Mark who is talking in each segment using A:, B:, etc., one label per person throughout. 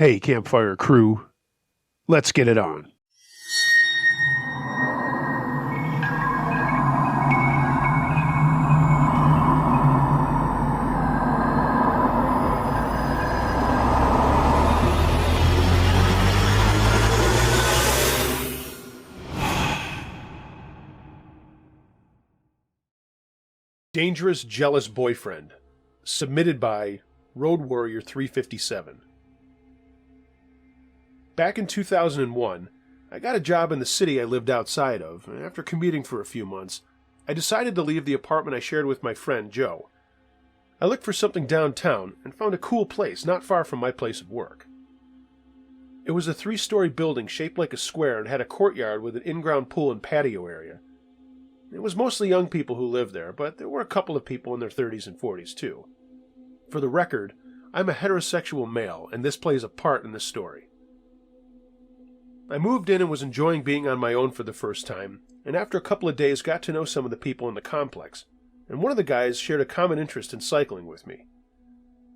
A: Hey, campfire crew, let's get it on. Dangerous, Jealous Boyfriend. Submitted by Road Warrior 357. Back in 2001, I got a job in the city I lived outside of, and after commuting for a few months, I decided to leave the apartment I shared with my friend Joe. I looked for something downtown and found a cool place not far from my place of work. It was a 3-story building shaped like a square and had a courtyard with an in-ground pool and patio area. It was mostly young people who lived there, but there were a couple of people in their 30s and 40s too. For the record, I'm a heterosexual male, and this plays a part in this story. I moved in and was enjoying being on my own for the first time, and after a couple of days got to know some of the people in the complex, and one of the guys shared a common interest in cycling with me.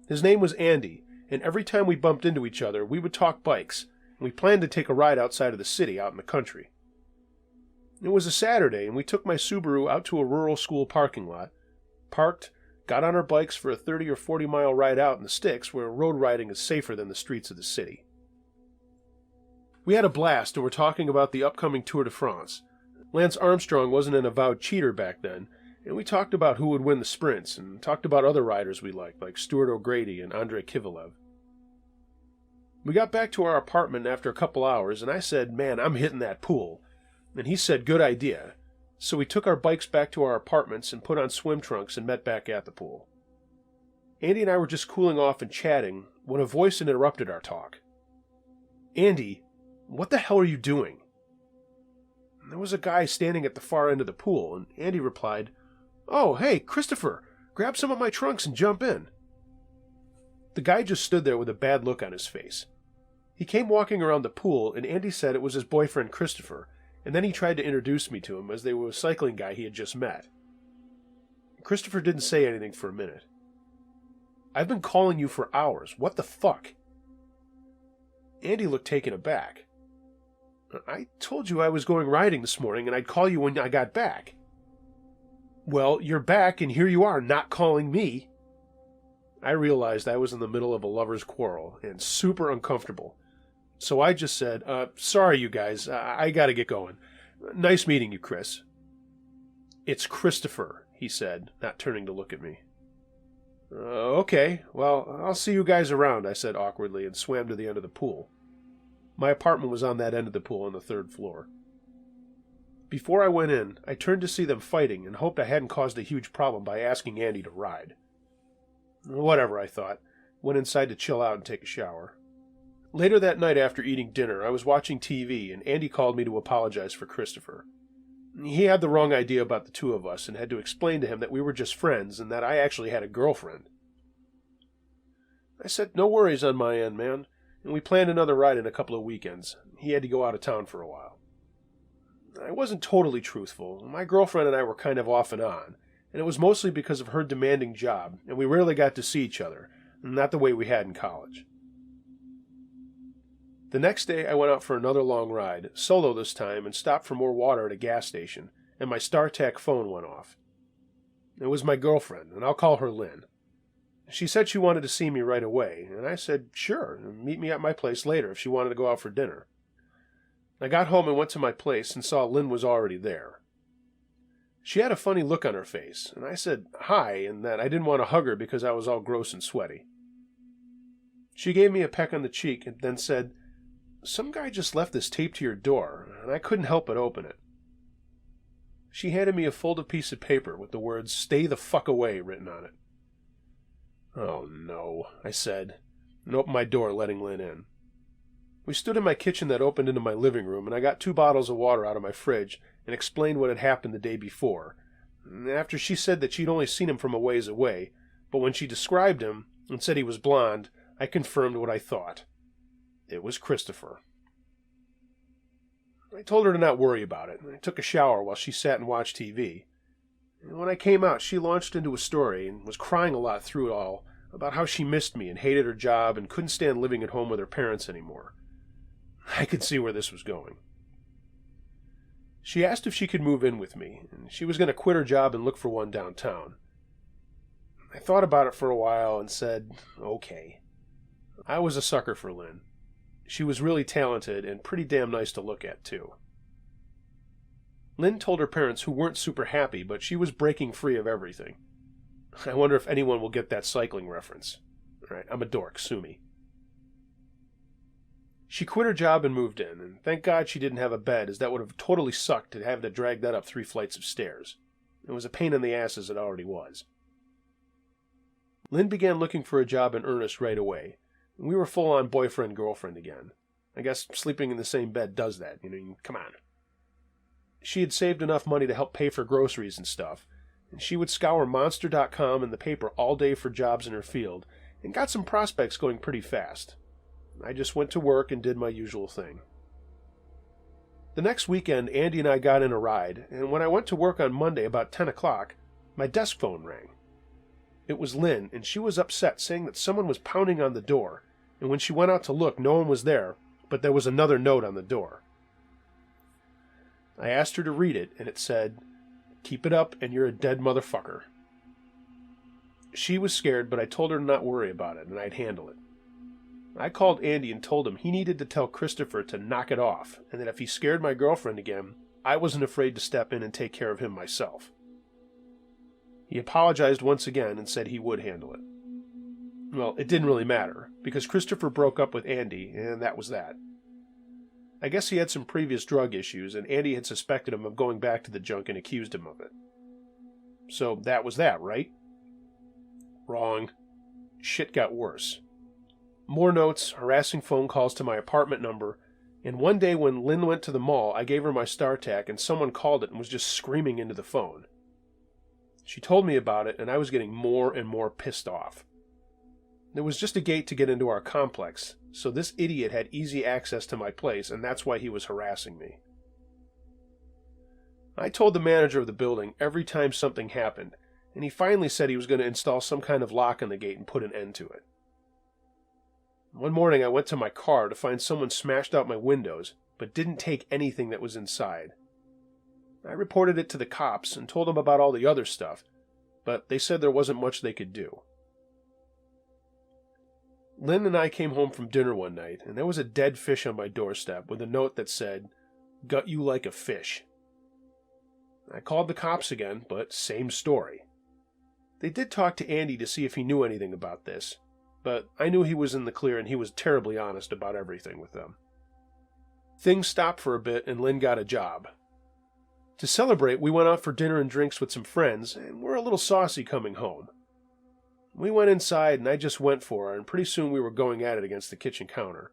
A: His name was Andy, and every time we bumped into each other, we would talk bikes, and we planned to take a ride outside of the city, out in the country. It was a Saturday, and we took my Subaru out to a rural school parking lot, parked, got on our bikes for a 30 or 40 mile ride out in the sticks where road riding is safer than the streets of the city. We had a blast and were talking about the upcoming Tour de France. Lance Armstrong wasn't an avowed cheater back then, and we talked about who would win the sprints and talked about other riders we liked, like Stuart O'Grady and Andrei Kivilev. We got back to our apartment after a couple hours, and I said, "Man, I'm hitting that pool." And he said, "Good idea." So we took our bikes back to our apartments and put on swim trunks and met back at the pool. Andy and I were just cooling off and chatting when a voice interrupted our talk. "Andy, what the hell are you doing?" And there was a guy standing at the far end of the pool, and Andy replied, "Oh, hey, Christopher, grab some of my trunks and jump in." The guy just stood there with a bad look on his face. He came walking around the pool, and Andy said it was his boyfriend Christopher, and then he tried to introduce me to him as they were a cycling guy he had just met. Christopher didn't say anything for a minute. "I've been calling you for hours. What the fuck?" Andy looked taken aback. "I told you I was going riding this morning and I'd call you when I got back." "Well, you're back and here you are not calling me." I realized I was in the middle of a lover's quarrel and super uncomfortable. So I just said, "Sorry, you guys, I gotta get going. Nice meeting you, Chris." "It's Christopher," he said, not turning to look at me. Okay, well, I'll see you guys around," I said awkwardly and swam to the end of the pool. My apartment was on that end of the pool on the 3rd floor. Before I went in, I turned to see them fighting and hoped I hadn't caused a huge problem by asking Andy to ride. Whatever, I thought. Went inside to chill out and take a shower. Later that night after eating dinner, I was watching TV, and Andy called me to apologize for Christopher. He had the wrong idea about the two of us and had to explain to him that we were just friends and that I actually had a girlfriend. I said, "No worries on my end, man," and we planned another ride in a couple of weekends. He had to go out of town for a while. I wasn't totally truthful. My girlfriend and I were kind of off and on, and it was mostly because of her demanding job, and we rarely got to see each other, not the way we had in college. The next day I went out for another long ride, solo this time, and stopped for more water at a gas station, and my StarTAC phone went off. It was my girlfriend, and I'll call her Lynn. She said she wanted to see me right away, and I said, sure, meet me at my place later if she wanted to go out for dinner. I got home and went to my place and saw Lynn was already there. She had a funny look on her face, and I said hi, and that I didn't want to hug her because I was all gross and sweaty. She gave me a peck on the cheek and then said, "Some guy just left this taped to your door, and I couldn't help but open it." She handed me a folded piece of paper with the words, "Stay the fuck away," written on it. "Oh, no," I said, and opened my door, letting Lynn in. We stood in my kitchen that opened into my living room, and I got 2 bottles of water out of my fridge and explained what had happened the day before. After she said that she'd only seen him from a ways away, but when she described him and said he was blonde, I confirmed what I thought. It was Christopher. I told her to not worry about it, and I took a shower while she sat and watched TV. And when I came out, she launched into a story and was crying a lot through it all about how she missed me and hated her job and couldn't stand living at home with her parents anymore. I could see where this was going. She asked if she could move in with me, and she was going to quit her job and look for one downtown. I thought about it for a while and said, okay. I was a sucker for Lynn. She was really talented and pretty damn nice to look at, too. Lynn told her parents, who weren't super happy, but she was breaking free of everything. I wonder if anyone will get that cycling reference. All right, I'm a dork, sue me. She quit her job and moved in, and thank God she didn't have a bed, as that would have totally sucked to have to drag that up 3 flights of stairs. It was a pain in the ass as it already was. Lynn began looking for a job in earnest right away. We were full-on boyfriend-girlfriend again. I guess sleeping in the same bed does that, come on. She had saved enough money to help pay for groceries and stuff, and she would scour Monster.com and the paper all day for jobs in her field, and got some prospects going pretty fast. I just went to work and did my usual thing. The next weekend, Andy and I got in a ride, and when I went to work on Monday about 10 o'clock, my desk phone rang. It was Lynn, and she was upset, saying that someone was pounding on the door, and when she went out to look, no one was there, but there was another note on the door. I asked her to read it, and it said, "Keep it up, and you're a dead motherfucker." She was scared, but I told her to not worry about it, and I'd handle it. I called Andy and told him he needed to tell Christopher to knock it off, and that if he scared my girlfriend again, I wasn't afraid to step in and take care of him myself. He apologized once again and said he would handle it. Well, it didn't really matter, because Christopher broke up with Andy, and that was that. I guess he had some previous drug issues, and Andy had suspected him of going back to the junk and accused him of it. So that was that, right? Wrong. Shit got worse. More notes, harassing phone calls to my apartment number, and one day when Lynn went to the mall, I gave her my StarTAC, and someone called it and was just screaming into the phone. She told me about it, and I was getting more and more pissed off. There was just a gate to get into our complex, so this idiot had easy access to my place, and that's why he was harassing me. I told the manager of the building every time something happened, and he finally said he was going to install some kind of lock on the gate and put an end to it. One morning I went to my car to find someone smashed out my windows, but didn't take anything that was inside. I reported it to the cops and told them about all the other stuff, but they said there wasn't much they could do. Lynn and I came home from dinner one night, and there was a dead fish on my doorstep with a note that said, "Gut you like a fish." I called the cops again, but same story. They did talk to Andy to see if he knew anything about this, but I knew he was in the clear and he was terribly honest about everything with them. Things stopped for a bit and Lynn got a job. To celebrate, we went out for dinner and drinks with some friends, and we're a little saucy coming home. We went inside and I just went for her, and pretty soon we were going at it against the kitchen counter.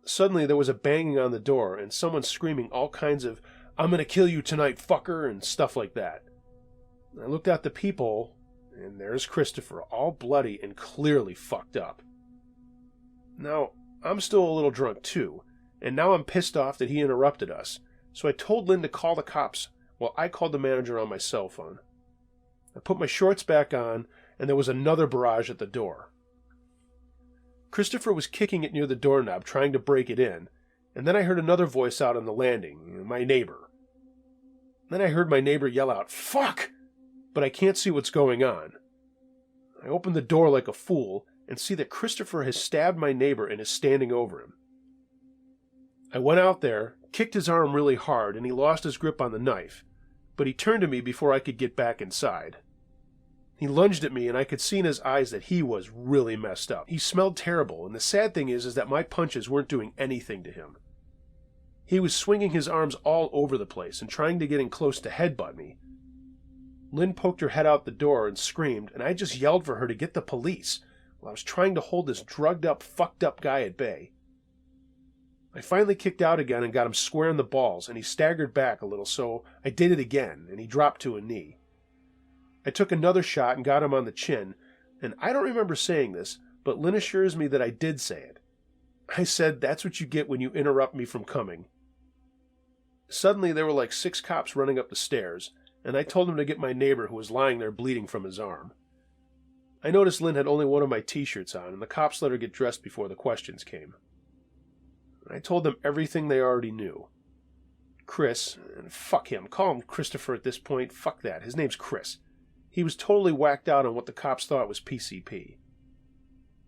A: Suddenly there was a banging on the door and someone screaming all kinds of, "I'm gonna kill you tonight, fucker," and stuff like that. I looked out the peephole, and there's Christopher, all bloody and clearly fucked up. Now, I'm still a little drunk too, and now I'm pissed off that he interrupted us, so I told Lynn to call the cops while I called the manager on my cell phone. I put my shorts back on, and there was another barrage at the door. Christopher was kicking it near the doorknob, trying to break it in, and then I heard another voice out on the landing, my neighbor. Then I heard my neighbor yell out, "Fuck!" but I can't see what's going on. I open the door like a fool and see that Christopher has stabbed my neighbor and is standing over him. I went out there, kicked his arm really hard, and he lost his grip on the knife, but he turned to me before I could get back inside. He lunged at me, and I could see in his eyes that he was really messed up. He smelled terrible, and the sad thing is that my punches weren't doing anything to him. He was swinging his arms all over the place and trying to get in close to headbutt me. Lynn poked her head out the door and screamed, and I just yelled for her to get the police while I was trying to hold this drugged-up, fucked-up guy at bay. I finally kicked out again and got him square in the balls, and he staggered back a little, so I did it again, and he dropped to a knee. I took another shot and got him on the chin, and I don't remember saying this, but Lynn assures me that I did say it. I said, "That's what you get when you interrupt me from coming." Suddenly there were like 6 cops running up the stairs, and I told them to get my neighbor who was lying there bleeding from his arm. I noticed Lynn had only one of my t-shirts on, and the cops let her get dressed before the questions came. I told them everything they already knew. Chris, and fuck him, call him Christopher at this point, fuck that, his name's Chris. He was totally whacked out on what the cops thought was PCP.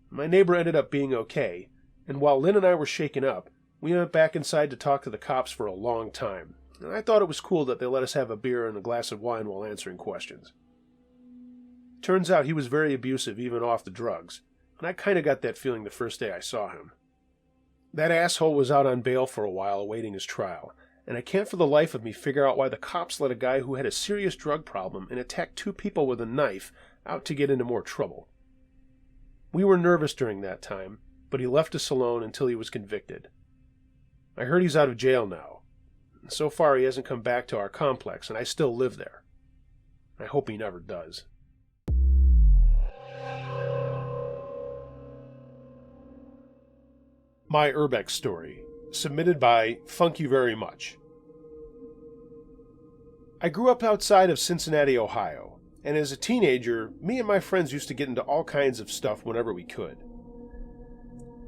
A: My neighbor ended up being okay, and while Lynn and I were shaken up, we went back inside to talk to the cops for a long time, and I thought it was cool that they let us have a beer and a glass of wine while answering questions. Turns out he was very abusive even off the drugs, and I kinda got that feeling the first day I saw him. That asshole was out on bail for a while awaiting his trial, and I can't for the life of me figure out why the cops let a guy who had a serious drug problem and attacked 2 people with a knife out to get into more trouble. We were nervous during that time, but he left us alone until he was convicted. I heard he's out of jail now. So far he hasn't come back to our complex, and I still live there. I hope he never does. My Urbex story, submitted by Funk You Very Much. I grew up outside of Cincinnati, Ohio, and as a teenager, me and my friends used to get into all kinds of stuff whenever we could.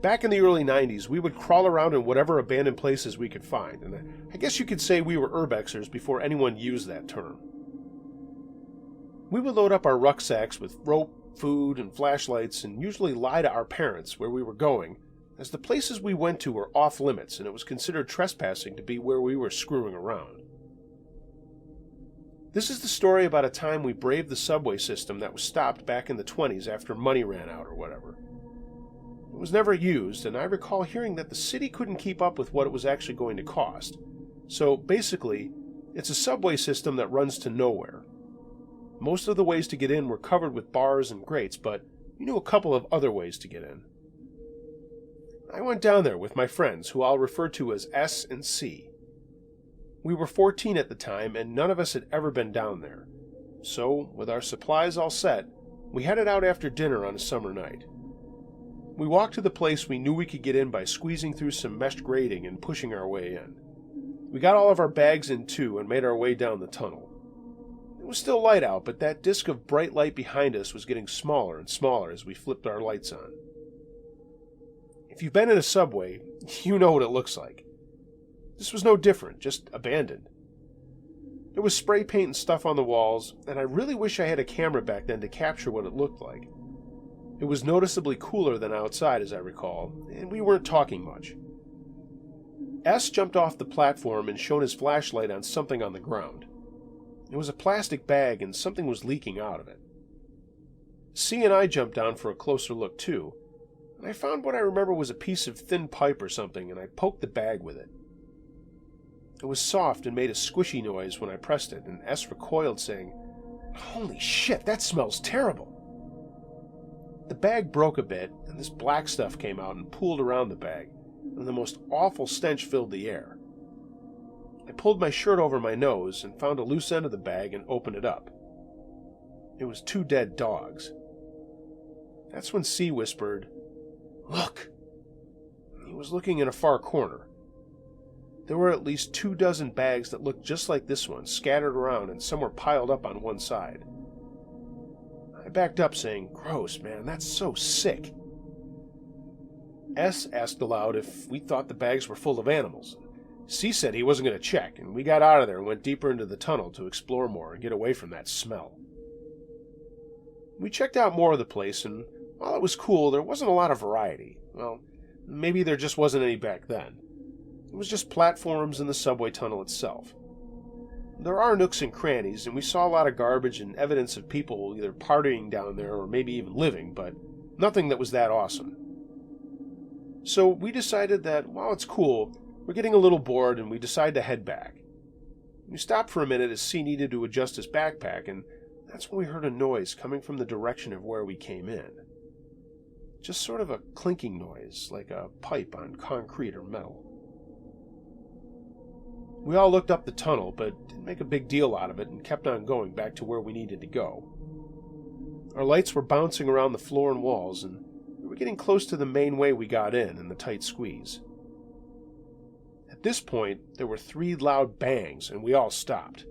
A: Back in the early 90s, we would crawl around in whatever abandoned places we could find, and I guess you could say we were urbexers before anyone used that term. We would load up our rucksacks with rope, food, and flashlights, and usually lie to our parents where we were going, as the places we went to were off limits and it was considered trespassing to be where we were screwing around. This is the story about a time we braved the subway system that was stopped back in the 20s after money ran out or whatever. It was never used, and I recall hearing that the city couldn't keep up with what it was actually going to cost. So basically, it's a subway system that runs to nowhere. Most of the ways to get in were covered with bars and grates, but we knew a couple of other ways to get in. I went down there with my friends, who I'll refer to as S and C. We were 14 at the time, and none of us had ever been down there. So, with our supplies all set, we headed out after dinner on a summer night. We walked to the place we knew we could get in by squeezing through some meshed grating and pushing our way in. We got all of our bags in too and made our way down the tunnel. It was still light out, but that disk of bright light behind us was getting smaller and smaller as we flipped our lights on. If you've been in a subway, you know what it looks like. This was no different, just abandoned. There was spray paint and stuff on the walls, and I really wish I had a camera back then to capture what it looked like. It was noticeably cooler than outside, as I recall, and we weren't talking much. S jumped off the platform and shone his flashlight on something on the ground. It was a plastic bag, and something was leaking out of it. C and I jumped down for a closer look too, and I found what I remember was a piece of thin pipe or something, and I poked the bag with it. It was soft and made a squishy noise when I pressed it, and S recoiled, saying, "Holy shit, that smells terrible." The bag broke a bit, and this black stuff came out and pooled around the bag, and the most awful stench filled the air. I pulled my shirt over my nose and found a loose end of the bag and opened it up. It was 2 dead dogs. That's when C whispered, "Look!" He was looking in a far corner. There were at least 24 bags that looked just like this one, scattered around, and some were piled up on one side. I backed up, saying, "Gross, man, that's so sick." S asked aloud if we thought the bags were full of animals. C said he wasn't going to check, and we got out of there and went deeper into the tunnel to explore more and get away from that smell. We checked out more of the place, and while it was cool, there wasn't a lot of variety. Well, maybe there just wasn't any back then. It was just platforms in the subway tunnel itself. There are nooks and crannies, and we saw a lot of garbage and evidence of people either partying down there or maybe even living, but nothing that was that awesome. So we decided that, while it's cool, we're getting a little bored, and we decided to head back. We stopped for a minute as C needed to adjust his backpack, and that's when we heard a noise coming from the direction of where we came in. Just sort of a clinking noise, like a pipe on concrete or metal. We all looked up the tunnel, but didn't make a big deal out of it and kept on going back to where we needed to go. Our lights were bouncing around the floor and walls, and we were getting close to the main way we got in the tight squeeze. At this point, there were 3 loud bangs, and we all stopped.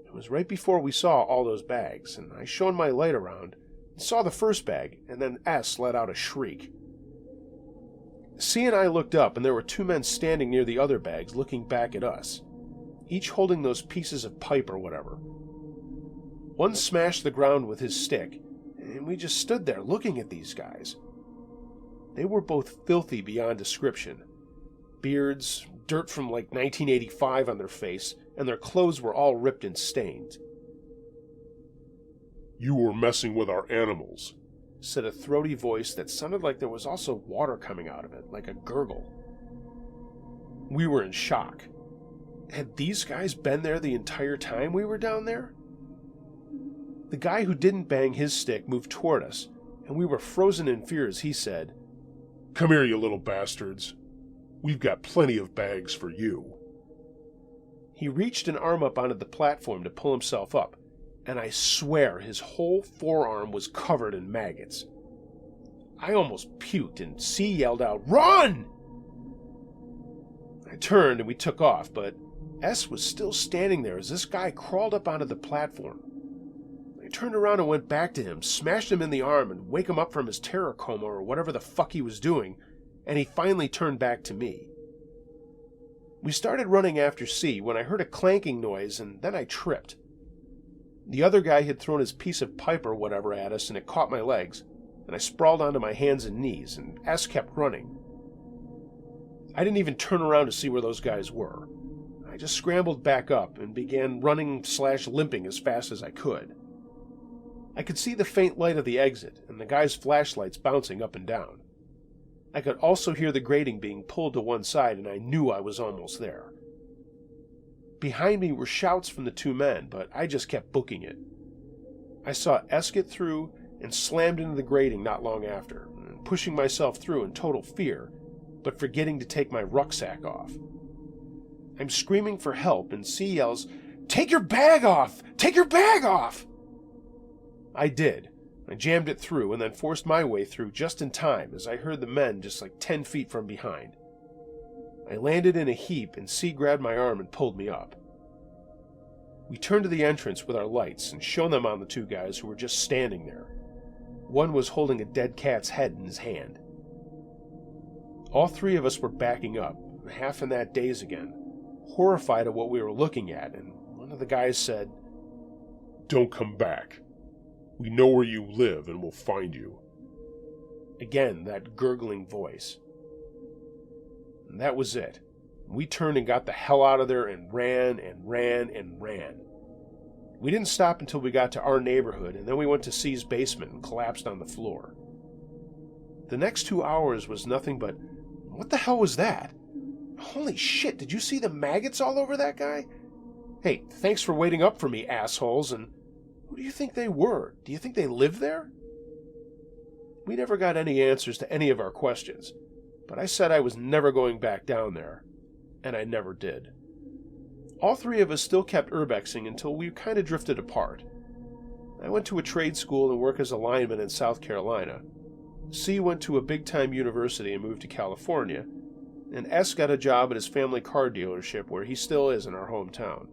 A: It was right before we saw all those bags, and I shone my light around, saw the first bag, and then S let out a shriek. C and I looked up, and there were two men standing near the other bags looking back at us, each holding those pieces of pipe or whatever. One smashed the ground with his stick, and we just stood there looking at these guys. They were both filthy beyond description. Beards, dirt from like 1985 on their face, and their clothes were all ripped and stained.
B: "You were messing with our animals,"
A: said a throaty voice that sounded like there was also water coming out of it, like a gurgle. We were in shock. Had these guys been there the entire time we were down there? The guy who didn't bang his stick moved toward us, and we were frozen in fear as he said,
B: "Come here, you little bastards. We've got plenty of bags for you."
A: He reached an arm up onto the platform to pull himself up, and I swear his whole forearm was covered in maggots. I almost puked, and C yelled out, "Run!" I turned and we took off, but S was still standing there as this guy crawled up onto the platform. I turned around and went back to him, smashed him in the arm and wake him up from his terror coma or whatever the fuck he was doing, and he finally turned back to me. We started running after C when I heard a clanking noise, and then I tripped. The other guy had thrown his piece of pipe or whatever at us, and it caught my legs, and I sprawled onto my hands and knees, and S kept running. I didn't even turn around to see where those guys were. I just scrambled back up and began running/limping as fast as I could. I could see the faint light of the exit and the guys' flashlights bouncing up and down. I could also hear the grating being pulled to one side, and I knew I was almost there. Behind me were shouts from the two men, but I just kept booking it. I saw S get through and slammed into the grating not long after, pushing myself through in total fear, but forgetting to take my rucksack off. I'm screaming for help, and C yells, "Take your bag off! Take your bag off!" I did. I jammed it through and then forced my way through just in time as I heard the men just like 10 feet from behind. I landed in a heap and C grabbed my arm and pulled me up. We turned to the entrance with our lights and shone them on the two guys who were just standing there. One was holding a dead cat's head in his hand. All three of us were backing up, half in that daze again, horrified at what we were looking at, and one of the guys said,
B: "Don't come back. We know where you live and we'll find you."
A: Again, that gurgling voice. And that was it. We turned and got the hell out of there and ran and ran and ran. We didn't stop until we got to our neighborhood, and then we went to C's basement and collapsed on the floor. The next 2 hours was nothing but, what the hell was that? Holy shit, did you see the maggots all over that guy? Hey, thanks for waiting up for me, assholes, and who do you think they were? Do you think they live there? We never got any answers to any of our questions, but I said I was never going back down there, and I never did. All three of us still kept urbexing until we kind of drifted apart. I went to a trade school and worked as a lineman in South Carolina. C went to a big-time university and moved to California, and S got a job at his family car dealership where he still is in our hometown.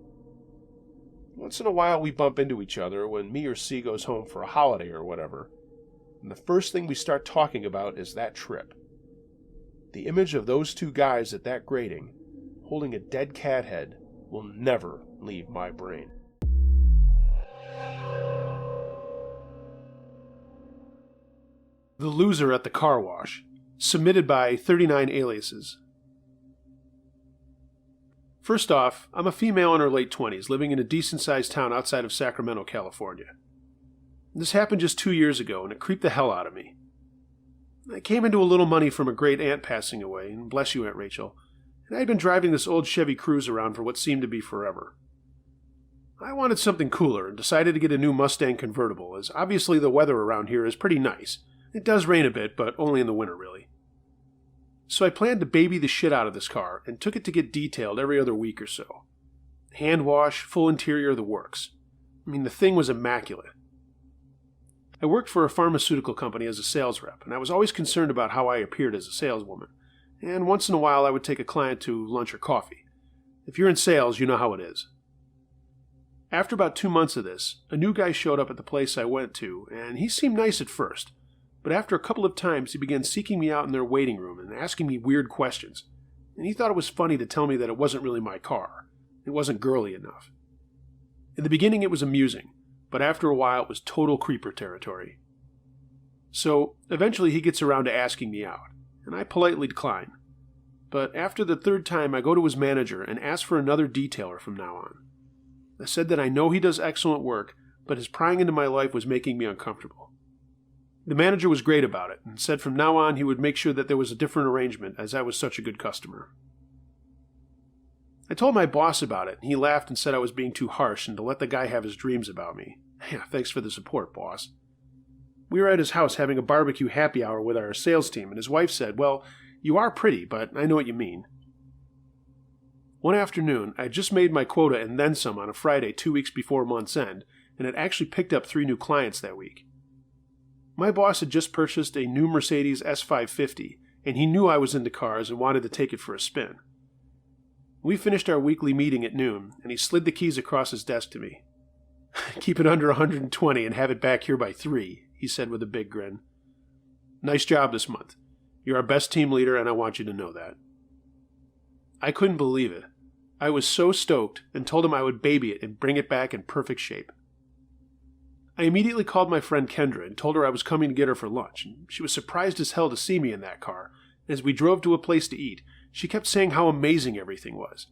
A: Once in a while we bump into each other when me or C goes home for a holiday or whatever, and the first thing we start talking about is that trip. The image of those two guys at that grating, holding a dead cat head, will never leave my brain. The Loser at the Car Wash, submitted by 39 Aliases. First off, I'm a female in her late 20s living in a decent-sized town outside of Sacramento, California. This happened just 2 years ago, and it creeped the hell out of me. I came into a little money from a great aunt passing away, and bless you, Aunt Rachel, and I had been driving this old Chevy Cruze around for what seemed to be forever. I wanted something cooler and decided to get a new Mustang convertible, as obviously the weather around here is pretty nice. It does rain a bit, but only in the winter, really. So I planned to baby the shit out of this car and took it to get detailed every other week or so. Hand wash, full interior, the works. I mean, the thing was immaculate. I worked for a pharmaceutical company as a sales rep, and I was always concerned about how I appeared as a saleswoman. And once in a while I would take a client to lunch or coffee. If you're in sales, you know how it is. After about 2 months of this, a new guy showed up at the place I went to, and he seemed nice at first. But after a couple of times, he began seeking me out in their waiting room and asking me weird questions. And he thought it was funny to tell me that it wasn't really my car. It wasn't girly enough. In the beginning, it was amusing, but after a while, it was total creeper territory. So, eventually he gets around to asking me out, and I politely decline. But after the third time, I go to his manager and ask for another detailer from now on. I said that I know he does excellent work, but his prying into my life was making me uncomfortable. The manager was great about it, and said from now on he would make sure that there was a different arrangement, as I was such a good customer. I told my boss about it, and he laughed and said I was being too harsh and to let the guy have his dreams about me. Yeah, thanks for the support, boss. We were at his house having a barbecue happy hour with our sales team, and his wife said, "Well, you are pretty, but I know what you mean." One afternoon, I had just made my quota and then some on a Friday 2 weeks before month's end, and had actually picked up 3 new clients that week. My boss had just purchased a new Mercedes S550, and he knew I was into cars and wanted to take it for a spin. We finished our weekly meeting at noon, and he slid the keys across his desk to me. "Keep it under 120 and have it back here by 3, he said with a big grin. "Nice job this month. You're our best team leader, and I want you to know that." I couldn't believe it. I was so stoked and told him I would baby it and bring it back in perfect shape. I immediately called my friend Kendra and told her I was coming to get her for lunch, and she was surprised as hell to see me in that car. As we drove to a place to eat, she kept saying how amazing everything was.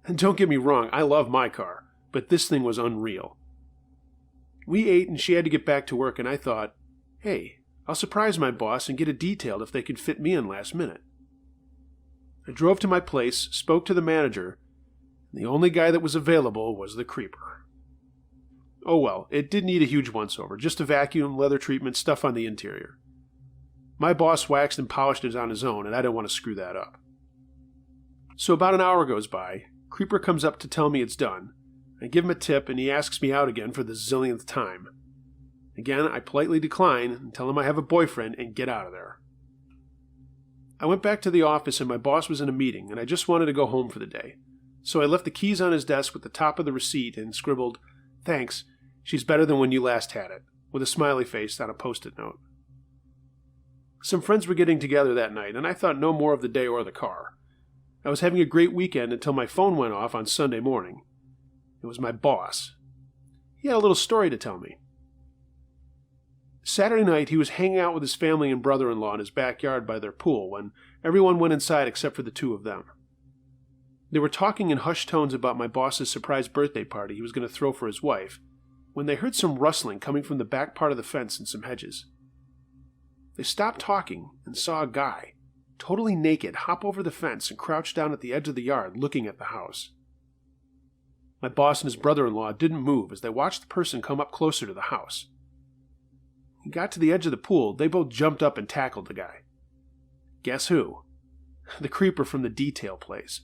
A: And don't get me wrong, I love my car, but this thing was unreal. We ate and she had to get back to work, and I thought, hey, I'll surprise my boss and get it detailed if they could fit me in last minute. I drove to my place, spoke to the manager, and the only guy that was available was the creeper. Oh well, it did need a huge once-over, just a vacuum, leather treatment, stuff on the interior. My boss waxed and polished it on his own, and I didn't want to screw that up. So about an hour goes by, Creeper comes up to tell me it's done. I give him a tip, and he asks me out again for the zillionth time. Again, I politely decline and tell him I have a boyfriend and get out of there. I went back to the office and my boss was in a meeting, and I just wanted to go home for the day. So I left the keys on his desk with the top of the receipt and scribbled, "Thanks, she's better than when you last had it," with a smiley face on a post-it note. Some friends were getting together that night, and I thought no more of the day or the car. I was having a great weekend until my phone went off on Sunday morning. It was my boss. He had a little story to tell me. Saturday night, he was hanging out with his family and brother-in-law in his backyard by their pool when everyone went inside except for the two of them. They were talking in hushed tones about my boss's surprise birthday party he was going to throw for his wife, when they heard some rustling coming from the back part of the fence and some hedges. They stopped talking and saw a guy, totally naked, hop over the fence and crouch down at the edge of the yard looking at the house. My boss and his brother-in-law didn't move as they watched the person come up closer to the house. He got to the edge of the pool, they both jumped up and tackled the guy. Guess who? The creeper from the detail place.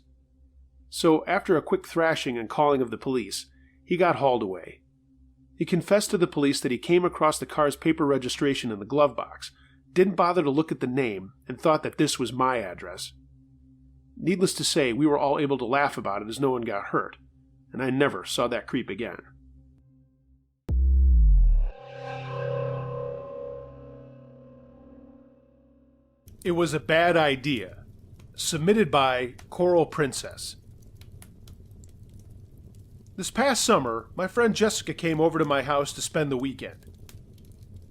A: So after a quick thrashing and calling of the police, he got hauled away. He confessed to the police that he came across the car's paper registration in the glove box, didn't bother to look at the name, and thought that this was my address. Needless to say, we were all able to laugh about it as no one got hurt, and I never saw that creep again. It was a bad idea. Submitted by Coral Princess. This past summer, my friend Jessica came over to my house to spend the weekend.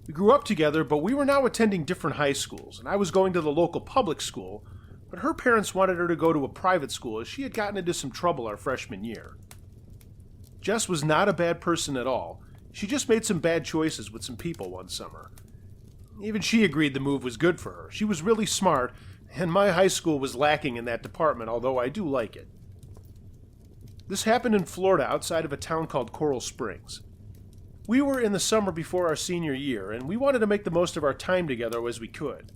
A: We grew up together, but we were now attending different high schools, and I was going to the local public school, but her parents wanted her to go to a private school as she had gotten into some trouble our freshman year. Jess was not a bad person at all. She just made some bad choices with some people one summer. Even she agreed the move was good for her. She was really smart, and my high school was lacking in that department, although I do like it. This happened in Florida outside of a town called Coral Springs. We were in the summer before our senior year, and we wanted to make the most of our time together as we could.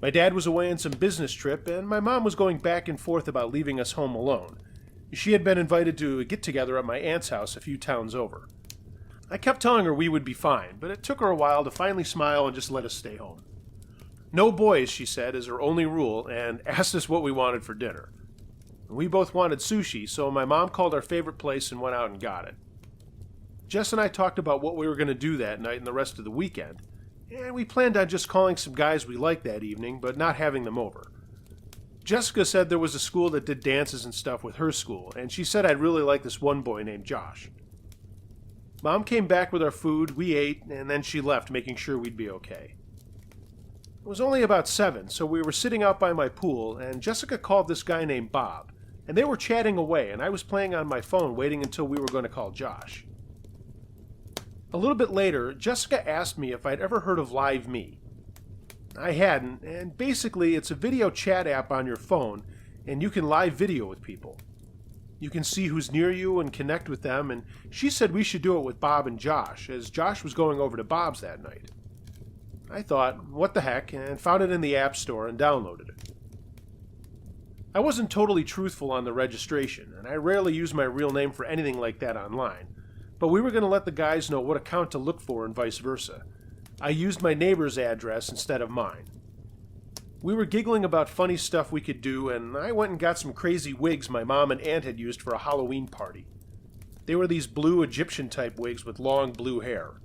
A: My dad was away on some business trip, and my mom was going back and forth about leaving us home alone. She had been invited to a get-together at my aunt's house a few towns over. I kept telling her we would be fine, but it took her a while to finally smile and just let us stay home. No boys, she said, is her only rule, and asked us what we wanted for dinner. We both wanted sushi, so my mom called our favorite place and went out and got it. Jess and I talked about what we were going to do that night and the rest of the weekend, and we planned on just calling some guys we liked that evening, but not having them over. Jessica said there was a school that did dances and stuff with her school, and she said I'd really like this one boy named Josh. Mom came back with our food, we ate, and then she left, making sure we'd be okay. It was only about 7, so we were sitting out by my pool, and Jessica called this guy named Bob, and they were chatting away, and I was playing on my phone waiting until we were going to call Josh. A little bit later, Jessica asked me if I'd ever heard of Live Me. I hadn't, and basically it's a video chat app on your phone, and you can live video with people. You can see who's near you and connect with them, and she said we should do it with Bob and Josh, as Josh was going over to Bob's that night. I thought, what the heck, and found it in the App Store and downloaded it. I wasn't totally truthful on the registration, and I rarely use my real name for anything like that online, but we were going to let the guys know what account to look for and vice versa. I used my neighbor's address instead of mine. We were giggling about funny stuff we could do, and I went and got some crazy wigs my mom and aunt had used for a Halloween party. They were these blue Egyptian-type wigs with long blue hair.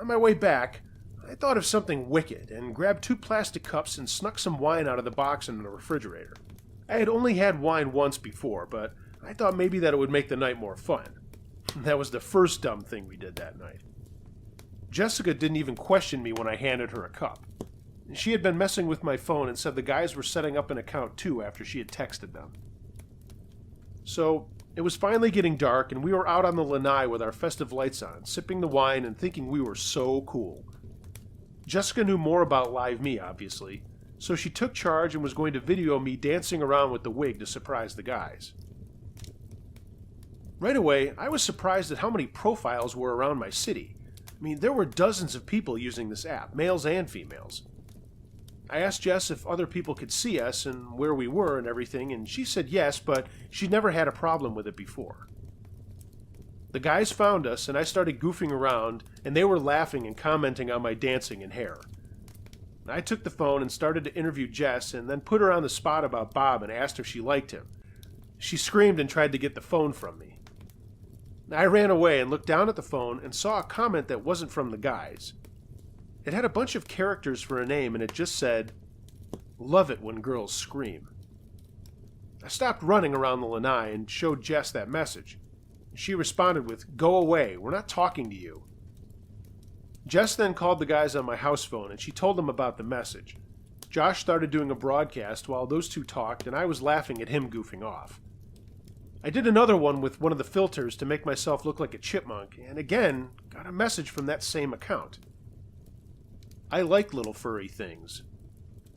A: On my way back, I thought of something wicked and grabbed 2 plastic cups and snuck some wine out of the box in the refrigerator. I had only had wine once before, but I thought maybe that it would make the night more fun. That was the first dumb thing we did that night. Jessica didn't even question me when I handed her a cup. She had been messing with my phone and said the guys were setting up an account too after she had texted them. So, it was finally getting dark and we were out on the lanai with our festive lights on, sipping the wine and thinking we were so cool. Jessica knew more about Live Me, obviously, so she took charge and was going to video me dancing around with the wig to surprise the guys. Right away, I was surprised at how many profiles were around my city. I mean, there were dozens of people using this app, males and females. I asked Jess if other people could see us and where we were and everything, and she said yes, but she'd never had a problem with it before. The guys found us, and I started goofing around, and they were laughing and commenting on my dancing and hair. I took the phone and started to interview Jess, and then put her on the spot about Bob and asked if she liked him. She screamed and tried to get the phone from me. I ran away and looked down at the phone and saw a comment that wasn't from the guys. It had a bunch of characters for a name, and it just said, "Love it when girls scream." I stopped running around the lanai and showed Jess that message. She responded with, "Go away, we're not talking to you." Jess then called the guys on my house phone and she told them about the message. Josh started doing a broadcast while those two talked, and I was laughing at him goofing off. I did another one with one of the filters to make myself look like a chipmunk, and again got a message from that same account. "I like little furry things.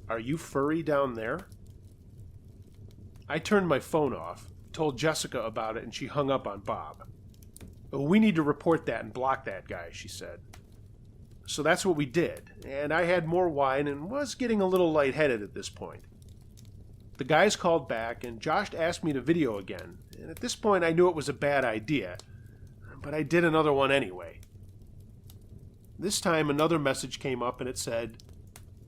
A: Are you furry down there?" I turned my phone off, told Jessica about it, and she hung up on Bob. "We need to report that and block that guy," she said. So that's what we did, and I had more wine and was getting a little lightheaded at this point. The guys called back, and Josh asked me to video again, and at this point I knew it was a bad idea, but I did another one anyway. This time another message came up and it said,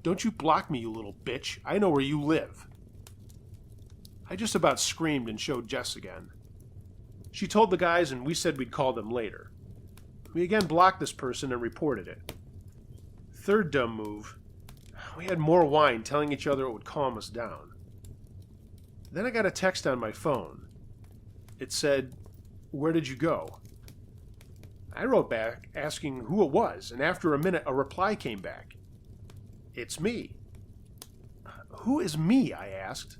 A: "Don't you block me, you little bitch. I know where you live." I just about screamed and showed Jess again. She told the guys and we said we'd call them later. We again blocked this person and reported it. Third dumb move, we had more wine telling each other it would calm us down. Then I got a text on my phone. It said, "Where did you go?" I wrote back asking who it was, and after a minute a reply came back. "It's me." "Who is me?" I asked.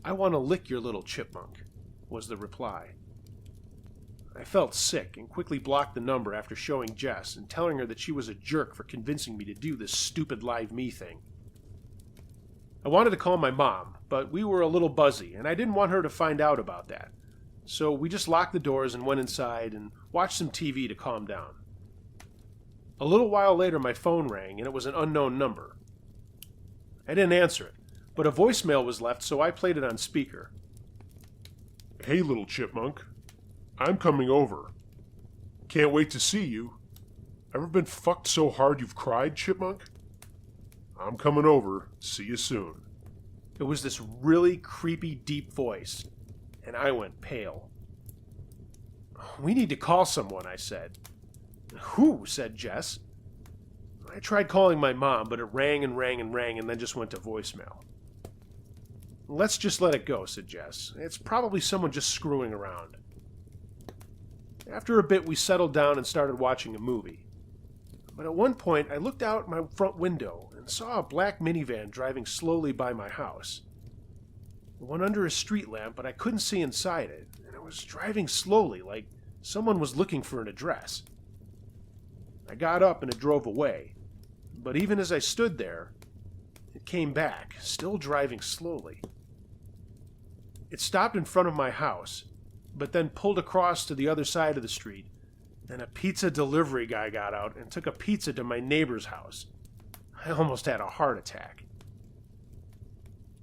A: "I want to lick your little chipmunk," was the reply. I felt sick and quickly blocked the number after showing Jess and telling her that she was a jerk for convincing me to do this stupid Live Me thing. I wanted to call my mom, but we were a little buzzy and I didn't want her to find out about that. So we just locked the doors and went inside and watched some TV to calm down. A little while later my phone rang and it was an unknown number. I didn't answer it, but a voicemail was left, so I played it on speaker.
B: "Hey, little chipmunk. I'm coming over. Can't wait to see you. Ever been fucked so hard you've cried, chipmunk? I'm coming over. See you soon."
A: It was this really creepy, deep voice, and I went pale. "We need to call someone," I said. "Who?" said Jess. I tried calling my mom, but it rang and rang and rang and then just went to voicemail. "Let's just let it go," said Jess. "It's probably someone just screwing around." After a bit, we settled down and started watching a movie. But at one point, I looked out my front window and saw a black minivan driving slowly by my house. It went under a street lamp, but I couldn't see inside it, and it was driving slowly, like someone was looking for an address. I got up and it drove away, but even as I stood there, it came back, still driving slowly. It stopped in front of my house, but then pulled across to the other side of the street. Then a pizza delivery guy got out and took a pizza to my neighbor's house. I almost had a heart attack.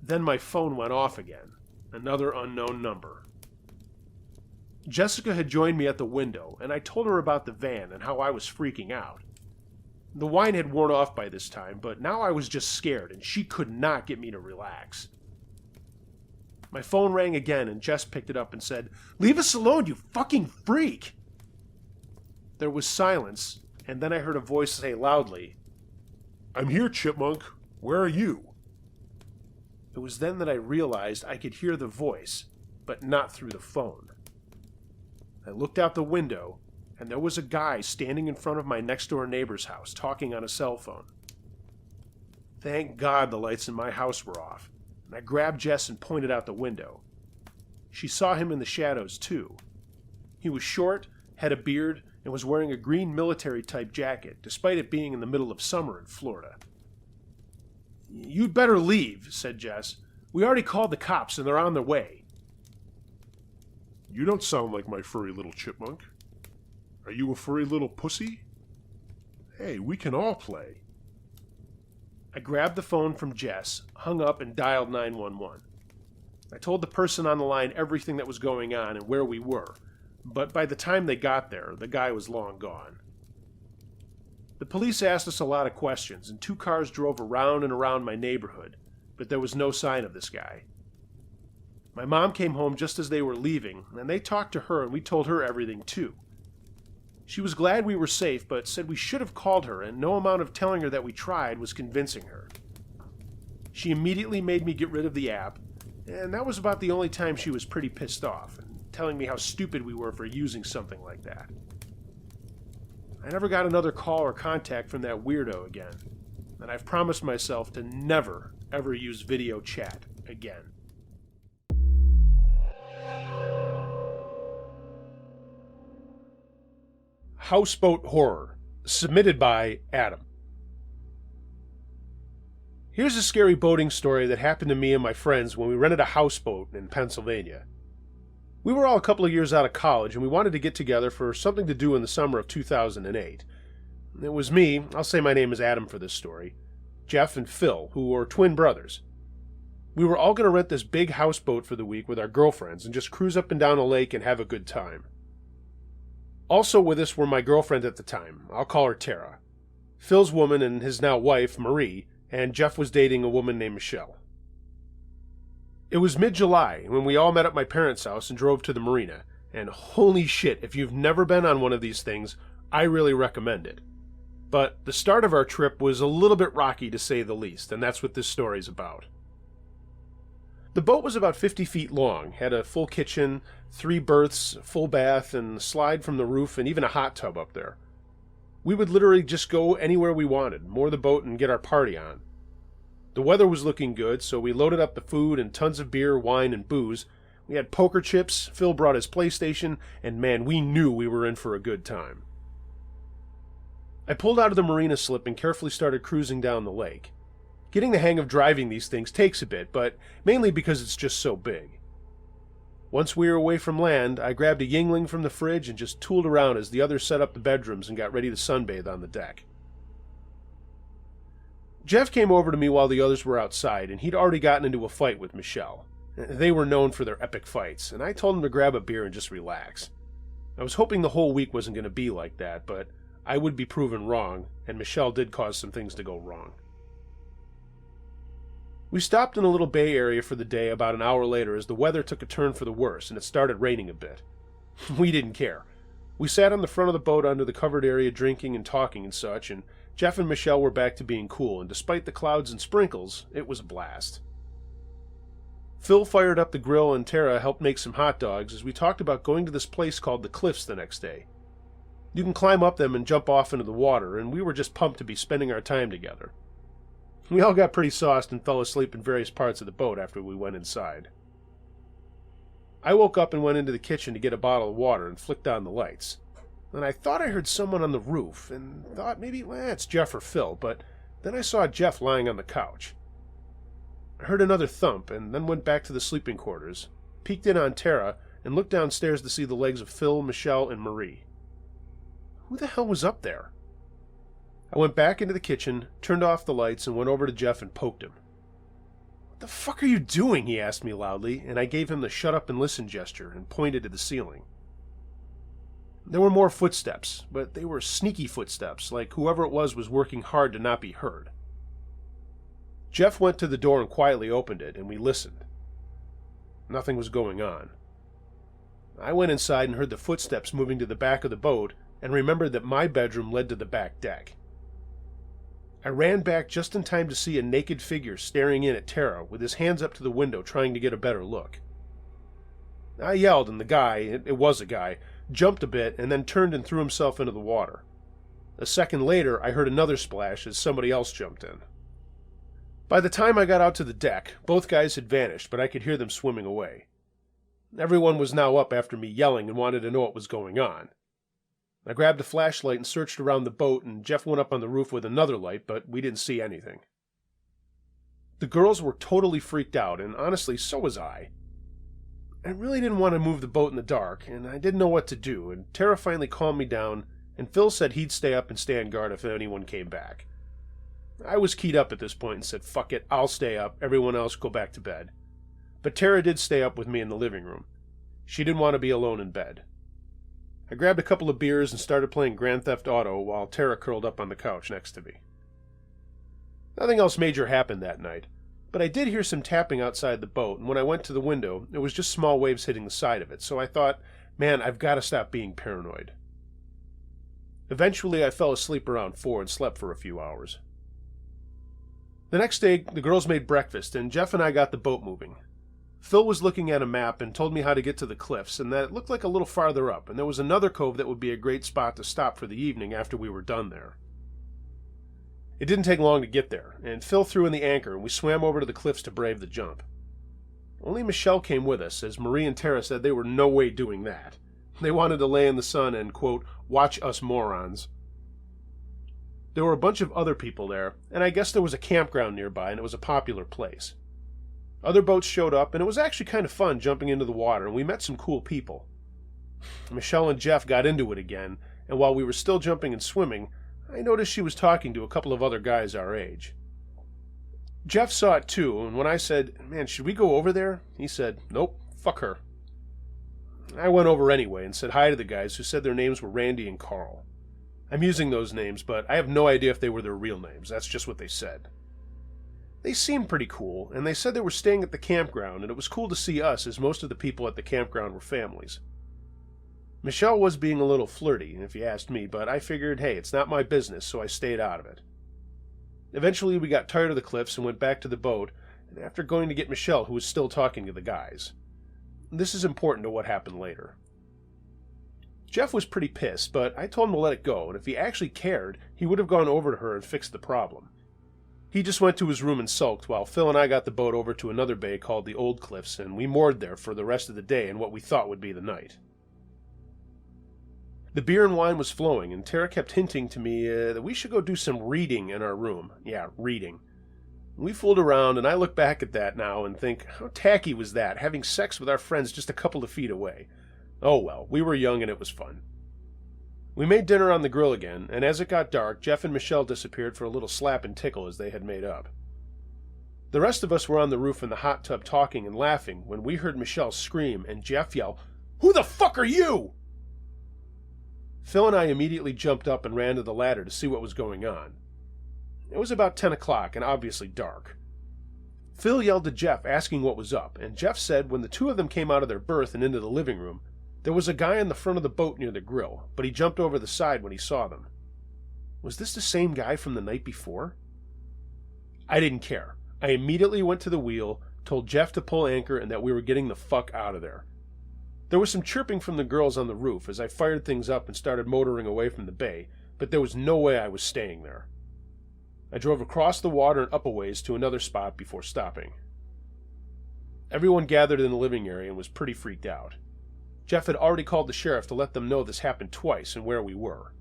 A: Then my phone went off again. Another unknown number. Jessica had joined me at the window, and I told her about the van and how I was freaking out. The wine had worn off by this time, but now I was just scared, and she could not get me to relax. My phone rang again, and Jess picked it up and said, "Leave us alone, you fucking freak!" There was silence, and then I heard a voice say loudly,
B: "I'm here, Chipmunk. Where are you?"
A: It was then that I realized I could hear the voice, but not through the phone. I looked out the window, and there was a guy standing in front of my next-door neighbor's house, talking on a cell phone. Thank God the lights in my house were off, and I grabbed Jess and pointed out the window. She saw him in the shadows, too. He was short, had a beard, and was wearing a green military-type jacket, despite it being in the middle of summer in Florida. "You'd better leave," said Jess. "We already called the cops, and they're on their way."
B: "You don't sound like my furry little chipmunk. Are you a furry little pussy? Hey, we can all play."
A: I grabbed the phone from Jess, hung up, and dialed 911. I told the person on the line everything that was going on and where we were, but by the time they got there, the guy was long gone. The police asked us a lot of questions, and 2 cars drove around and around my neighborhood, but there was no sign of this guy. My mom came home just as they were leaving, and they talked to her, and we told her everything too. She was glad we were safe, but said we should have called her, and no amount of telling her that we tried was convincing her. She immediately made me get rid of the app, and that was about the only time she was pretty pissed off, and telling me how stupid we were for using something like that. I never got another call or contact from that weirdo again, and I've promised myself to never, ever use video chat again. Houseboat Horror, submitted by Adam. Here's a scary boating story that happened to me and my friends when we rented a houseboat in Pennsylvania. We were all a couple of years out of college, and we wanted to get together for something to do in the summer of 2008. It was me, I'll say my name is Adam for this story, Jeff and Phil, who were twin brothers. We were all going to rent this big houseboat for the week with our girlfriends and just cruise up and down a lake and have a good time. Also with us were my girlfriend at the time, I'll call her Tara, Phil's woman and his now wife, Marie, and Jeff was dating a woman named Michelle. It was mid-July when we all met at my parents' house and drove to the marina, and holy shit, if you've never been on one of these things, I really recommend it. But the start of our trip was a little bit rocky to say the least, and that's what this story's about. The boat was about 50 feet long, had a full kitchen, 3 berths, full bath, and a slide from the roof, and even a hot tub up there. We would literally just go anywhere we wanted, moor the boat, and get our party on. The weather was looking good, so we loaded up the food and tons of beer, wine, and booze. We had poker chips, Phil brought his PlayStation, and man, we knew we were in for a good time. I pulled out of the marina slip and carefully started cruising down the lake. Getting the hang of driving these things takes a bit, but mainly because it's just so big. Once we were away from land, I grabbed a Yingling from the fridge and just tooled around as the others set up the bedrooms and got ready to sunbathe on the deck. Jeff came over to me while the others were outside, and he'd already gotten into a fight with Michelle. They were known for their epic fights, and I told him to grab a beer and just relax. I was hoping the whole week wasn't going to be like that, but I would be proven wrong, and Michelle did cause some things to go wrong. We stopped in a little bay area for the day about an hour later as the weather took a turn for the worse and it started raining a bit. We didn't care. We sat on the front of the boat under the covered area drinking and talking and such, and Jeff and Michelle were back to being cool, and despite the clouds and sprinkles, it was a blast. Phil fired up the grill and Tara helped make some hot dogs as we talked about going to this place called the Cliffs the next day. You can climb up them and jump off into the water, and we were just pumped to be spending our time together. We all got pretty sauced and fell asleep in various parts of the boat after we went inside. I woke up and went into the kitchen to get a bottle of water and flicked on the lights. And I thought I heard someone on the roof, and thought maybe, it's Jeff or Phil, but then I saw Jeff lying on the couch. I heard another thump, and then went back to the sleeping quarters, peeked in on Tara, and looked downstairs to see the legs of Phil, Michelle, and Marie. Who the hell was up there? I went back into the kitchen, turned off the lights, and went over to Jeff and poked him. "What the fuck are you doing?" he asked me loudly, and I gave him the shut up and listen gesture and pointed to the ceiling. There were more footsteps, but they were sneaky footsteps, like whoever it was working hard to not be heard. Jeff went to the door and quietly opened it, and we listened. Nothing was going on. I went inside and heard the footsteps moving to the back of the boat, and remembered that my bedroom led to the back deck. I ran back just in time to see a naked figure staring in at Tara with his hands up to the window trying to get a better look. I yelled, and the guy, it was a guy, jumped a bit and then turned and threw himself into the water. A second later, I heard another splash as somebody else jumped in. By the time I got out to the deck, both guys had vanished, but I could hear them swimming away. Everyone was now up after me yelling and wanted to know what was going on. I grabbed a flashlight and searched around the boat, and Jeff went up on the roof with another light, but we didn't see anything. The girls were totally freaked out, and honestly, so was I. I really didn't want to move the boat in the dark, and I didn't know what to do, and Tara finally calmed me down, and Phil said he'd stay up and stand guard if anyone came back. I was keyed up at this point and said, "Fuck it, I'll stay up, everyone else go back to bed." But Tara did stay up with me in the living room. She didn't want to be alone in bed. I grabbed a couple of beers and started playing Grand Theft Auto while Tara curled up on the couch next to me. Nothing else major happened that night, but I did hear some tapping outside the boat, and when I went to the window, it was just small waves hitting the side of it, so I thought, man, I've got to stop being paranoid. Eventually, I fell asleep around 4 and slept for a few hours. The next day, the girls made breakfast, and Jeff and I got the boat moving. Phil was looking at a map and told me how to get to the cliffs, and that it looked like a little farther up, and there was another cove that would be a great spot to stop for the evening after we were done there. It didn't take long to get there, and Phil threw in the anchor, and we swam over to the cliffs to brave the jump. Only Michelle came with us, as Marie and Tara said they were no way doing that. They wanted to lay in the sun and, quote, watch us morons. There were a bunch of other people there, and I guess there was a campground nearby, and it was a popular place. Other boats showed up, and it was actually kind of fun jumping into the water, and we met some cool people. Michelle and Jeff got into it again, and while we were still jumping and swimming, I noticed she was talking to a couple of other guys our age. Jeff saw it too, and when I said, "Man, should we go over there?" he said, "Nope, fuck her." I went over anyway and said hi to the guys who said their names were Randy and Carl. I'm using those names, but I have no idea if they were their real names. That's just what they said. They seemed pretty cool, and they said they were staying at the campground, and it was cool to see us as most of the people at the campground were families. Michelle was being a little flirty, if you asked me, but I figured, hey, it's not my business, so I stayed out of it. Eventually, we got tired of the cliffs and went back to the boat, and after going to get Michelle, who was still talking to the guys. This is important to what happened later. Jeff was pretty pissed, but I told him to let it go, and if he actually cared, he would have gone over to her and fixed the problem. He just went to his room and sulked, while Phil and I got the boat over to another bay called the Old Cliffs, and we moored there for the rest of the day and what we thought would be the night. The beer and wine was flowing, and Tara kept hinting to me that we should go do some reading in our room. Yeah, reading. We fooled around, and I look back at that now and think, how tacky was that, having sex with our friends just a couple of feet away? Oh well, we were young and it was fun. We made dinner on the grill again, and as it got dark, Jeff and Michelle disappeared for a little slap and tickle as they had made up. The rest of us were on the roof in the hot tub talking and laughing when we heard Michelle scream and Jeff yell, "Who the fuck are you?" Phil and I immediately jumped up and ran to the ladder to see what was going on. It was about 10 o'clock and obviously dark. Phil yelled to Jeff asking what was up, and Jeff said when the two of them came out of their berth and into the living room, There was a guy on the front of the boat near the grill, but he jumped over the side when he saw them. Was this the same guy from the night before? I didn't care. I immediately went to the wheel, told Jeff to pull anchor and that we were getting the fuck out of there. There was some chirping from the girls on the roof as I fired things up and started motoring away from the bay, but there was no way I was staying there. I drove across the water and up a ways to another spot before stopping. Everyone gathered in the living area and was pretty freaked out. Jeff had already called the sheriff to let them know this happened twice and where we were.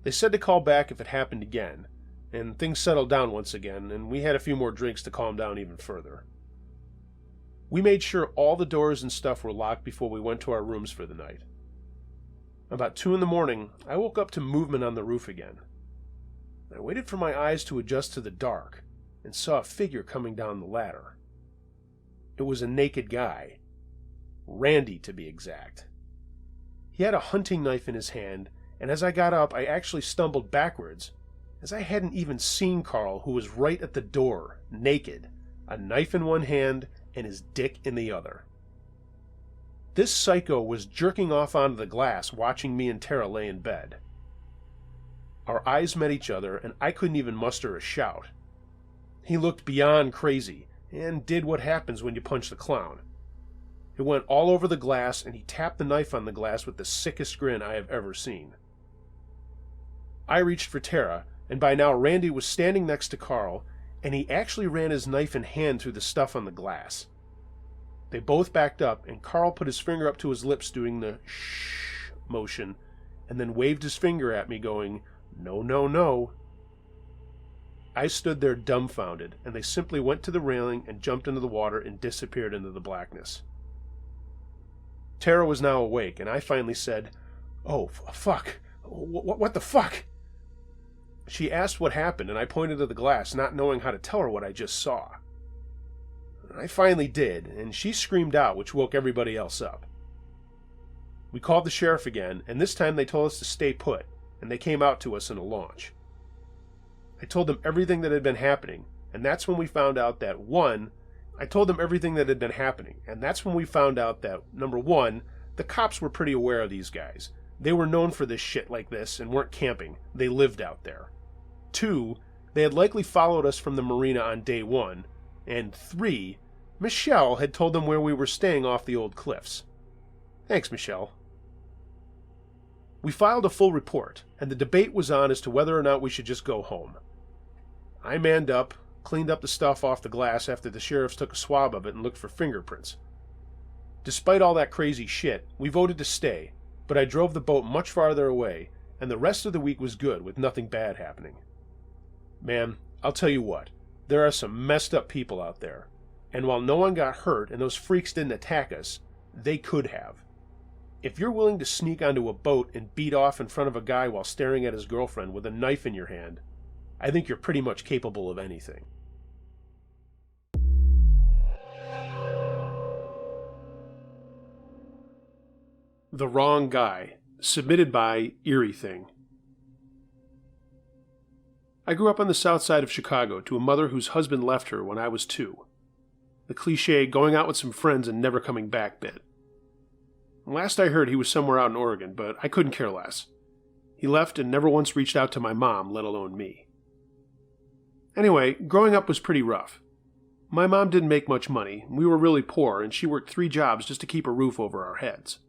A: They said to call back if it happened again, and things settled down once again, and we had a few more drinks to calm down even further. We made sure all the doors and stuff were locked before we went to our rooms for the night. About 2 a.m, I woke up to movement on the roof again. I waited for my eyes to adjust to the dark and saw a figure coming down the ladder. It was a naked guy. Randy, to be exact. He had a hunting knife in his hand, and as I got up, I actually stumbled backwards, as I hadn't even seen Carl, who was right at the door, naked, a knife in one hand and his dick in the other. This psycho was jerking off onto the glass, watching me and Tara lay in bed. Our eyes met each other, and I couldn't even muster a shout. He looked beyond crazy, and did what happens when you punch the clown. It went all over the glass, and he tapped the knife on the glass with the sickest grin I have ever seen. I reached for Tara, and by now Randy was standing next to Carl, and he actually ran his knife in hand through the stuff on the glass. They both backed up, and Carl put his finger up to his lips doing the shh motion, and then waved his finger at me going, "No, no, no." I stood there dumbfounded, and they simply went to the railing and jumped into the water and disappeared into the blackness. Tara was now awake, and I finally said, "Oh, fuck. What the fuck?" She asked what happened, and I pointed to the glass, not knowing how to tell her what I just saw. I finally did, and she screamed out, which woke everybody else up. We called the sheriff again, and this time they told us to stay put, and they came out to us in a launch. I told them everything that had been happening, and that's when we found out that, number one, the cops were pretty aware of these guys. They were known for this shit like this and weren't camping. They lived out there. 2, they had likely followed us from the marina on day 1. And 3, Michelle had told them where we were staying off the old cliffs. Thanks, Michelle. We filed a full report, and the debate was on as to whether or not we should just go home. I manned up, cleaned up the stuff off the glass after the sheriffs took a swab of it and looked for fingerprints. Despite all that crazy shit, we voted to stay, but I drove the boat much farther away, and the rest of the week was good with nothing bad happening. Man, I'll tell you what, there are some messed up people out there, and while no one got hurt and those freaks didn't attack us, they could have. If you're willing to sneak onto a boat and beat off in front of a guy while staring at his girlfriend with a knife in your hand, I think you're pretty much capable of anything. The Wrong Guy, submitted by Eerie Thing. I grew up on the south side of Chicago to a mother whose husband left her when I was 2. The cliché going out with some friends and never coming back bit. Last I heard he was somewhere out in Oregon, but I couldn't care less. He left and never once reached out to my mom, let alone me. Anyway, growing up was pretty rough. My mom didn't make much money, we were really poor, and she worked 3 jobs just to keep a roof over our heads.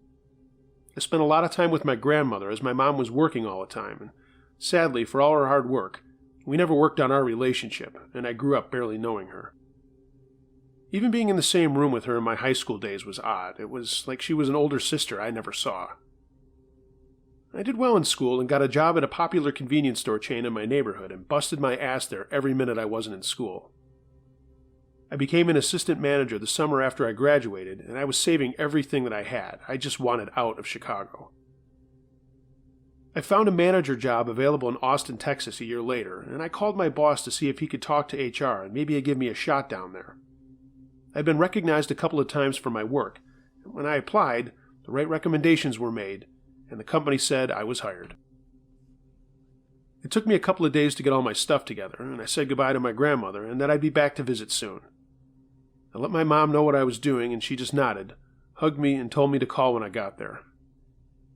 A: I spent a lot of time with my grandmother as my mom was working all the time, and sadly, for all her hard work, we never worked on our relationship, and I grew up barely knowing her. Even being in the same room with her in my high school days was odd. It was like she was an older sister I never saw. I did well in school and got a job at a popular convenience store chain in my neighborhood and busted my ass there every minute I wasn't in school. I became an assistant manager the summer after I graduated, and I was saving everything that I had. I just wanted out of Chicago. I found a manager job available in Austin, Texas a year later, and I called my boss to see if he could talk to HR and maybe give me a shot down there. I'd been recognized a couple of times for my work, and when I applied, the right recommendations were made, and the company said I was hired. It took me a couple of days to get all my stuff together, and I said goodbye to my grandmother and that I'd be back to visit soon. I let my mom know what I was doing, and she just nodded, hugged me, and told me to call when I got there.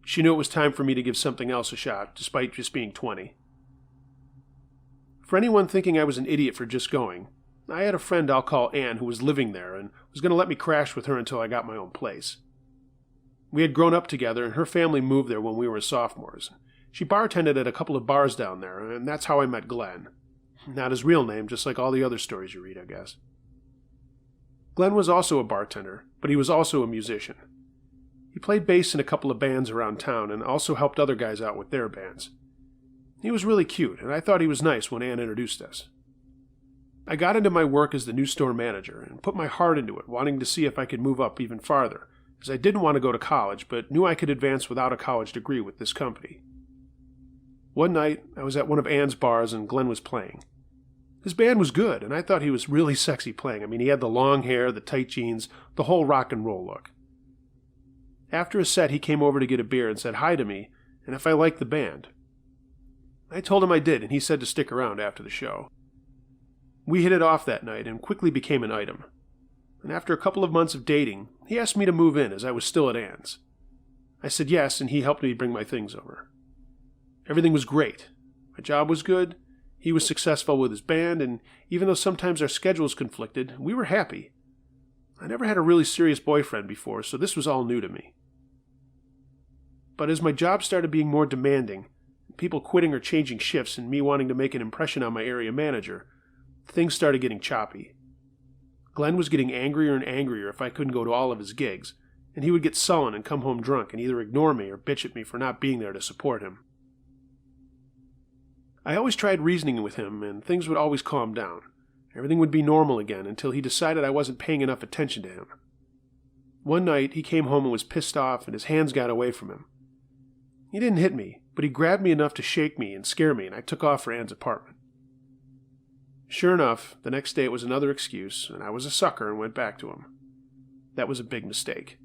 A: She knew it was time for me to give something else a shot, despite just being 20. For anyone thinking I was an idiot for just going, I had a friend I'll call Ann who was living there and was going to let me crash with her until I got my own place. We had grown up together, and her family moved there when we were sophomores. She bartended at a couple of bars down there, and that's how I met Glenn. Not his real name, just like all the other stories you read, I guess. Glenn was also a bartender, but he was also a musician. He played bass in a couple of bands around town and also helped other guys out with their bands. He was really cute, and I thought he was nice when Ann introduced us. I got into my work as the new store manager and put my heart into it, wanting to see if I could move up even farther, as I didn't want to go to college, but knew I could advance without a college degree with this company. One night, I was at one of Ann's bars and Glenn was playing. His band was good, and I thought he was really sexy playing. I mean, he had the long hair, the tight jeans, the whole rock and roll look. After a set, he came over to get a beer and said hi to me, and if I liked the band. I told him I did, and he said to stick around after the show. We hit it off that night and quickly became an item. And after a couple of months of dating, he asked me to move in as I was still at Ann's. I said yes, and he helped me bring my things over. Everything was great. My job was good. He was successful with his band, and even though sometimes our schedules conflicted, we were happy. I never had a really serious boyfriend before, so this was all new to me. But as my job started being more demanding, people quitting or changing shifts and me wanting to make an impression on my area manager, things started getting choppy. Glenn was getting angrier and angrier if I couldn't go to all of his gigs, and he would get sullen and come home drunk and either ignore me or bitch at me for not being there to support him. I always tried reasoning with him, and things would always calm down. Everything would be normal again until he decided I wasn't paying enough attention to him. One night, he came home and was pissed off, and his hands got away from him. He didn't hit me, but he grabbed me enough to shake me and scare me, and I took off for Ann's apartment. Sure enough, the next day it was another excuse, and I was a sucker and went back to him. That was a big mistake.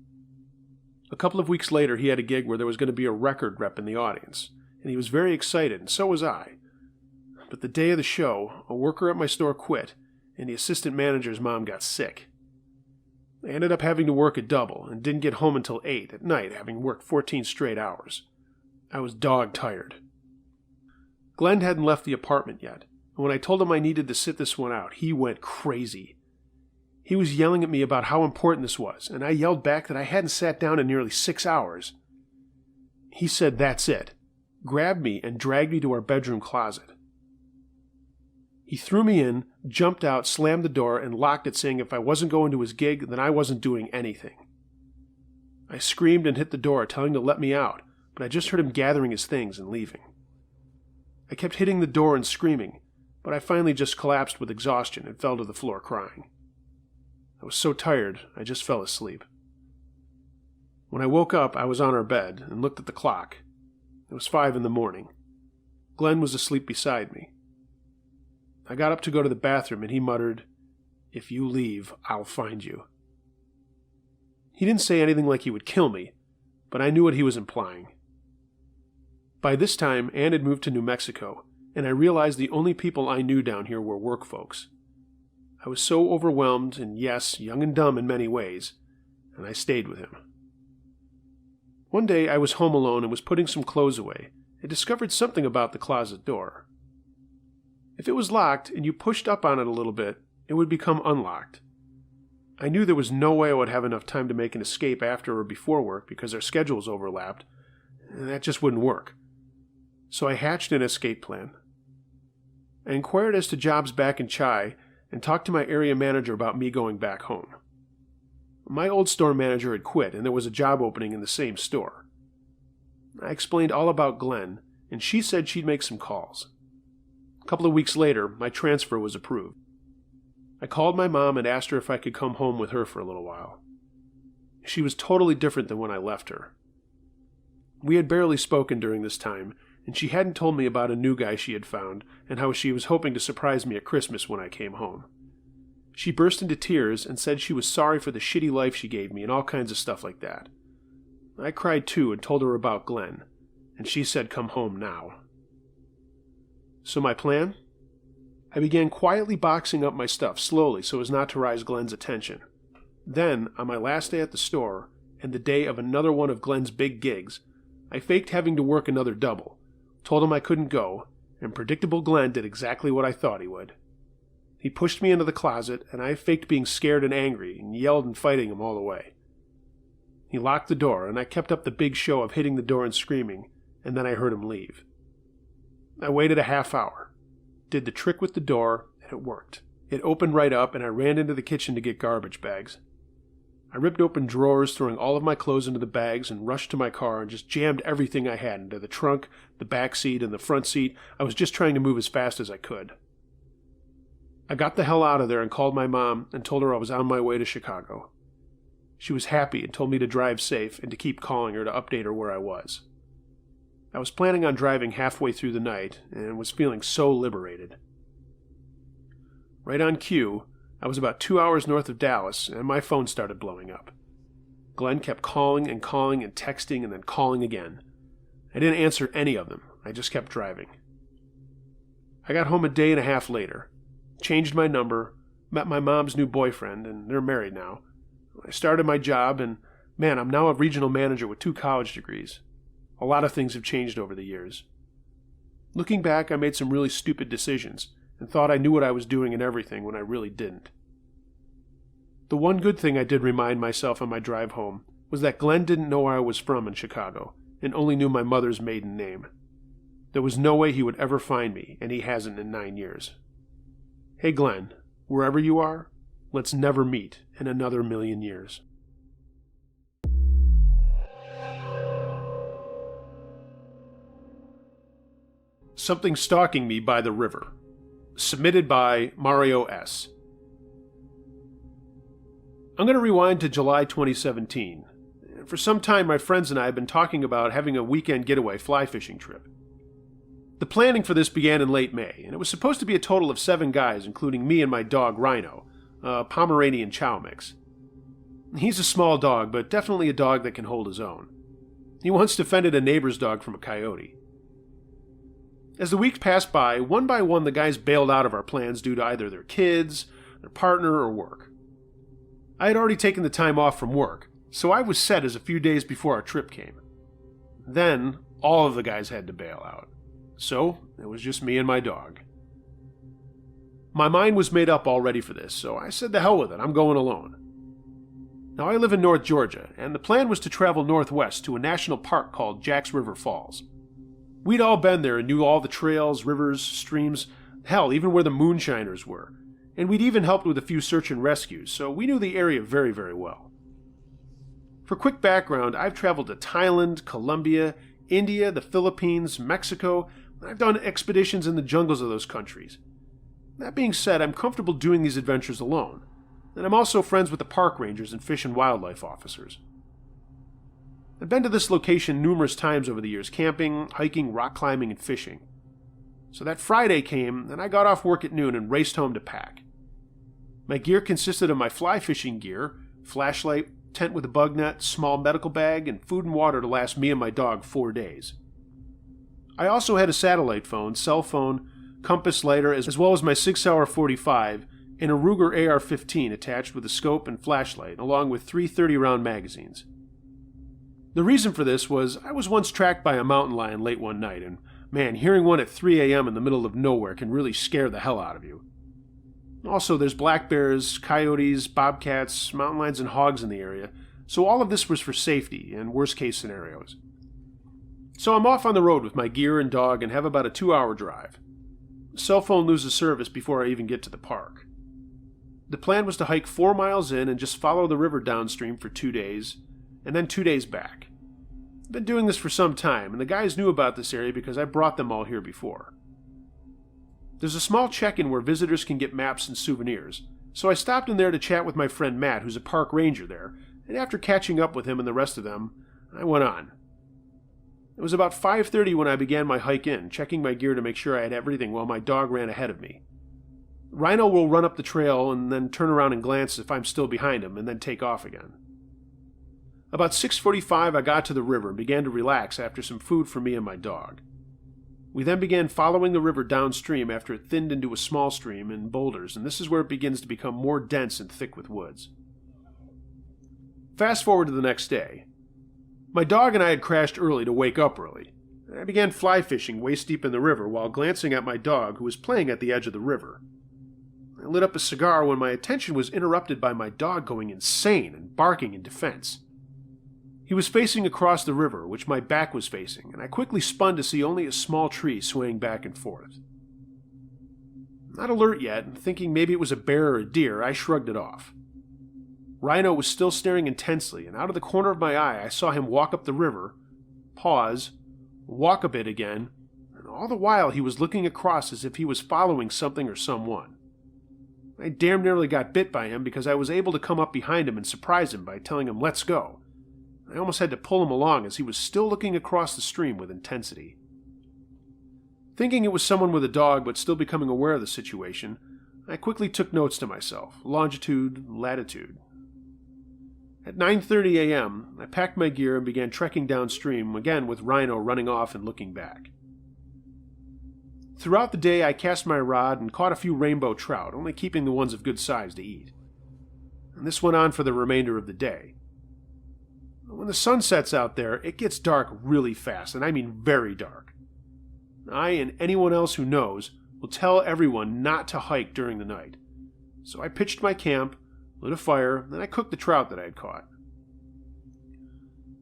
A: A couple of weeks later, he had a gig where there was going to be a record rep in the audience, and he was very excited, and so was I. But the day of the show, a worker at my store quit, and the assistant manager's mom got sick. I ended up having to work a double, and didn't get home until 8 at night, having worked 14 straight hours. I was dog-tired. Glenn hadn't left the apartment yet, and when I told him I needed to sit this one out, he went crazy. He was yelling at me about how important this was, and I yelled back that I hadn't sat down in nearly 6 hours. He said, "That's it," grabbed me, and dragged me to our bedroom closet. He threw me in, jumped out, slammed the door, and locked it, saying if I wasn't going to his gig, then I wasn't doing anything. I screamed and hit the door, telling him to let me out, but I just heard him gathering his things and leaving. I kept hitting the door and screaming, but I finally just collapsed with exhaustion and fell to the floor crying. I was so tired, I just fell asleep. When I woke up, I was on our bed and looked at the clock. It was 5 a.m. Glenn was asleep beside me. I got up to go to the bathroom, and he muttered, "If you leave, I'll find you." He didn't say anything like he would kill me, but I knew what he was implying. By this time, Ann had moved to New Mexico, and I realized the only people I knew down here were work folks. I was so overwhelmed, and yes, young and dumb in many ways, and I stayed with him. One day I was home alone and was putting some clothes away, and discovered something about the closet door. If it was locked and you pushed up on it a little bit, it would become unlocked. I knew there was no way I would have enough time to make an escape after or before work because our schedules overlapped, and that just wouldn't work. So I hatched an escape plan. I inquired as to jobs back in Chai and talked to my area manager about me going back home. My old store manager had quit, and there was a job opening in the same store. I explained all about Glenn, and she said she'd make some calls. A couple of weeks later, my transfer was approved. I called my mom and asked her if I could come home with her for a little while. She was totally different than when I left her. We had barely spoken during this time, and she hadn't told me about a new guy she had found and how she was hoping to surprise me at Christmas when I came home. She burst into tears and said she was sorry for the shitty life she gave me and all kinds of stuff like that. I cried too and told her about Glenn, and she said come home now. So my plan? I began quietly boxing up my stuff slowly so as not to raise Glenn's attention. Then, on my last day at the store, and the day of another one of Glenn's big gigs, I faked having to work another double, told him I couldn't go, and predictable Glenn did exactly what I thought he would. He pushed me into the closet, and I faked being scared and angry and yelled and fighting him all the way. He locked the door, and I kept up the big show of hitting the door and screaming, and then I heard him leave. I waited a half hour, did the trick with the door, and it worked. It opened right up, and I ran into the kitchen to get garbage bags. I ripped open drawers, throwing all of my clothes into the bags, and rushed to my car and just jammed everything I had into the trunk, the back seat, and the front seat. I was just trying to move as fast as I could. I got the hell out of there and called my mom and told her I was on my way to Chicago. She was happy and told me to drive safe and to keep calling her to update her where I was. I was planning on driving halfway through the night and was feeling so liberated. Right on cue, I was about 2 hours north of Dallas and my phone started blowing up. Glenn kept calling and texting and then calling again. I didn't answer any of them. I just kept driving. I got home a day and a half later, changed my number, met my mom's new boyfriend, and they're married now. I started my job, and man, I'm now a regional manager with 2 college degrees. A lot of things have changed over the years. Looking back, I made some really stupid decisions and thought I knew what I was doing and everything when I really didn't. The one good thing I did remind myself on my drive home was that Glenn didn't know where I was from in Chicago and only knew my mother's maiden name. There was no way he would ever find me, and he hasn't in 9 years. Hey Glenn, wherever you are, let's never meet in another 1,000,000 years. Something Stalking Me by the River. Submitted by Mario S. I'm going to rewind to July 2017. For some time, my friends and I have been talking about having a weekend getaway fly fishing trip. The planning for this began in late May, and it was supposed to be a total of 7 guys, including me and my dog Rhino, a Pomeranian chow mix. He's a small dog, but definitely a dog that can hold his own. He once defended a neighbor's dog from a coyote. As the weeks passed by one, the guys bailed out of our plans due to either their kids, their partner, or work. I had already taken the time off from work, so I was set as a few days before our trip came. Then, all of the guys had to bail out. So, it was just me and my dog. My mind was made up already for this, so I said the hell with it, I'm going alone. Now I live in North Georgia, and the plan was to travel northwest to a national park called Jacks River Falls. We'd all been there and knew all the trails, rivers, streams, hell, even where the moonshiners were. And we'd even helped with a few search and rescues, so we knew the area very, very well. For quick background, I've traveled to Thailand, Colombia, India, the Philippines, Mexico, and I've done expeditions in the jungles of those countries. That being said, I'm comfortable doing these adventures alone, and I'm also friends with the park rangers and fish and wildlife officers. I've been to this location numerous times over the years, camping, hiking, rock climbing, and fishing. So that Friday came, and I got off work at noon and raced home to pack. My gear consisted of my fly fishing gear, flashlight, tent with a bug net, small medical bag, and food and water to last me and my dog 4 days. I also had a satellite phone, cell phone, compass lighter, as well as my 6-hour 45 and a Ruger AR-15 attached with a scope and flashlight, along with 3 30-round magazines. The reason for this was I was once tracked by a mountain lion late one night, and man, hearing one at 3 a.m. in the middle of nowhere can really scare the hell out of you. Also, there's black bears, coyotes, bobcats, mountain lions, and hogs in the area, so all of this was for safety and worst-case scenarios. So I'm off on the road with my gear and dog and have about a 2-hour drive. Cell phone loses service before I even get to the park. The plan was to hike 4 miles in and just follow the river downstream for 2 days, and then 2 days back. I've been doing this for some time, and the guys knew about this area because I brought them all here before. There's a small check-in where visitors can get maps and souvenirs, so I stopped in there to chat with my friend Matt, who's a park ranger there, and after catching up with him and the rest of them, I went on. It was about 5:30 when I began my hike in, checking my gear to make sure I had everything while my dog ran ahead of me. Rhino will run up the trail and then turn around and glance if I'm still behind him, and then take off again. About 6:45 I got to the river and began to relax after some food for me and my dog. We then began following the river downstream after it thinned into a small stream and boulders, and this is where it begins to become more dense and thick with woods. Fast forward to the next day. My dog and I had crashed early to wake up early. I began fly fishing waist deep in the river while glancing at my dog who was playing at the edge of the river. I lit up a cigar when my attention was interrupted by my dog going insane and barking in defense. He was facing across the river, which my back was facing, and I quickly spun to see only a small tree swaying back and forth. Not alert yet, and thinking maybe it was a bear or a deer, I shrugged it off. Rhino was still staring intensely, and out of the corner of my eye I saw him walk up the river, pause, walk a bit again, and all the while he was looking across as if he was following something or someone. I damn nearly got bit by him because I was able to come up behind him and surprise him by telling him, "Let's go." I almost had to pull him along as he was still looking across the stream with intensity. Thinking it was someone with a dog but still becoming aware of the situation, I quickly took notes to myself, longitude, latitude. At 9:30 a.m., I packed my gear and began trekking downstream, again with Rhino running off and looking back. Throughout the day, I cast my rod and caught a few rainbow trout, only keeping the ones of good size to eat. And this went on for the remainder of the day. When the sun sets out there, it gets dark really fast, and I mean very dark. I and anyone else who knows will tell everyone not to hike during the night. So I pitched my camp, lit a fire, and I cooked the trout that I had caught.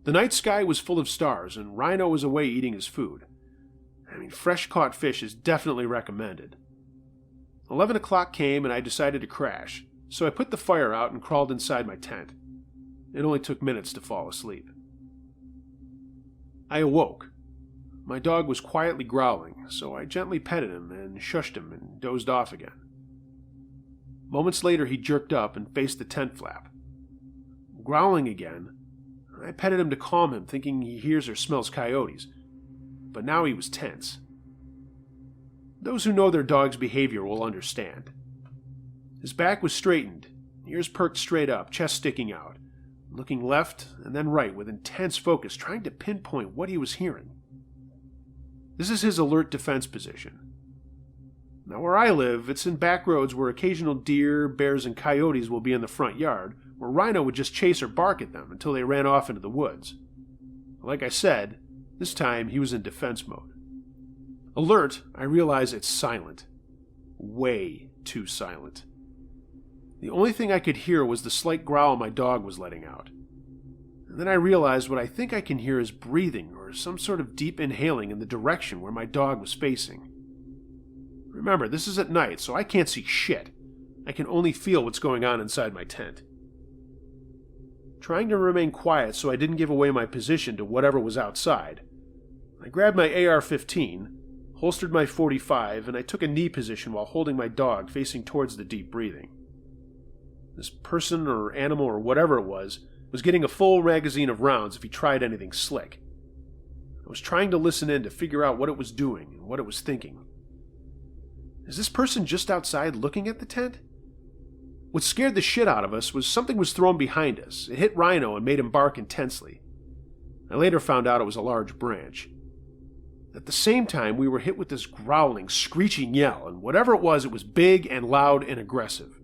A: The night sky was full of stars, and Rhino was away eating his food. I mean, fresh caught fish is definitely recommended. 11 o'clock came and I decided to crash, so I put the fire out and crawled inside my tent. It only took minutes to fall asleep. I awoke. My dog was quietly growling, so I gently petted him and shushed him and dozed off again. Moments later, he jerked up and faced the tent flap. Growling again, I petted him to calm him, thinking he hears or smells coyotes, but now he was tense. Those who know their dog's behavior will understand. His back was straightened, ears perked straight up, chest sticking out, looking left and then right with intense focus, trying to pinpoint what he was hearing. This is his alert defense position. Now where I live, it's in back roads where occasional deer, bears, and coyotes will be in the front yard, where Rhino would just chase or bark at them until they ran off into the woods. Like I said, this time he was in defense mode. Alert, I realize it's silent. Way too silent. The only thing I could hear was the slight growl my dog was letting out. And then I realized what I think I can hear is breathing or some sort of deep inhaling in the direction where my dog was facing. Remember, this is at night, so I can't see shit. I can only feel what's going on inside my tent. Trying to remain quiet so I didn't give away my position to whatever was outside, I grabbed my AR-15, holstered my .45, and I took a knee position while holding my dog facing towards the deep breathing. This person or animal or whatever it was getting a full magazine of rounds if he tried anything slick. I was trying to listen in to figure out what it was doing and what it was thinking. Is this person just outside looking at the tent? What scared the shit out of us was something was thrown behind us. It hit Rhino and made him bark intensely. I later found out it was a large branch. At the same time, we were hit with this growling, screeching yell, and whatever it was big and loud and aggressive.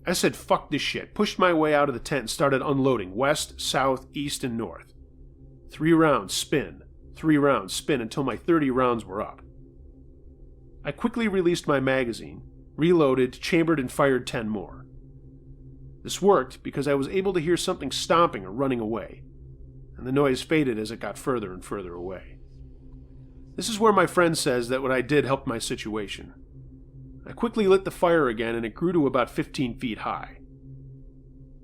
A: I said, "Fuck this shit," pushed my way out of the tent and started unloading west, south, east, and north. 3 rounds, spin. 3 rounds, spin until my 30 rounds were up. I quickly released my magazine, reloaded, chambered, and fired 10 more. This worked because I was able to hear something stomping or running away, and the noise faded as it got further and further away. This is where my friend says that what I did helped my situation. I quickly lit the fire again and it grew to about 15 feet high.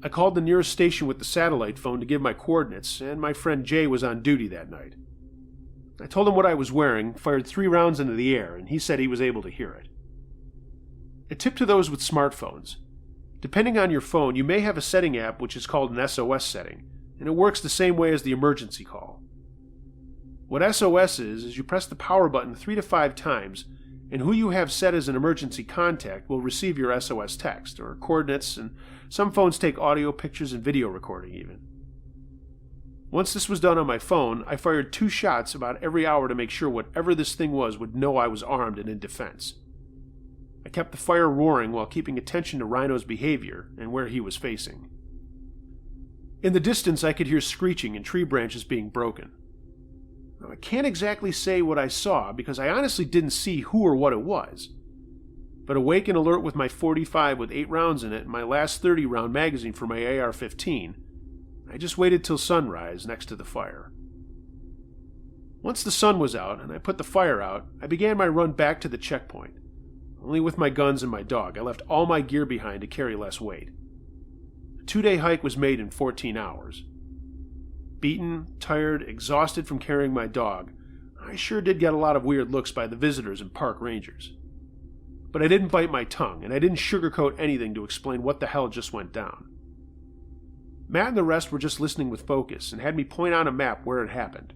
A: I called the nearest station with the satellite phone to give my coordinates, and my friend Jay was on duty that night. I told him what I was wearing, fired 3 rounds into the air, and he said he was able to hear it. A tip to those with smartphones. Depending on your phone, you may have a setting app which is called an SOS setting, and it works the same way as the emergency call. What SOS is you press the power button 3 to 5 times, and who you have set as an emergency contact will receive your SOS text, or coordinates, and some phones take audio, pictures, and video recording even. Once this was done on my phone, I fired 2 shots about every hour to make sure whatever this thing was would know I was armed and in defense. I kept the fire roaring while keeping attention to Rhino's behavior and where he was facing. In the distance, I could hear screeching and tree branches being broken. Now, I can't exactly say what I saw because I honestly didn't see who or what it was. But awake and alert with my .45 with 8 rounds in it and my last 30-round magazine for my AR-15, I just waited till sunrise next to the fire. Once the sun was out and I put the fire out, I began my run back to the checkpoint. Only with my guns and my dog. I left all my gear behind to carry less weight. A 2-day hike was made in 14 hours. Beaten, tired, exhausted from carrying my dog, I sure did get a lot of weird looks by the visitors and park rangers. But I didn't bite my tongue, and I didn't sugarcoat anything to explain what the hell just went down. Matt and the rest were just listening with focus and had me point on a map where it happened.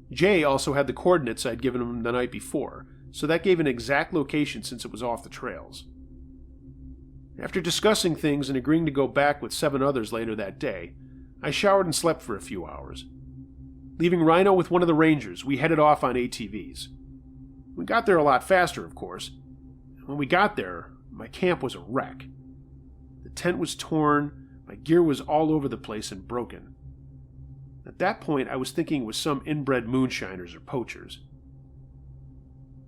A: Jay also had the coordinates I'd given him the night before, so that gave an exact location since it was off the trails. After discussing things and agreeing to go back with 7 others later that day, I showered and slept for a few hours. Leaving Rhino with one of the rangers, we headed off on ATVs. We got there a lot faster, of course. When we got there, my camp was a wreck. The tent was torn, my gear was all over the place and broken. At that point, I was thinking it was some inbred moonshiners or poachers.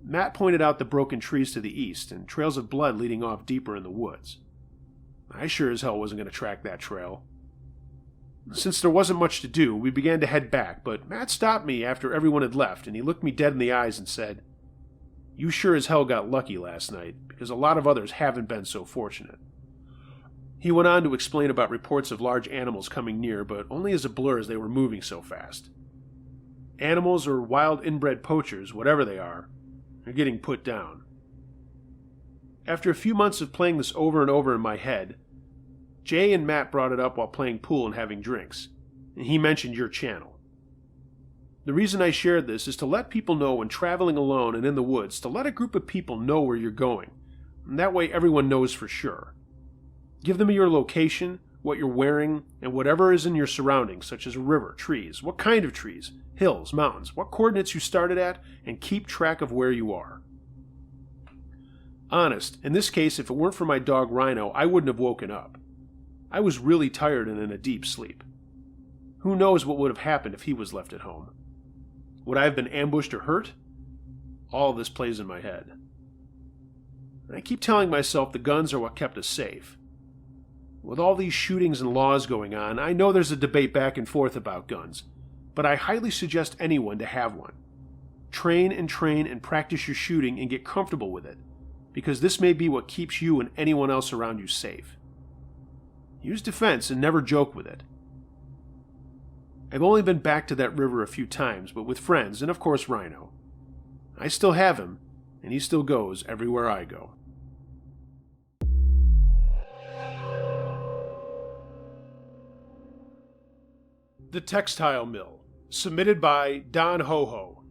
A: Matt pointed out the broken trees to the east and trails of blood leading off deeper in the woods. I sure as hell wasn't going to track that trail. Since there wasn't much to do, we began to head back, but Matt stopped me after everyone had left, and he looked me dead in the eyes and said, "You sure as hell got lucky last night, because a lot of others haven't been so fortunate." He went on to explain about reports of large animals coming near, but only as a blur as they were moving so fast. Animals or wild inbred poachers, whatever they are getting put down. After a few months of playing this over and over in my head, Jay and Matt brought it up while playing pool and having drinks, and he mentioned your channel. The reason I shared this is to let people know when traveling alone and in the woods, to let a group of people know where you're going, and that way everyone knows for sure. Give them your location, what you're wearing, and whatever is in your surroundings, such as a river, trees, what kind of trees, hills, mountains, what coordinates you started at, and keep track of where you are. Honest, in this case, if it weren't for my dog Rhino, I wouldn't have woken up. I was really tired and in a deep sleep. Who knows what would have happened if he was left at home? Would I have been ambushed or hurt? All of this plays in my head. I keep telling myself the guns are what kept us safe. With all these shootings and laws going on, I know there's a debate back and forth about guns, but I highly suggest anyone to have one. Train and practice your shooting and get comfortable with it, because this may be what keeps you and anyone else around you safe. Use defense and never joke with it. I've only been back to that river a few times, but with friends, and of course Rhino. I still have him, and he still goes everywhere I go. The Textile Mill, submitted by Don Ho-Ho.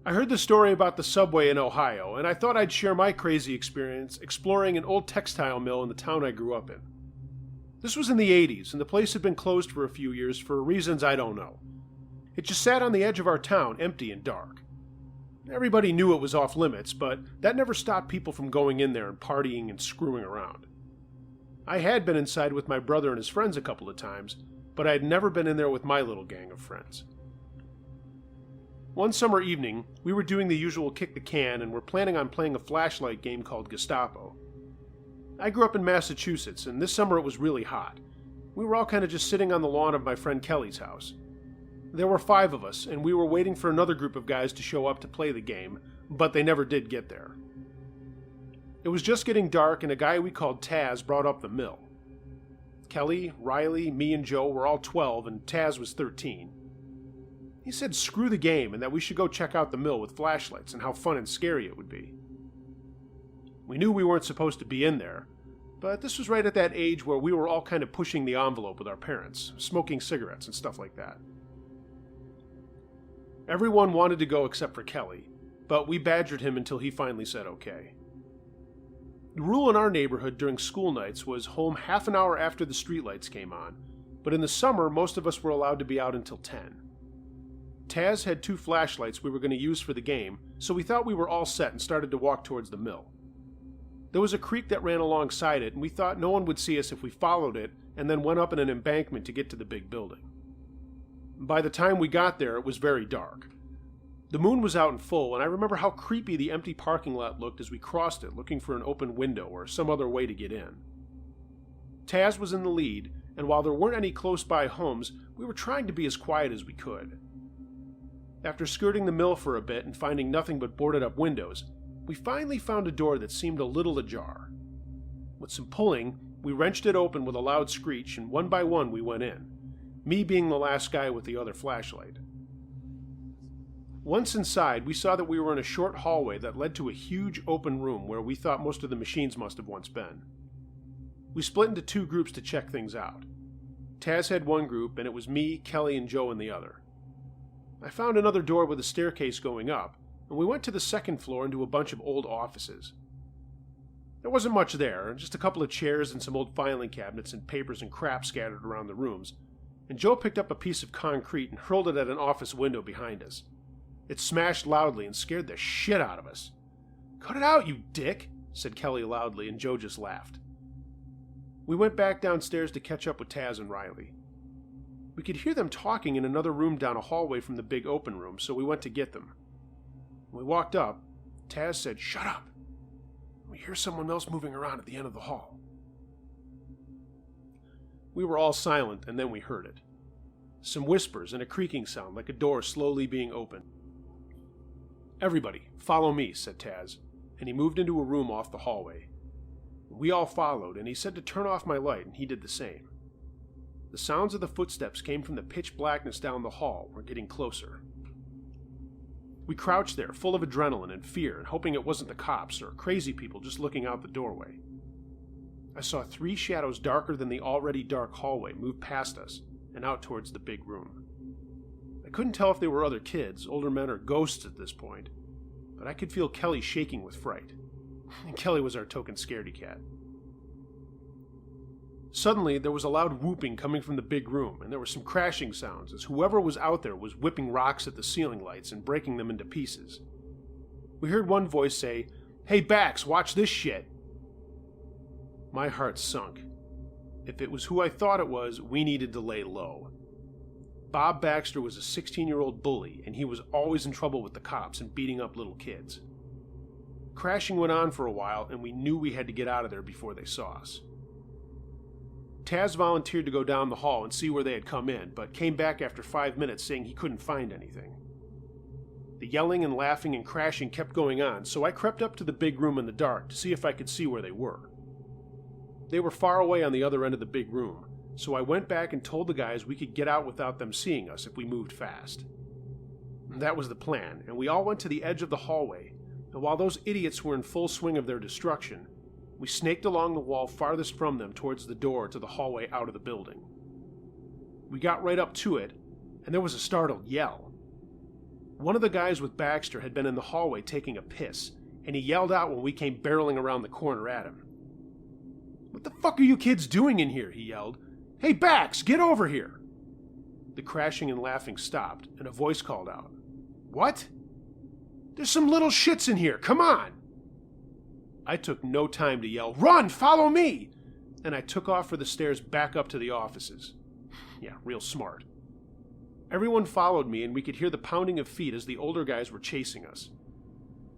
A: I heard the story about the subway in Ohio, and I thought I'd share my crazy experience exploring an old textile mill in the town I grew up in. This was in the 80s, and the place had been closed for a few years for reasons I don't know. It just sat on the edge of our town, empty and dark. Everybody knew it was off limits, but that never stopped people from going in there and partying and screwing around. I had been inside with my brother and his friends a couple of times, but I had never been in there with my little gang of friends. One summer evening, we were doing the usual kick the can and were planning on playing a flashlight game called Gestapo. I grew up in Massachusetts, and this summer it was really hot. We were all kind of just sitting on the lawn of my friend Kelly's house. There were 5 of us, and we were waiting for another group of guys to show up to play the game, but they never did get there. It was just getting dark, and a guy we called Taz brought up the mill. Kelly, Riley, me, and Joe were all 12, and Taz was 13. He said screw the game, and that we should go check out the mill with flashlights and how fun and scary it would be. We knew we weren't supposed to be in there, but this was right at that age where we were all kind of pushing the envelope with our parents, smoking cigarettes and stuff like that. Everyone wanted to go except for Kelly, but we badgered him until he finally said okay. The rule in our neighborhood during school nights was home half an hour after the streetlights came on, but in the summer most of us were allowed to be out until 10. Taz had 2 flashlights we were going to use for the game, so we thought we were all set and started to walk towards the mill. There was a creek that ran alongside it, and we thought no one would see us if we followed it and then went up in an embankment to get to the big building. By the time we got there, it was very dark. The moon was out in full, and I remember how creepy the empty parking lot looked as we crossed it, looking for an open window or some other way to get in. Taz was in the lead, and while there weren't any close-by homes, we were trying to be as quiet as we could. After skirting the mill for a bit and finding nothing but boarded-up windows, we finally found a door that seemed a little ajar. With some pulling, we wrenched it open with a loud screech, and one by one we went in, me being the last guy with the other flashlight. Once inside, we saw that we were in a short hallway that led to a huge open room where we thought most of the machines must have once been. We split into two groups to check things out. Taz had one group, and it was me, Kelly, and Joe in the other. I found another door with a staircase going up, and we went to the second floor into a bunch of old offices. There wasn't much there, just a couple of chairs and some old filing cabinets and papers and crap scattered around the rooms, and Joe picked up a piece of concrete and hurled it at an office window behind us. It smashed loudly and scared the shit out of us. "Cut it out, you dick," said Kelly loudly, and Joe just laughed. We went back downstairs to catch up with Taz and Riley. We could hear them talking in another room down a hallway from the big open room, so we went to get them. When we walked up, Taz said, "Shut up. We hear someone else moving around at the end of the hall." We were all silent, and then we heard it. Some whispers and a creaking sound like a door slowly being opened. "Everybody, follow me," said Taz, and he moved into a room off the hallway. We all followed, and he said to turn off my light, and he did the same. The sounds of the footsteps came from the pitch blackness down the hall, were getting closer. We crouched there, full of adrenaline and fear, and hoping it wasn't the cops or crazy people just looking out the doorway. I saw 3 shadows darker than the already dark hallway move past us and out towards the big room. I couldn't tell if they were other kids, older men, or ghosts at this point, but I could feel Kelly shaking with fright. And Kelly was our token scaredy cat. Suddenly, there was a loud whooping coming from the big room, and there were some crashing sounds as whoever was out there was whipping rocks at the ceiling lights and breaking them into pieces. We heard one voice say, "Hey Bax, watch this shit!" My heart sunk. If it was who I thought it was, we needed to lay low. Bob Baxter was a 16-year-old bully, and he was always in trouble with the cops and beating up little kids. Crashing went on for a while, and we knew we had to get out of there before they saw us. Taz volunteered to go down the hall and see where they had come in, but came back after 5 minutes saying he couldn't find anything. The yelling and laughing and crashing kept going on, so I crept up to the big room in the dark to see if I could see where they were. They were far away on the other end of the big room, so I went back and told the guys we could get out without them seeing us if we moved fast. That was the plan, and we all went to the edge of the hallway, and while those idiots were in full swing of their destruction, we snaked along the wall farthest from them towards the door to the hallway out of the building. We got right up to it, and there was a startled yell. One of the guys with Baxter had been in the hallway taking a piss, and he yelled out when we came barreling around the corner at him. "What the fuck are you kids doing in here?" he yelled. "Hey Bax, get over here!" The crashing and laughing stopped, and a voice called out, "What? There's some little shits in here, come on!" I took no time to yell, "Run, follow me!" and I took off for the stairs back up to the offices. Yeah, real smart. Everyone followed me, and we could hear the pounding of feet as the older guys were chasing us.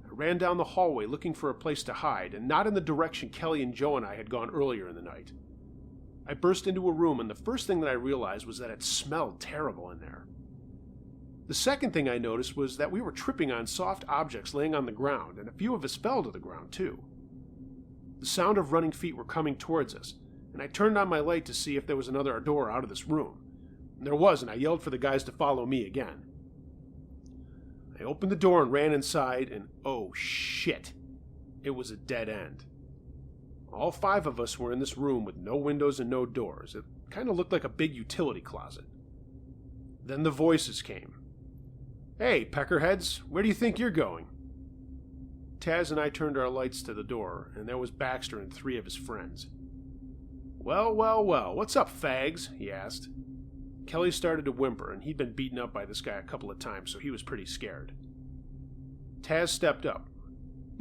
A: I ran down the hallway looking for a place to hide, and not in the direction Kelly and Joe and I had gone earlier in the night. I burst into a room, and the first thing that I realized was that it smelled terrible in there. The second thing I noticed was that we were tripping on soft objects laying on the ground, and a few of us fell to the ground too. The sound of running feet were coming towards us, and I turned on my light to see if there was another door out of this room. And there was, and I yelled for the guys to follow me again. I opened the door and ran inside, and oh shit, it was a dead end. All 5 of us were in this room with no windows and no doors. It kind of looked like a big utility closet. Then the voices came. "Hey, peckerheads, where do you think you're going?" Taz and I turned our lights to the door, and there was Baxter and 3 of his friends. Well, what's up, fags?" he asked. Kelly started to whimper, and he'd been beaten up by this guy a couple of times, so he was pretty scared. Taz stepped up.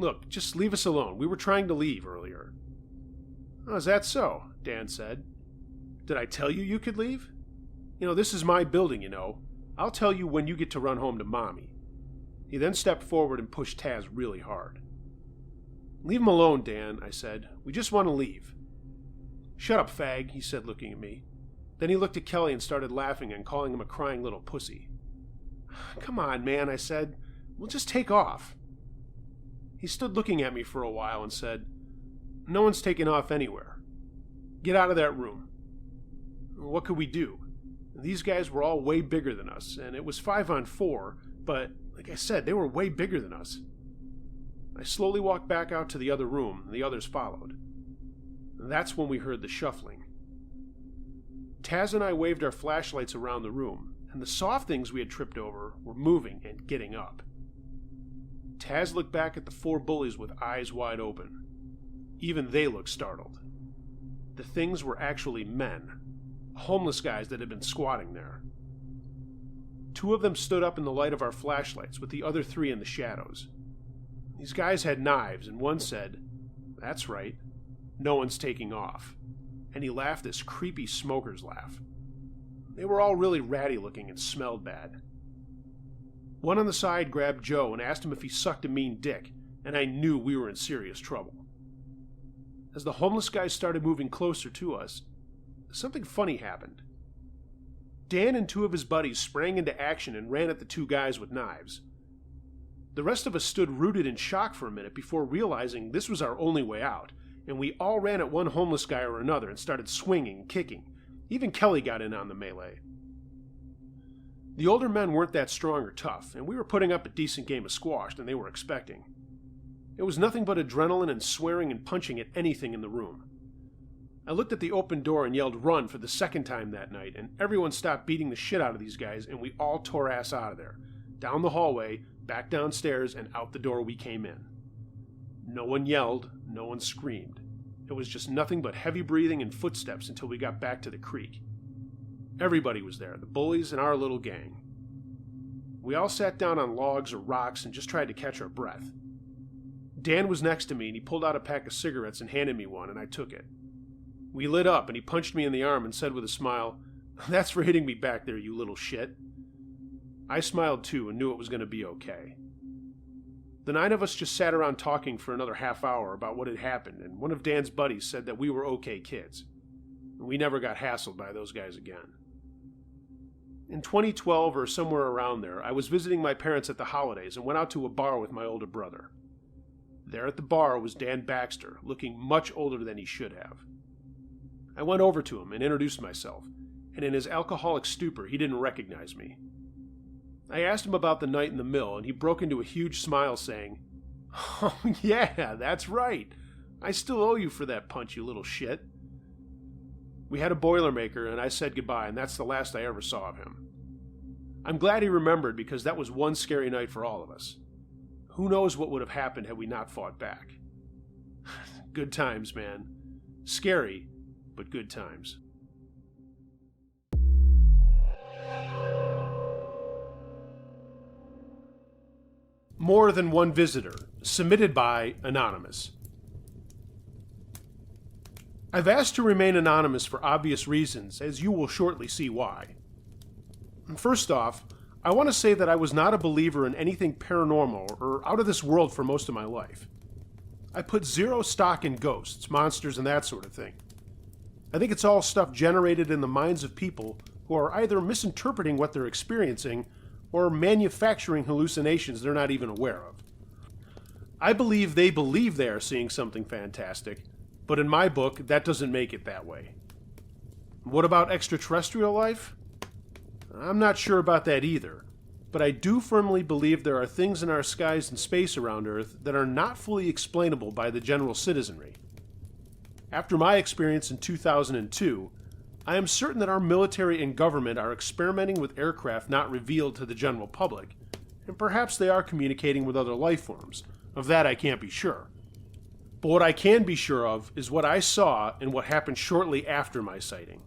A: Look, just leave us alone. We were trying to leave earlier." "Oh, is that so?" Dan said. "Did I tell you could leave? This is my building, I'll tell you when you get to run home to Mommy." He then stepped forward and pushed Taz really hard. "Leave him alone, Dan," I said. "We just want to leave." "Shut up, fag," he said, looking at me. Then he looked at Kelly and started laughing and calling him a crying little pussy. "Come on, man," I said. "We'll just take off." He stood looking at me for a while and said, "No one's taking off anywhere. Get out of that room." What could we do? These guys were all way bigger than us, and it was 5-on-4, but, like I said, they were way bigger than us. I slowly walked back out to the other room, and the others followed. That's when we heard the shuffling. Taz and I waved our flashlights around the room, and the soft things we had tripped over were moving and getting up. Taz looked back at the 4 bullies with eyes wide open. Even they looked startled. The things were actually men, homeless guys that had been squatting there. 2 of them stood up in the light of our flashlights, with the other 3 in the shadows. These guys had knives, and one said, "That's right, no one's taking off." And he laughed this creepy smoker's laugh. They were all really ratty looking and smelled bad. One on the side grabbed Joe and asked him if he sucked a mean dick, and I knew we were in serious trouble. As the homeless guys started moving closer to us, something funny happened. Dan and 2 of his buddies sprang into action and ran at the 2 guys with knives. The rest of us stood rooted in shock for a minute before realizing this was our only way out, and we all ran at one homeless guy or another and started swinging and kicking. Even Kelly got in on the melee. The older men weren't that strong or tough, and we were putting up a decent game of squash than they were expecting. It was nothing but adrenaline and swearing and punching at anything in the room. I looked at the open door and yelled "run" for the 2nd time that night, and everyone stopped beating the shit out of these guys, and we all tore ass out of there, down the hallway, back downstairs, and out the door we came in. No one yelled, no one screamed. It was just nothing but heavy breathing and footsteps until we got back to the creek. Everybody was there, the bullies and our little gang. We all sat down on logs or rocks and just tried to catch our breath. Dan was next to me and he pulled out a pack of cigarettes and handed me one, and I took it. We lit up and he punched me in the arm and said with a smile, "That's for hitting me back there, you little shit." I smiled too and knew it was going to be okay. The 9 of us just sat around talking for another half hour about what had happened, and one of Dan's buddies said that we were okay kids. We never got hassled by those guys again. In 2012 or somewhere around there, I was visiting my parents at the holidays and went out to a bar with my older brother. There at the bar was Dan Baxter, looking much older than he should have. I went over to him and introduced myself, and in his alcoholic stupor, he didn't recognize me. I asked him about the night in the mill, and he broke into a huge smile, saying, "Oh, yeah, that's right. I still owe you for that punch, you little shit." We had a Boilermaker, and I said goodbye, and that's the last I ever saw of him. I'm glad he remembered, because that was one scary night for all of us. Who knows what would have happened had we not fought back. Good times, man. Scary, but good times. More Than One Visitor, submitted by Anonymous. I've asked to remain anonymous for obvious reasons, as you will shortly see why. First off, I want to say that I was not a believer in anything paranormal or out of this world for most of my life. I put zero stock in ghosts, monsters, and that sort of thing. I think it's all stuff generated in the minds of people who are either misinterpreting what they're experiencing or manufacturing hallucinations they're not even aware of. I believe they are seeing something fantastic, but in my book, that doesn't make it that way. What about extraterrestrial life? I'm not sure about that either, but I do firmly believe there are things in our skies and space around Earth that are not fully explainable by the general citizenry. After my experience in 2002, I am certain that our military and government are experimenting with aircraft not revealed to the general public, and perhaps they are communicating with other life forms. Of that I can't be sure. But what I can be sure of is what I saw and what happened shortly after my sighting.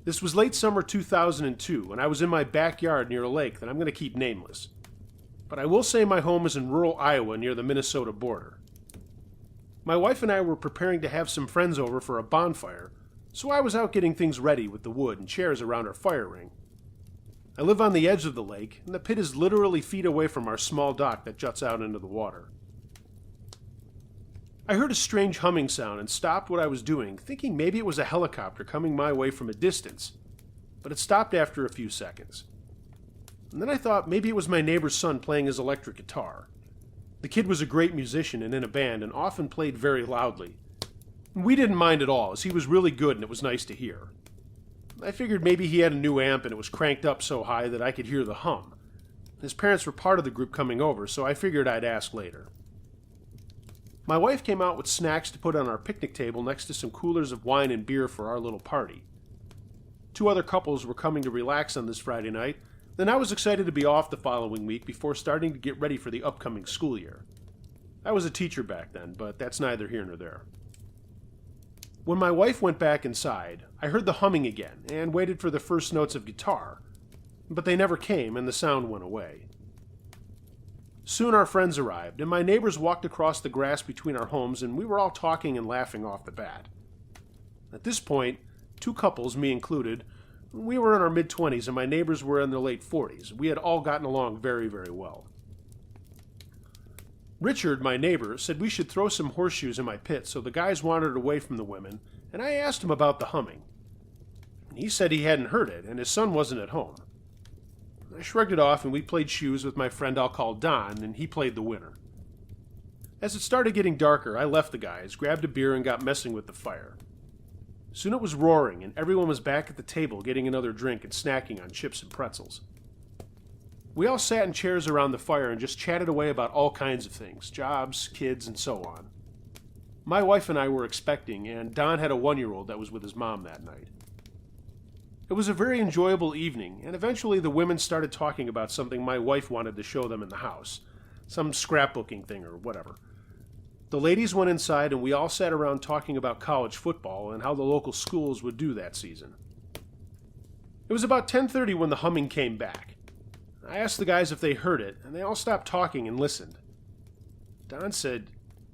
A: This was late summer 2002, and I was in my backyard near a lake that I'm going to keep nameless. but I will say my home is in rural Iowa near the Minnesota border. My wife and I were preparing to have some friends over for a bonfire, so I was out getting things ready with the wood and chairs around our fire ring. I live on the edge of the lake, and the pit is literally feet away from our small dock that juts out into the water. I heard a strange humming sound and stopped what I was doing, thinking maybe it was a helicopter coming my way from a distance, but it stopped after a few seconds. And then I thought maybe it was my neighbor's son playing his electric guitar. The kid was a great musician and in a band and often played very loudly. We didn't mind at all, as he was really good and it was nice to hear. I figured maybe he had a new amp and it was cranked up so high that I could hear the hum. His parents were part of the group coming over, so I figured I'd ask later. My wife came out with snacks to put on our picnic table next to some coolers of wine and beer for our little party. 2 other couples were coming to relax on this Friday night, then I was excited to be off the following week before starting to get ready for the upcoming school year. I was a teacher back then, but that's neither here nor there. When my wife went back inside, I heard the humming again and waited for the first notes of guitar, but they never came and the sound went away. Soon our friends arrived, and my neighbors walked across the grass between our homes, and we were all talking and laughing off the bat. At this point, 2 couples, me included, we were in our mid-20s and my neighbors were in their late 40s. We had all gotten along very, very well. Richard, my neighbor, said we should throw some horseshoes in my pit, so the guys wandered away from the women, and I asked him about the humming. He said he hadn't heard it, and his son wasn't at home. I shrugged it off, and we played shoes with my friend I'll call Don, and he played the winner. As it started getting darker, I left the guys, grabbed a beer, and got messing with the fire. Soon it was roaring, and everyone was back at the table getting another drink and snacking on chips and pretzels. We all sat in chairs around the fire and just chatted away about all kinds of things, jobs, kids, and so on. My wife and I were expecting, and Don had a 1-year-old that was with his mom that night. It was a very enjoyable evening, and eventually the women started talking about something my wife wanted to show them in the house, some scrapbooking thing or whatever. The ladies went inside and we all sat around talking about college football and how the local schools would do that season. It was about 10:30 when the humming came back. I asked the guys if they heard it, and they all stopped talking and listened. Don said,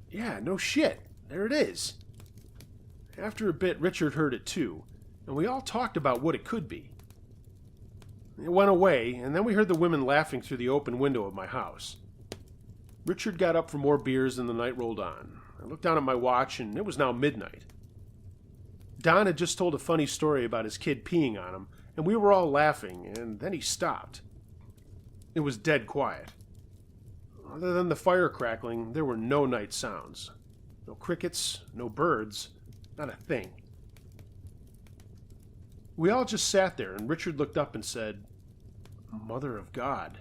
A: "Yeah, no shit, there it is." After a bit, Richard heard it too, and we all talked about what it could be. It went away, and then we heard the women laughing through the open window of my house. Richard got up for more beers and the night rolled on. I looked down at my watch and it was now midnight. Don had just told a funny story about his kid peeing on him, and we were all laughing, and then he stopped. It was dead quiet. Other than the fire crackling, there were no night sounds. No crickets, no birds, not a thing. We all just sat there, and Richard looked up and said, "Mother of God."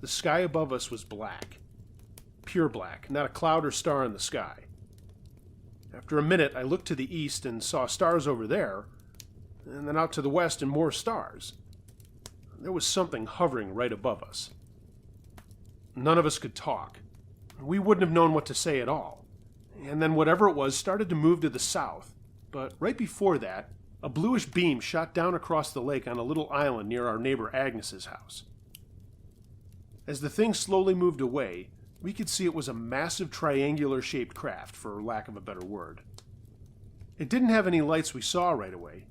A: The sky above us was black. Pure black, not a cloud or star in the sky. After a minute, I looked to the east and saw stars over there, and then out to the west and more stars. There was something hovering right above us. None of us could talk. We wouldn't have known what to say at all. And then whatever it was started to move to the south, but right before that, a bluish beam shot down across the lake on a little island near our neighbor Agnes's house. As the thing slowly moved away, we could see it was a massive triangular-shaped craft, for lack of a better word. It didn't have any lights we saw right away,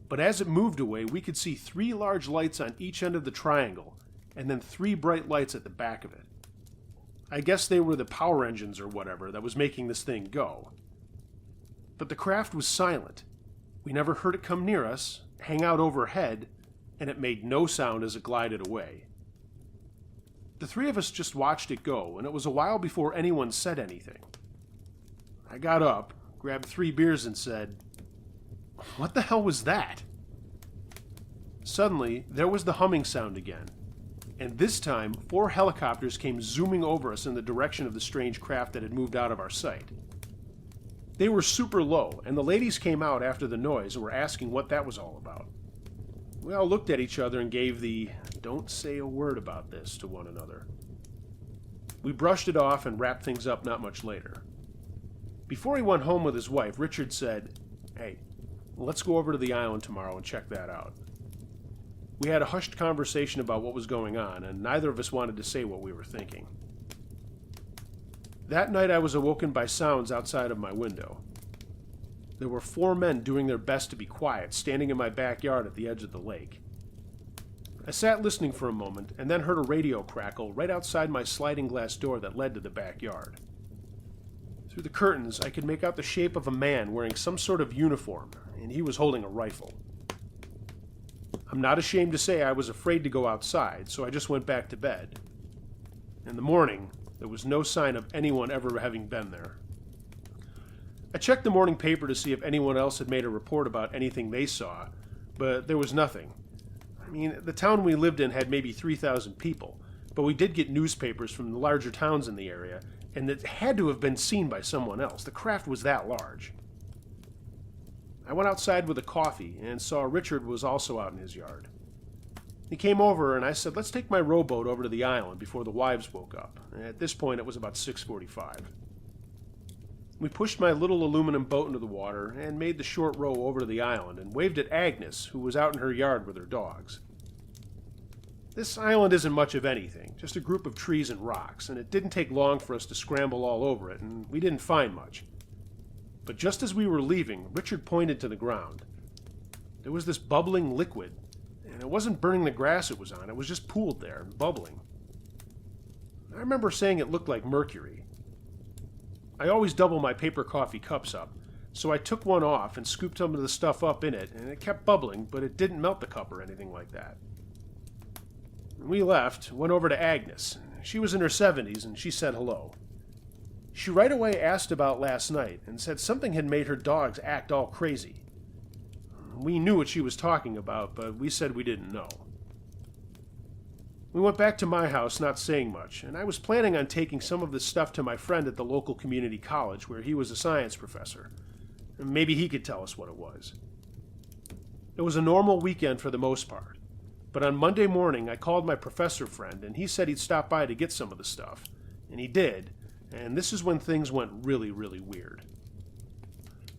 A: but as it moved away, we could see 3 large lights on each end of the triangle, and then 3 bright lights at the back of it. I guess they were the power engines or whatever that was making this thing go. But the craft was silent. We never heard it come near us, hang out overhead, and it made no sound as it glided away. The 3 of us just watched it go, and it was a while before anyone said anything. I got up, grabbed 3 beers, and said, "What the hell was that?" Suddenly, there was the humming sound again, and this time 4 helicopters came zooming over us in the direction of the strange craft that had moved out of our sight. They were super low, and the ladies came out after the noise and were asking what that was all about. We all looked at each other and gave the "don't say a word about this" to one another. We brushed it off and wrapped things up not much later. Before he went home with his wife, Richard said, "Hey, let's go over to the island tomorrow and check that out." We had a hushed conversation about what was going on, and neither of us wanted to say what we were thinking. That night I was awoken by sounds outside of my window. There were 4 men doing their best to be quiet, standing in my backyard at the edge of the lake. I sat listening for a moment, and then heard a radio crackle right outside my sliding glass door that led to the backyard. Through the curtains, I could make out the shape of a man wearing some sort of uniform, and he was holding a rifle. I'm not ashamed to say I was afraid to go outside, so I just went back to bed. In the morning, there was no sign of anyone ever having been there. I checked the morning paper to see if anyone else had made a report about anything they saw, but there was nothing. I mean, the town we lived in had maybe 3,000 people, but we did get newspapers from the larger towns in the area, and it had to have been seen by someone else. The craft was that large. I went outside with a coffee and saw Richard was also out in his yard. He came over and I said, let's take my rowboat over to the island before the wives woke up. At this point, it was about 6:45. We pushed my little aluminum boat into the water and made the short row over to the island and waved at Agnes, who was out in her yard with her dogs. This island isn't much of anything, just a group of trees and rocks, and it didn't take long for us to scramble all over it, and we didn't find much. But just as we were leaving, Richard pointed to the ground. There was this bubbling liquid, and it wasn't burning the grass it was on, it was just pooled there and bubbling. I remember saying it looked like mercury. I always double my paper coffee cups up, so I took one off and scooped some of the stuff up in it, and it kept bubbling, but it didn't melt the cup or anything like that. We left, went over to Agnes. She was in her 70s, and she said hello. She right away asked about last night, and said something had made her dogs act all crazy. We knew what she was talking about, but we said we didn't know. We went back to my house, not saying much, and I was planning on taking some of the stuff to my friend at the local community college where he was a science professor. Maybe he could tell us what it was. It was a normal weekend for the most part, but on Monday morning I called my professor friend and he said he'd stop by to get some of the stuff, and he did, and this is when things went really, really weird.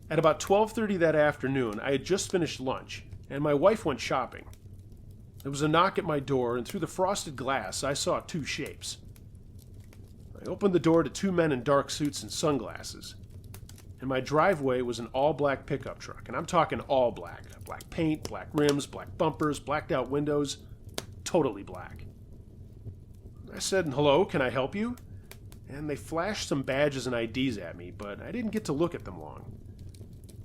A: At about 12:30 that afternoon, I had just finished lunch, and my wife went shopping. There was a knock at my door, and through the frosted glass, I saw 2 shapes. I opened the door to 2 men in dark suits and sunglasses. In my driveway was an all-black pickup truck, and I'm talking all black. Black paint, black rims, black bumpers, blacked-out windows, totally black. I said, hello, can I help you? And they flashed some badges and IDs at me, but I didn't get to look at them long.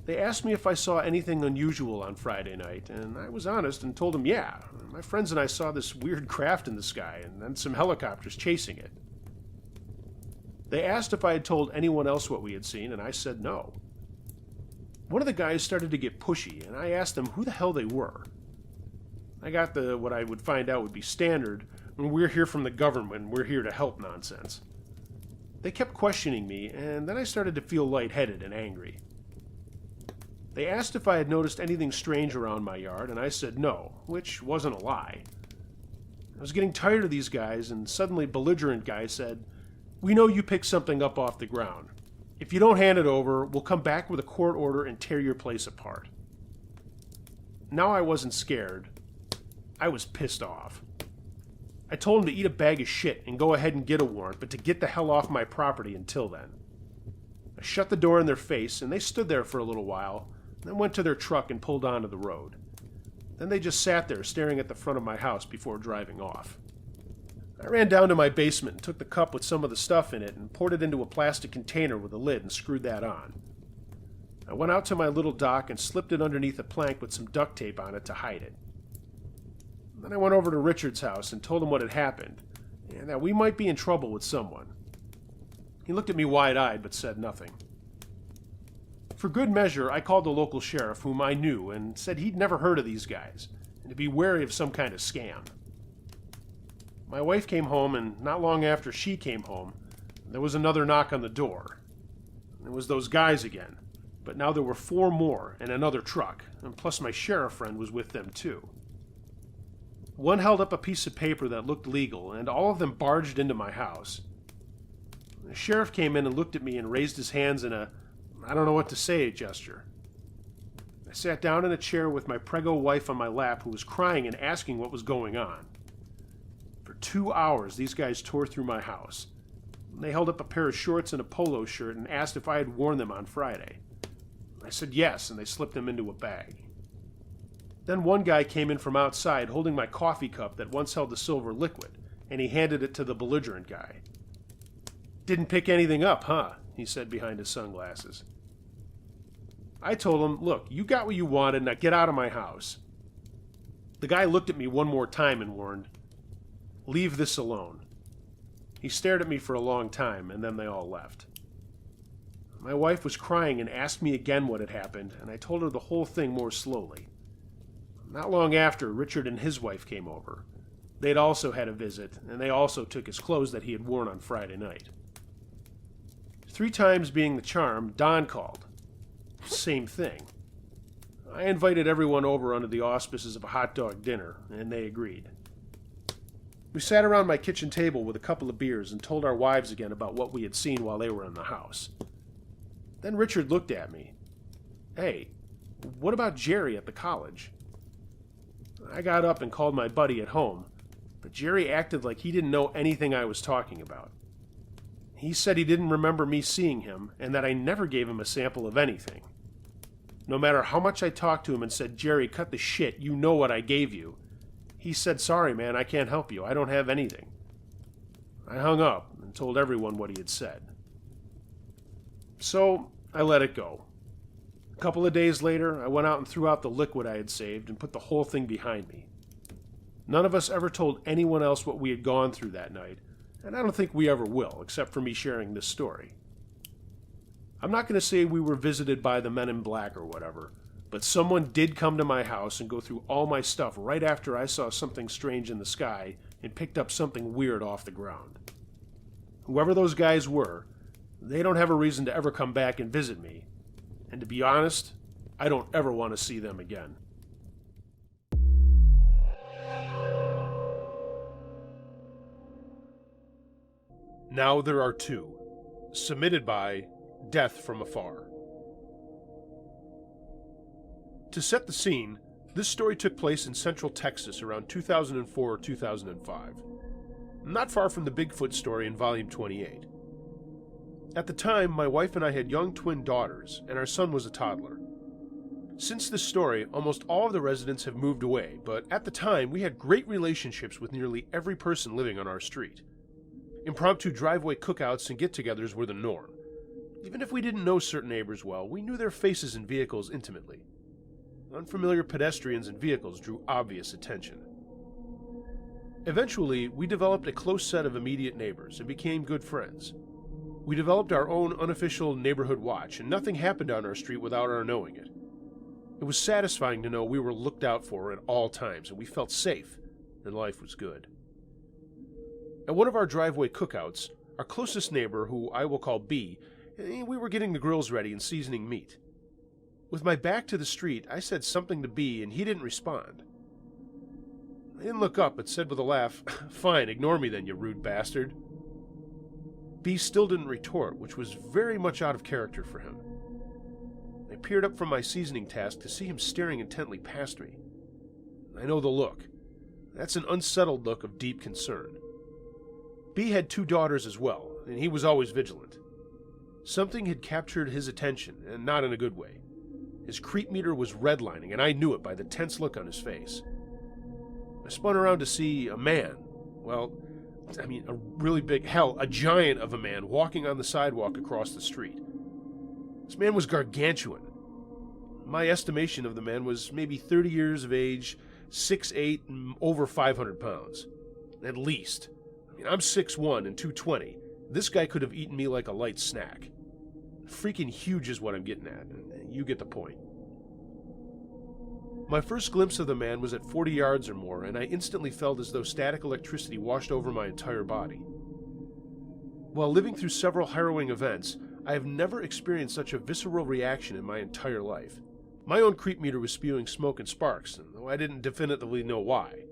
A: They asked me if I saw anything unusual on Friday night, and I was honest and told them yeah. My friends and I saw this weird craft in the sky, and then some helicopters chasing it. They asked if I had told anyone else what we had seen, and I said no. One of the guys started to get pushy, and I asked them who the hell they were. I got the what I would find out would be standard, we're here from the government, we're here to help nonsense. They kept questioning me, and then I started to feel lightheaded and angry. They asked if I had noticed anything strange around my yard, and I said no, which wasn't a lie. I was getting tired of these guys, and suddenly a belligerent guy said, "We know you picked something up off the ground. If you don't hand it over, we'll come back with a court order and tear your place apart." Now I wasn't scared. I was pissed off. I told him to eat a bag of shit and go ahead and get a warrant, but to get the hell off my property until then. I shut the door in their face, and they stood there for a little while, then went to their truck and pulled onto the road. Then they just sat there staring at the front of my house before driving off. I ran down to my basement and took the cup with some of the stuff in it and poured it into a plastic container with a lid and screwed that on. I went out to my little dock and slipped it underneath a plank with some duct tape on it to hide it. Then I went over to Richard's house and told him what had happened, and that we might be in trouble with someone. He looked at me wide-eyed but said nothing. For good measure, I called the local sheriff, whom I knew, and said he'd never heard of these guys, and to be wary of some kind of scam. My wife came home, and not long after she came home, there was another knock on the door. It was those guys again, but now there were 4 more and another truck, and plus my sheriff friend was with them too. One held up a piece of paper that looked legal, and all of them barged into my house. The sheriff came in and looked at me and raised his hands in a I don't know what to say gesture. I sat down in a chair with my preggo wife on my lap, who was crying and asking what was going on. For 2 hours, these guys tore through my house. They held up a pair of shorts and a polo shirt and asked if I had worn them on Friday. I said yes, and they slipped them into a bag. Then one guy came in from outside holding my coffee cup that once held the silver liquid, and he handed it to the belligerent guy. "Didn't pick anything up, huh?" he said behind his sunglasses. I told him, "Look, you got what you wanted, now get out of my house." The guy looked at me one more time and warned, "Leave this alone." He stared at me for a long time, and then they all left. My wife was crying and asked me again what had happened, and I told her the whole thing more slowly. Not long after, Richard and his wife came over. They'd also had a visit, and they also took his clothes that he had worn on Friday night. 3 times being the charm, Don called. Same thing. I invited everyone over under the auspices of a hot dog dinner, and they agreed. We sat around my kitchen table with a couple of beers and told our wives again about what we had seen while they were in the house. Then Richard looked at me. "Hey, what about Jerry at the college?" I got up and called my buddy at home, but Jerry acted like he didn't know anything I was talking about. He said he didn't remember me seeing him and that I never gave him a sample of anything. No matter how much I talked to him and said, "Jerry, cut the shit, you know what I gave you," he said, "Sorry, man, I can't help you. I don't have anything." I hung up and told everyone what he had said. So I let it go. A couple of days later, I went out and threw out the liquid I had saved and put the whole thing behind me. None of us ever told anyone else what we had gone through that night, and I don't think we ever will, except for me sharing this story. I'm not going to say we were visited by the men in black or whatever, but someone did come to my house and go through all my stuff right after I saw something strange in the sky and picked up something weird off the ground. Whoever those guys were, they don't have a reason to ever come back and visit me. And to be honest, I don't ever want to see them again. Now there are 2. Submitted by Death from Afar. To set the scene, this story took place in central Texas around 2004 or 2005. Not far from the Bigfoot story in Volume 28. At the time, my wife and I had young twin daughters, and our son was a toddler. Since this story, almost all of the residents have moved away, but at the time, we had great relationships with nearly every person living on our street. Impromptu driveway cookouts and get-togethers were the norm. Even if we didn't know certain neighbors well, we knew their faces and vehicles intimately. Unfamiliar pedestrians and vehicles drew obvious attention. Eventually, we developed a close set of immediate neighbors and became good friends. We developed our own unofficial neighborhood watch, and nothing happened on our street without our knowing it. It was satisfying to know we were looked out for at all times, and we felt safe, and life was good. At one of our driveway cookouts, our closest neighbor, who I will call B, we were getting the grills ready and seasoning meat. With my back to the street, I said something to B, and he didn't respond. I didn't look up, but said with a laugh, "Fine, ignore me then, you rude bastard." B still didn't retort, which was very much out of character for him. I peered up from my seasoning task to see him staring intently past me. I know the look. That's an unsettled look of deep concern. B had 2 daughters as well, and he was always vigilant. Something had captured his attention, and not in a good way. His creep meter was redlining, and I knew it by the tense look on his face. I spun around to see a man. A really big, a giant of a man walking on the sidewalk across the street. This man was gargantuan. My estimation of the man was maybe 30 years of age, 6'8", and over 500 pounds. At least. I'm 6'1" and 220. This guy could have eaten me like a light snack. Freaking huge is what I'm getting at. You get the point. My first glimpse of the man was at 40 yards or more, and I instantly felt as though static electricity washed over my entire body. While living through several harrowing events, I have never experienced such a visceral reaction in my entire life. My own creep meter was spewing smoke and sparks, though I didn't definitively know why.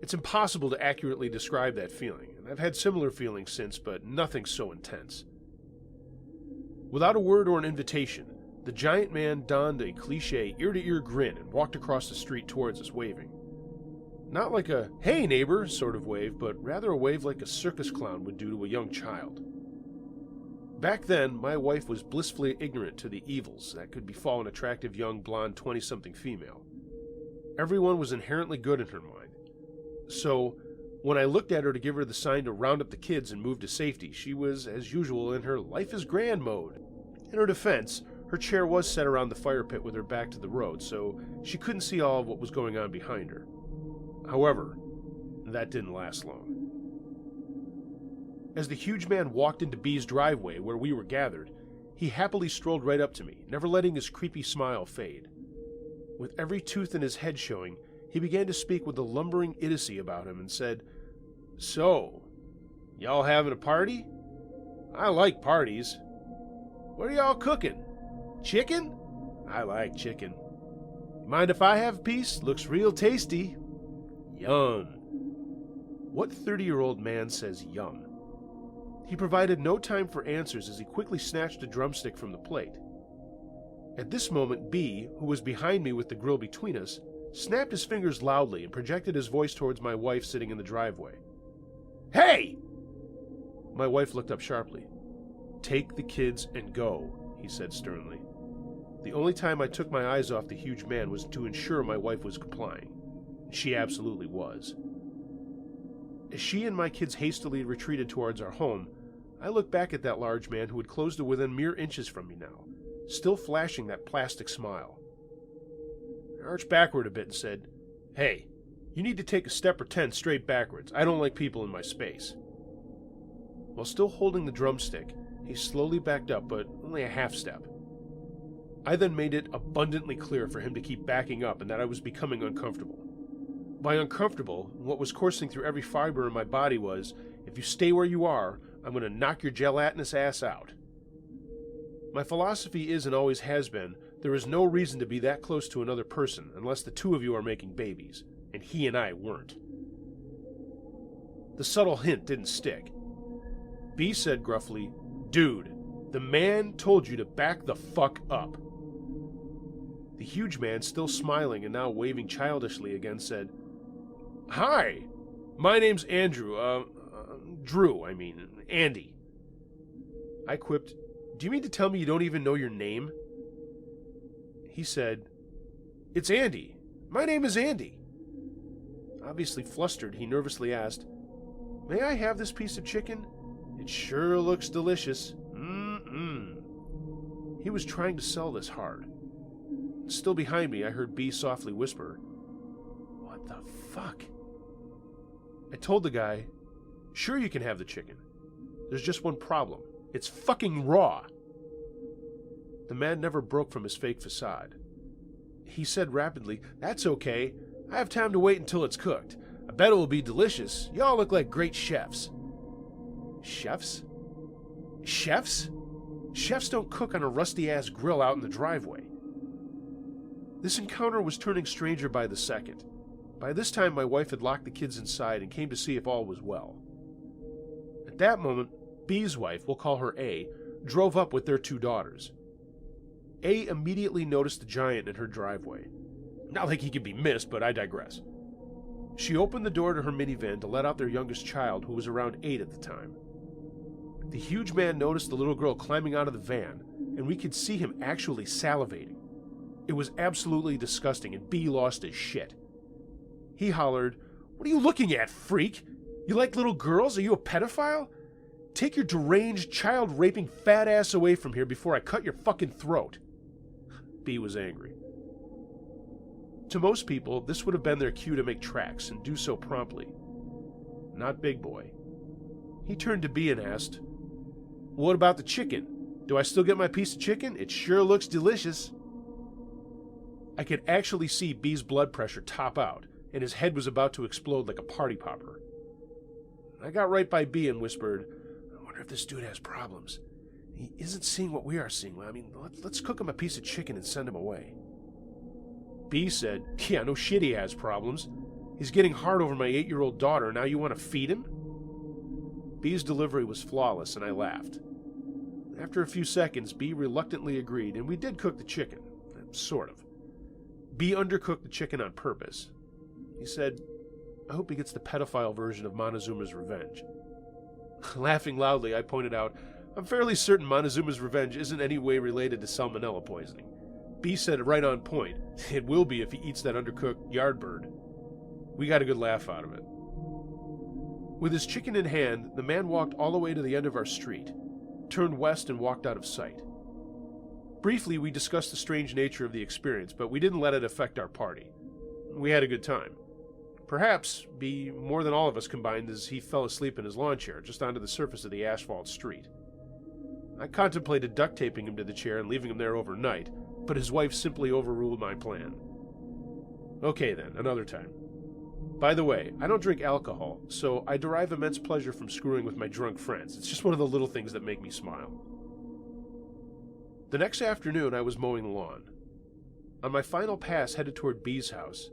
A: It's impossible to accurately describe that feeling, and I've had similar feelings since, but nothing so intense. Without a word or an invitation, The giant man donned a cliché ear-to-ear grin and walked across the street towards us, waving. Not like a, hey neighbor sort of wave, but rather a wave like a circus clown would do to a young child. Back then, my wife was blissfully ignorant to the evils that could befall an attractive young blonde 20-something female. Everyone was inherently good in her mind. So, when I looked at her to give her the sign to round up the kids and move to safety, she was, as usual, in her life is grand mode. In her defense, her chair was set around the fire pit with her back to the road, so she couldn't see all of what was going on behind her. However, that didn't last long. As the huge man walked into B's driveway where we were gathered, he happily strolled right up to me, never letting his creepy smile fade. With every tooth in his head showing, he began to speak with a lumbering idiocy about him and said, "So, y'all having a party? I like parties. What are y'all cooking? Chicken? I like chicken. Mind if I have a piece? Looks real tasty. Yum." What 30-year-old man says yum? He provided no time for answers as he quickly snatched a drumstick from the plate. At this moment, B, who was behind me with the grill between us, snapped his fingers loudly and projected his voice towards my wife sitting in the driveway. "Hey!" My wife looked up sharply. "Take the kids and go," he said sternly. The only time I took my eyes off the huge man was to ensure my wife was complying. She absolutely was. As she and my kids hastily retreated towards our home, I looked back at that large man who had closed to within mere inches from me now, still flashing that plastic smile. I arched backward a bit and said, "Hey, you need to take a step or 10 straight backwards. I don't like people in my space." While still holding the drumstick, he slowly backed up, but only a half step. I then made it abundantly clear for him to keep backing up and that I was becoming uncomfortable. By uncomfortable, what was coursing through every fiber in my body was, if you stay where you are, I'm going to knock your gelatinous ass out. My philosophy is and always has been, there is no reason to be that close to another person unless the two of you are making babies, and he and I weren't. The subtle hint didn't stick. B said gruffly, "Dude, the man told you to back the fuck up." The huge man, still smiling and now waving childishly again, said, "Hi, my name's Andrew, Andy." I quipped, "Do you mean to tell me you don't even know your name?" He said, "It's Andy. My name is Andy." Obviously flustered, he nervously asked, "May I have this piece of chicken? It sure looks delicious. He was trying to sell this hard. Still behind me, I heard B softly whisper, "What the fuck?" I told the guy, "Sure you can have the chicken. There's just one problem. It's fucking raw." The man never broke from his fake facade. He said rapidly, "That's okay. I have time to wait until it's cooked. I bet it will be delicious. Y'all look like great chefs." Chefs? Chefs? Chefs don't cook on a rusty-ass grill out in the driveway. This encounter was turning stranger by the second. By this time, my wife had locked the kids inside and came to see if all was well. At that moment, B's wife, we'll call her A, drove up with their 2 daughters. A immediately noticed the giant in her driveway. Not like he could be missed, but I digress. She opened the door to her minivan to let out their youngest child, who was around 8 at the time. The huge man noticed the little girl climbing out of the van, and we could see him actually salivating. It was absolutely disgusting, and B lost his shit. He hollered, "What are you looking at, freak? You like little girls? Are you a pedophile? Take your deranged, child-raping fat ass away from here before I cut your fucking throat." B was angry. To most people, this would have been their cue to make tracks, and do so promptly. Not Big Boy. He turned to B and asked, "What about the chicken? Do I still get my piece of chicken? It sure looks delicious." I could actually see B's blood pressure top out, and his head was about to explode like a party popper. I got right by B and whispered, "I wonder if this dude has problems. He isn't seeing what we are seeing. Let's cook him a piece of chicken and send him away." B said, "Yeah, no shit he has problems. He's getting hard over my 8-year-old daughter, and now you want to feed him?" B's delivery was flawless, and I laughed. After a few seconds, B reluctantly agreed, and we did cook the chicken. Sort of. B undercooked the chicken on purpose. He said, "I hope he gets the pedophile version of Montezuma's Revenge." Laughing loudly, I pointed out, "I'm fairly certain Montezuma's Revenge isn't any way related to salmonella poisoning." B said it right on point. "It will be if he eats that undercooked yardbird." We got a good laugh out of it. With his chicken in hand, the man walked all the way to the end of our street, turned west, and walked out of sight. Briefly, we discussed the strange nature of the experience, but we didn't let it affect our party. We had a good time. Perhaps B more than all of us combined, as he fell asleep in his lawn chair just onto the surface of the asphalt street. I contemplated duct taping him to the chair and leaving him there overnight, but his wife simply overruled my plan. Okay then, another time. By the way, I don't drink alcohol, so I derive immense pleasure from screwing with my drunk friends. It's just one of the little things that make me smile. The next afternoon, I was mowing the lawn. On my final pass headed toward B's house,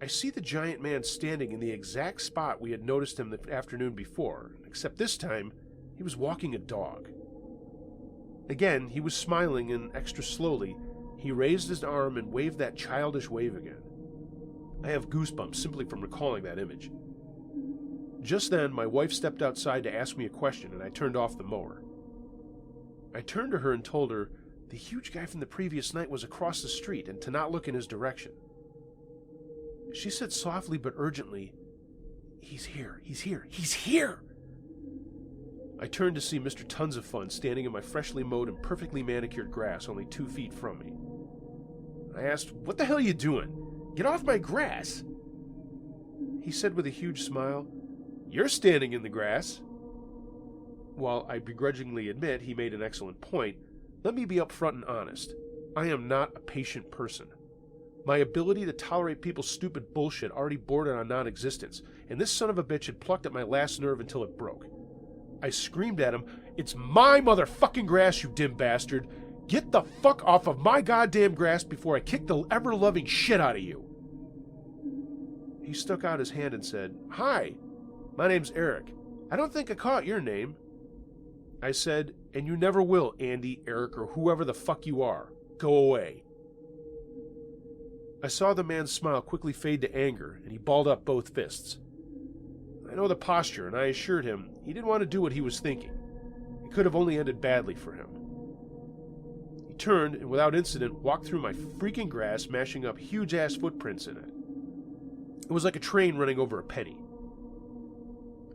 A: I see the giant man standing in the exact spot we had noticed him the afternoon before, except this time, he was walking a dog. Again, he was smiling, and extra slowly, he raised his arm and waved that childish wave again. I have goosebumps simply from recalling that image. Just then, my wife stepped outside to ask me a question, and I turned off the mower. I turned to her and told her the huge guy from the previous night was across the street and to not look in his direction. She said softly but urgently, "He's here, he's here, he's here!" I turned to see Mr. Tons of Fun standing in my freshly mowed and perfectly manicured grass only 2 feet from me. I asked, "What the hell are you doing? Get off my grass!" He said with a huge smile, "You're standing in the grass." While I begrudgingly admit he made an excellent point, let me be upfront and honest. I am not a patient person. My ability to tolerate people's stupid bullshit already bordered on non-existence, and this son of a bitch had plucked at my last nerve until it broke. I screamed at him, "It's my motherfucking grass, you dim bastard! Get the fuck off of my goddamn grass before I kick the ever-loving shit out of you!" He stuck out his hand and said, "Hi, my name's Eric. I don't think I caught your name." I said, "And you never will, Andy, Eric, or whoever the fuck you are. Go away." I saw the man's smile quickly fade to anger, and he balled up both fists. I know the posture, and I assured him he didn't want to do what he was thinking. It could have only ended badly for him. He turned, and without incident, walked through my freaking grass, mashing up huge-ass footprints in it. It was like a train running over a penny.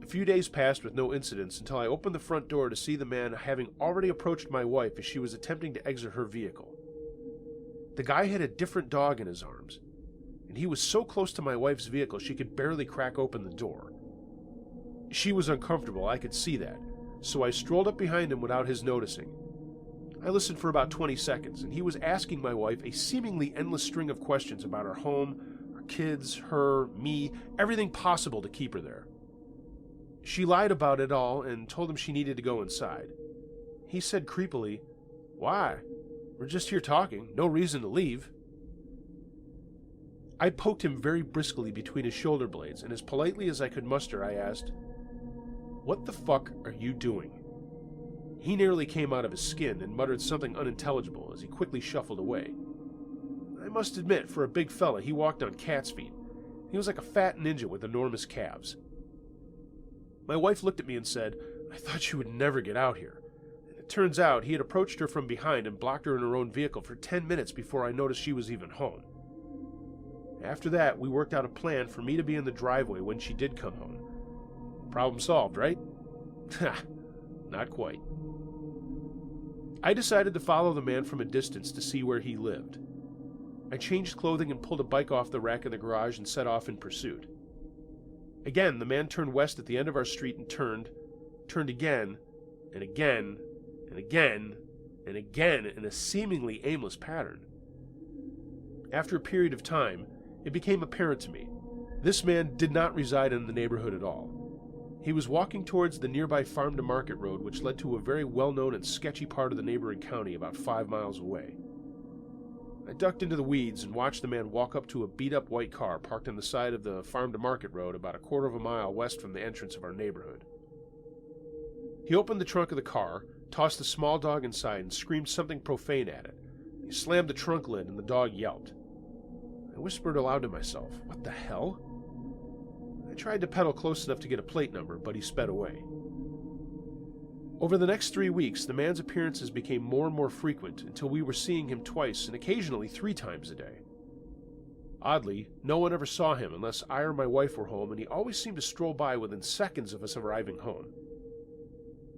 A: A few days passed with no incidents until I opened the front door to see the man having already approached my wife as she was attempting to exit her vehicle. The guy had a different dog in his arms, and he was so close to my wife's vehicle she could barely crack open the door. She was uncomfortable, I could see that, so I strolled up behind him without his noticing. I listened for about 20 seconds, and he was asking my wife a seemingly endless string of questions about our home, our kids, her, me, everything possible to keep her there. She lied about it all and told him she needed to go inside. He said creepily, "Why? We're just here talking. No reason to leave." I poked him very briskly between his shoulder blades, and as politely as I could muster, I asked, "What the fuck are you doing?" He nearly came out of his skin and muttered something unintelligible as he quickly shuffled away. I must admit, for a big fella, he walked on cat's feet. He was like a fat ninja with enormous calves. My wife looked at me and said, "I thought you would never get out here." And it turns out he had approached her from behind and blocked her in her own vehicle for 10 minutes before I noticed she was even home. After that, we worked out a plan for me to be in the driveway when she did come home. Problem solved, right? Ha! Not quite. I decided to follow the man from a distance to see where he lived. I changed clothing and pulled a bike off the rack in the garage and set off in pursuit. Again, the man turned west at the end of our street and turned again, and again, and again, and again in a seemingly aimless pattern. After a period of time, it became apparent to me this man did not reside in the neighborhood at all. He was walking towards the nearby farm-to-market road, which led to a very well-known and sketchy part of the neighboring county about 5 miles away. I ducked into the weeds and watched the man walk up to a beat-up white car parked on the side of the farm-to-market road about a quarter of a mile west from the entrance of our neighborhood. He opened the trunk of the car, tossed the small dog inside, and screamed something profane at it. He slammed the trunk lid, and the dog yelped. I whispered aloud to myself, "What the hell?" I tried to pedal close enough to get a plate number, but he sped away. Over the next 3 weeks, the man's appearances became more and more frequent until we were seeing him twice and occasionally 3 times a day. Oddly, no one ever saw him unless I or my wife were home, and he always seemed to stroll by within seconds of us arriving home.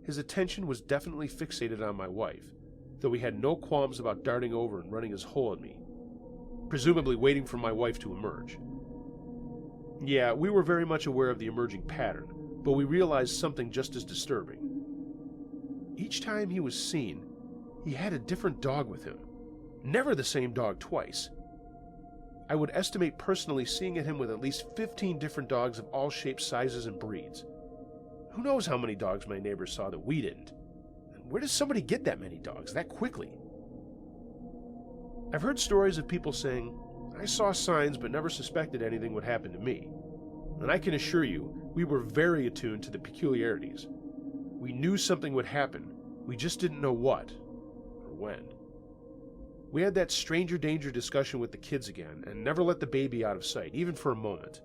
A: His attention was definitely fixated on my wife, though he had no qualms about darting over and running his hole at me, presumably waiting for my wife to emerge. Yeah, we were very much aware of the emerging pattern, but we realized something just as disturbing. Each time he was seen, he had a different dog with him. Never the same dog twice. I would estimate personally seeing him with at least 15 different dogs of all shapes, sizes, and breeds. Who knows how many dogs my neighbors saw that we didn't? And where does somebody get that many dogs that quickly? I've heard stories of people saying, "I saw signs but never suspected anything would happen to me." And I can assure you, we were very attuned to the peculiarities. We knew something would happen, we just didn't know what, or when. We had that stranger danger discussion with the kids again, and never let the baby out of sight, even for a moment.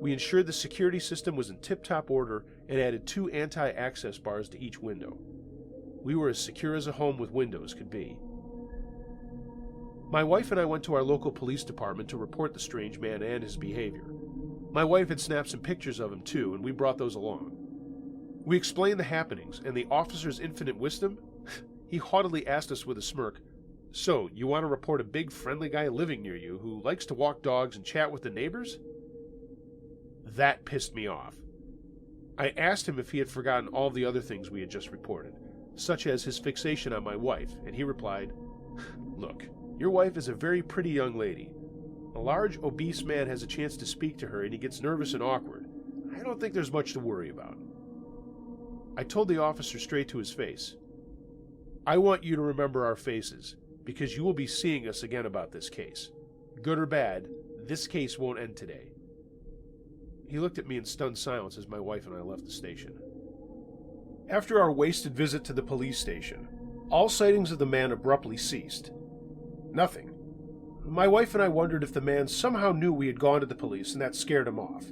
A: We ensured the security system was in tip-top order and added 2 anti-access bars to each window. We were as secure as a home with windows could be. My wife and I went to our local police department to report the strange man and his behavior. My wife had snapped some pictures of him too, and we brought those along. We explained the happenings, and the officer's infinite wisdom? He haughtily asked us with a smirk, "So, you want to report a big, friendly guy living near you who likes to walk dogs and chat with the neighbors?" That pissed me off. I asked him if he had forgotten all the other things we had just reported, such as his fixation on my wife, and he replied, "Look, your wife is a very pretty young lady. A large, obese man has a chance to speak to her and he gets nervous and awkward. I don't think there's much to worry about." I told the officer straight to his face, "I want you to remember our faces, because you will be seeing us again about this case. Good or bad, this case won't end today." He looked at me in stunned silence as my wife and I left the station. After our wasted visit to the police station, all sightings of the man abruptly ceased. Nothing. My wife and I wondered if the man somehow knew we had gone to the police and that scared him off.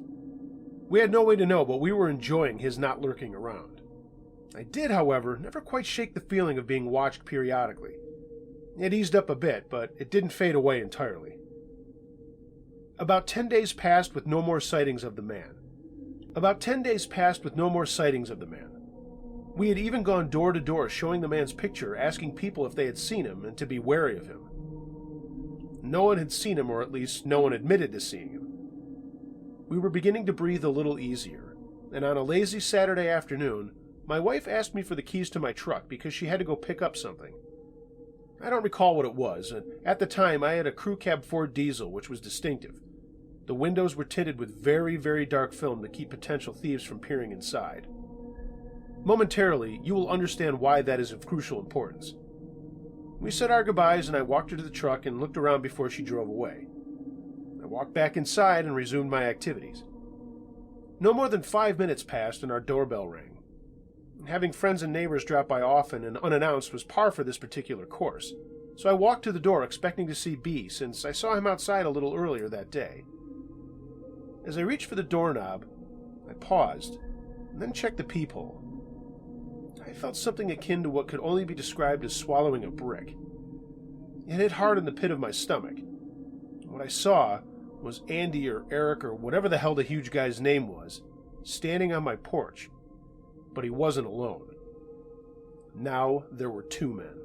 A: We had no way to know, but we were enjoying his not lurking around. I did, however, never quite shake the feeling of being watched periodically. It eased up a bit, but it didn't fade away entirely. About 10 days passed with no more sightings of the man. We had even gone door to door showing the man's picture, asking people if they had seen him and to be wary of him. No one had seen him, or at least no one admitted to seeing him. We were beginning to breathe a little easier, and on a lazy Saturday afternoon, my wife asked me for the keys to my truck because she had to go pick up something. I don't recall what it was, and at the time I had a crew cab Ford diesel, which was distinctive. The windows were tinted with very, very dark film to keep potential thieves from peering inside. Momentarily, you will understand why that is of crucial importance. We said our goodbyes, and I walked her to the truck and looked around before she drove away. I walked back inside and resumed my activities. No more than 5 minutes passed and our doorbell rang. Having friends and neighbors drop by often and unannounced was par for this particular course, so I walked to the door expecting to see B, since I saw him outside a little earlier that day. As I reached for the doorknob, I paused, and then checked the peephole. I felt something akin to what could only be described as swallowing a brick. It hit hard in the pit of my stomach. What I saw was Andy or Eric or whatever the hell the huge guy's name was, standing on my porch. But he wasn't alone. Now there were 2 men.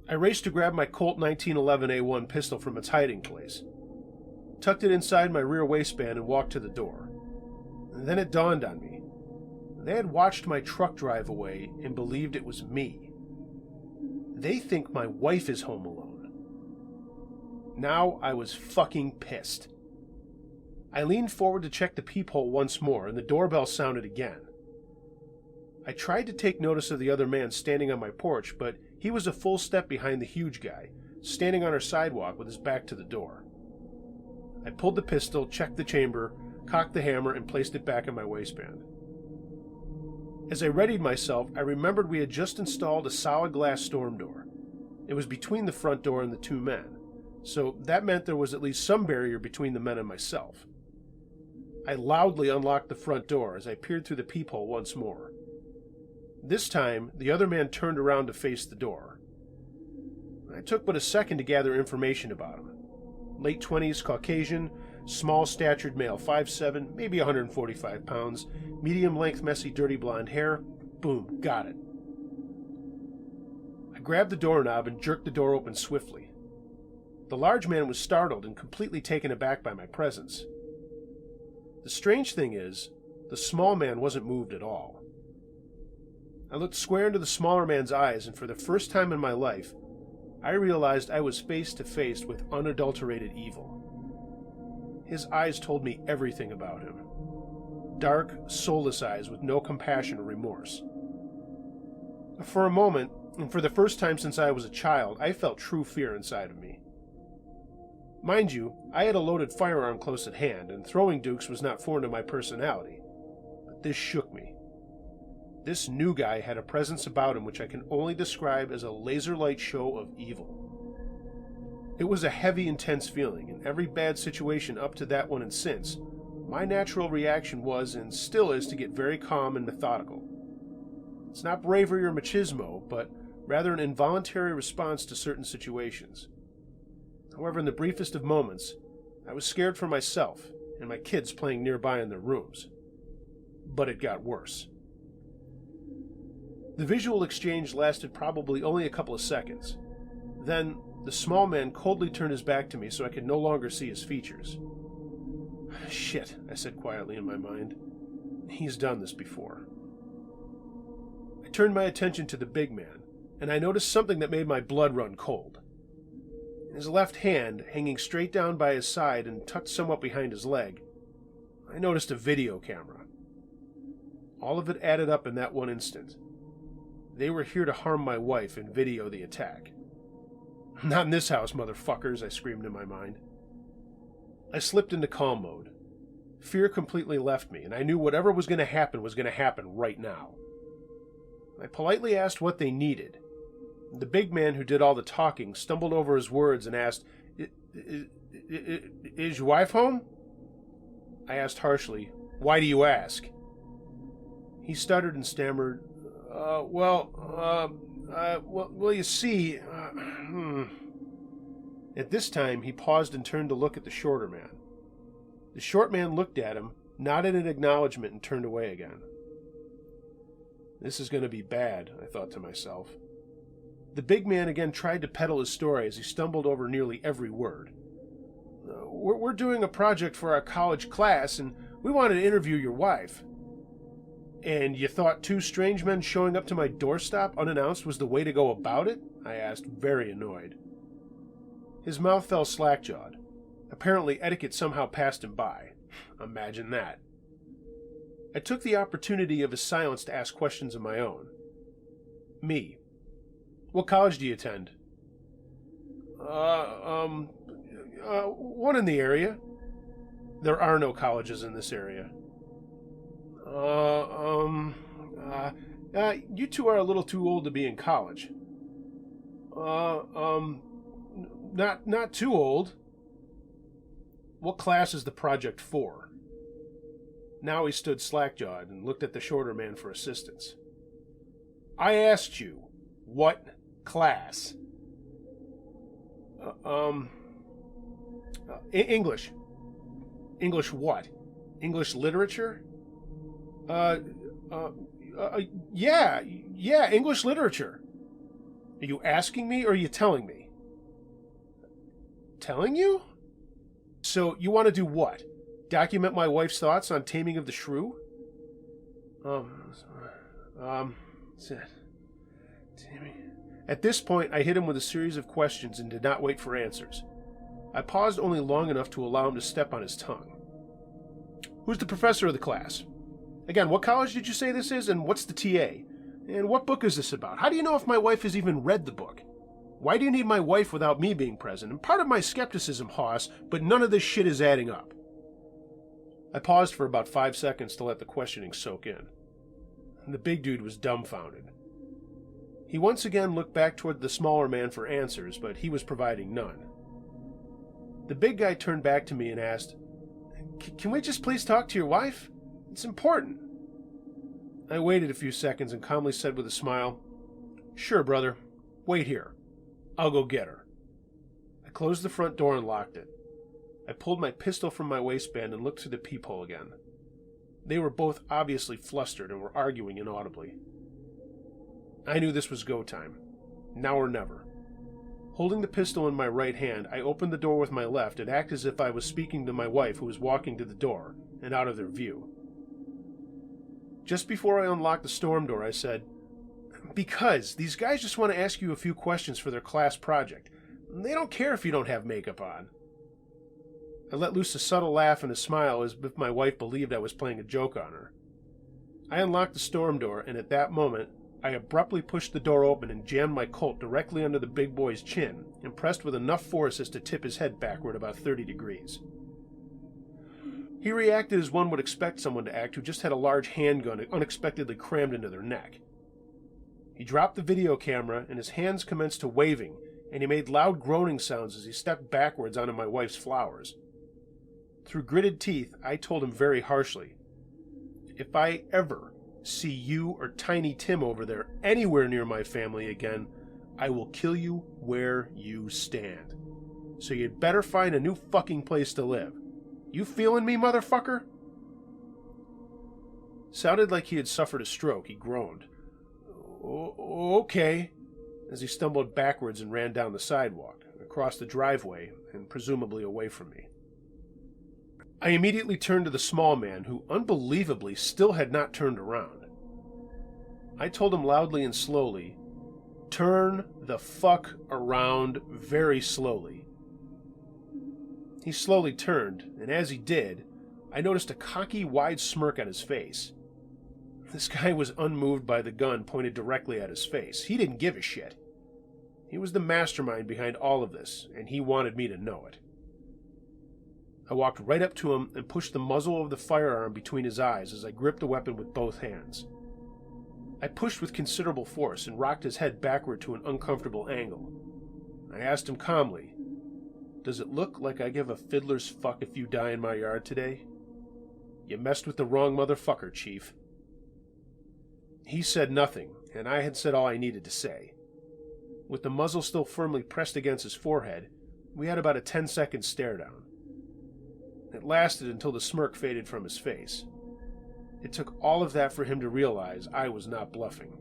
A: I raced to grab my Colt 1911A1 pistol from its hiding place, tucked it inside my rear waistband, and walked to the door. And then it dawned on me. They had watched my truck drive away and believed it was me. They think my wife is home alone. Now I was fucking pissed. I leaned forward to check the peephole once more, and the doorbell sounded again. I tried to take notice of the other man standing on my porch, but he was a full step behind the huge guy, standing on our sidewalk with his back to the door. I pulled the pistol, checked the chamber, cocked the hammer, and placed it back in my waistband. As I readied myself, I remembered we had just installed a solid glass storm door. It was between the front door and the two men, so that meant there was at least some barrier between the men and myself. I loudly unlocked the front door as I peered through the peephole once more. This time, the other man turned around to face the door. I took but a second to gather information about him. Late 20s, Caucasian, small-statured male, 5'7", maybe 145 pounds, medium-length, messy, dirty blonde hair. Boom, got it. I grabbed the doorknob and jerked the door open swiftly. The large man was startled and completely taken aback by my presence. The strange thing is, the small man wasn't moved at all. I looked square into the smaller man's eyes, and for the first time in my life, I realized I was face to face with unadulterated evil. His eyes told me everything about him. Dark, soulless eyes with no compassion or remorse. For a moment, and for the first time since I was a child, I felt true fear inside of me. Mind you, I had a loaded firearm close at hand, and throwing dukes was not foreign to my personality. But this shook me. This new guy had a presence about him which I can only describe as a laser-light show of evil. It was a heavy, intense feeling. In every bad situation up to that one and since, my natural reaction was, and still is, to get very calm and methodical. It's not bravery or machismo, but rather an involuntary response to certain situations. However, in the briefest of moments, I was scared for myself and my kids playing nearby in their rooms. But it got worse. The visual exchange lasted probably only a couple of seconds. Then, the small man coldly turned his back to me so I could no longer see his features. Shit, I said quietly in my mind. He's done this before. I turned my attention to the big man, and I noticed something that made my blood run cold. In his left hand, hanging straight down by his side and tucked somewhat behind his leg, I noticed a video camera. All of it added up in that one instant. They were here to harm my wife and video the attack. Not in this house, motherfuckers, I screamed in my mind. I slipped into calm mode. Fear completely left me, and I knew whatever was going to happen right now. I politely asked what they needed. The big man who did all the talking stumbled over his words and asked, "Is your wife home?" I asked harshly, "Why do you ask?" He stuttered and stammered, Well, you see, At this time, he paused and turned to look at the shorter man. The short man looked at him, nodded in acknowledgement, and turned away again. This is going to be bad, I thought to myself. The big man again tried to peddle his story as he stumbled over nearly every word. We're doing a project for our college class, and we wanted to interview your wife. And you thought two strange men showing up to my doorstep unannounced was the way to go about it? I asked, very annoyed. His mouth fell slack-jawed. Apparently etiquette somehow passed him by. Imagine that. I took the opportunity of his silence to ask questions of my own. Me. What college do you attend? One in the area. There are no colleges in this area. You two are a little too old to be in college. Not too old. What class is the project for? Now he stood slack-jawed and looked at the shorter man for assistance. I asked you, what class? English. English what? English literature? Yeah, English literature. Are you asking me or are you telling me? Telling you? So you want to do what? Document my wife's thoughts on Taming of the Shrew? At this point, I hit him with a series of questions and did not wait for answers. I paused only long enough to allow him to step on his tongue. Who's the professor of the class? Again, what college did you say this is, and what's the TA? And what book is this about? How do you know if my wife has even read the book? Why do you need my wife without me being present? And part of my skepticism, Hoss, but none of this shit is adding up. I paused for about 5 seconds to let the questioning soak in. The big dude was dumbfounded. He once again looked back toward the smaller man for answers, but he was providing none. The big guy turned back to me and asked, "Can we just please talk to your wife? It's important." I waited a few seconds and calmly said with a smile, "Sure, brother. Wait here. I'll go get her." I closed the front door and locked it. I pulled my pistol from my waistband and looked through the peephole again. They were both obviously flustered and were arguing inaudibly. I knew this was go time. Now or never. Holding the pistol in my right hand, I opened the door with my left and acted as if I was speaking to my wife, who was walking to the door and out of their view. Just before I unlocked the storm door, I said, "Because these guys just want to ask you a few questions for their class project. They don't care if you don't have makeup on." I let loose a subtle laugh and a smile as if my wife believed I was playing a joke on her. I unlocked the storm door, and at that moment, I abruptly pushed the door open and jammed my Colt directly under the big boy's chin and pressed with enough force as to tip his head backward about 30 degrees. He reacted as one would expect someone to act who just had a large handgun unexpectedly crammed into their neck. He dropped the video camera and his hands commenced to waving, and he made loud groaning sounds as he stepped backwards onto my wife's flowers. Through gritted teeth, I told him very harshly, "If I ever see you or Tiny Tim over there anywhere near my family again, I will kill you where you stand. So you'd better find a new fucking place to live. You feeling me, motherfucker?" Sounded like he had suffered a stroke. He groaned. Okay, as he stumbled backwards and ran down the sidewalk, across the driveway, and presumably away from me. I immediately turned to the small man, who unbelievably still had not turned around. I told him loudly and slowly, "Turn the fuck around very slowly." He slowly turned, and as he did, I noticed a cocky, wide smirk on his face. This guy was unmoved by the gun pointed directly at his face. He didn't give a shit. He was the mastermind behind all of this, and he wanted me to know it. I walked right up to him and pushed the muzzle of the firearm between his eyes as I gripped the weapon with both hands. I pushed with considerable force and rocked his head backward to an uncomfortable angle. I asked him calmly, "Does it look like I give a fiddler's fuck if you die in my yard today?" "You messed with the wrong motherfucker, Chief." He said nothing, and I had said all I needed to say. With the muzzle still firmly pressed against his forehead, we had about a 10-second stare-down. It lasted until the smirk faded from his face. It took all of that for him to realize I was not bluffing.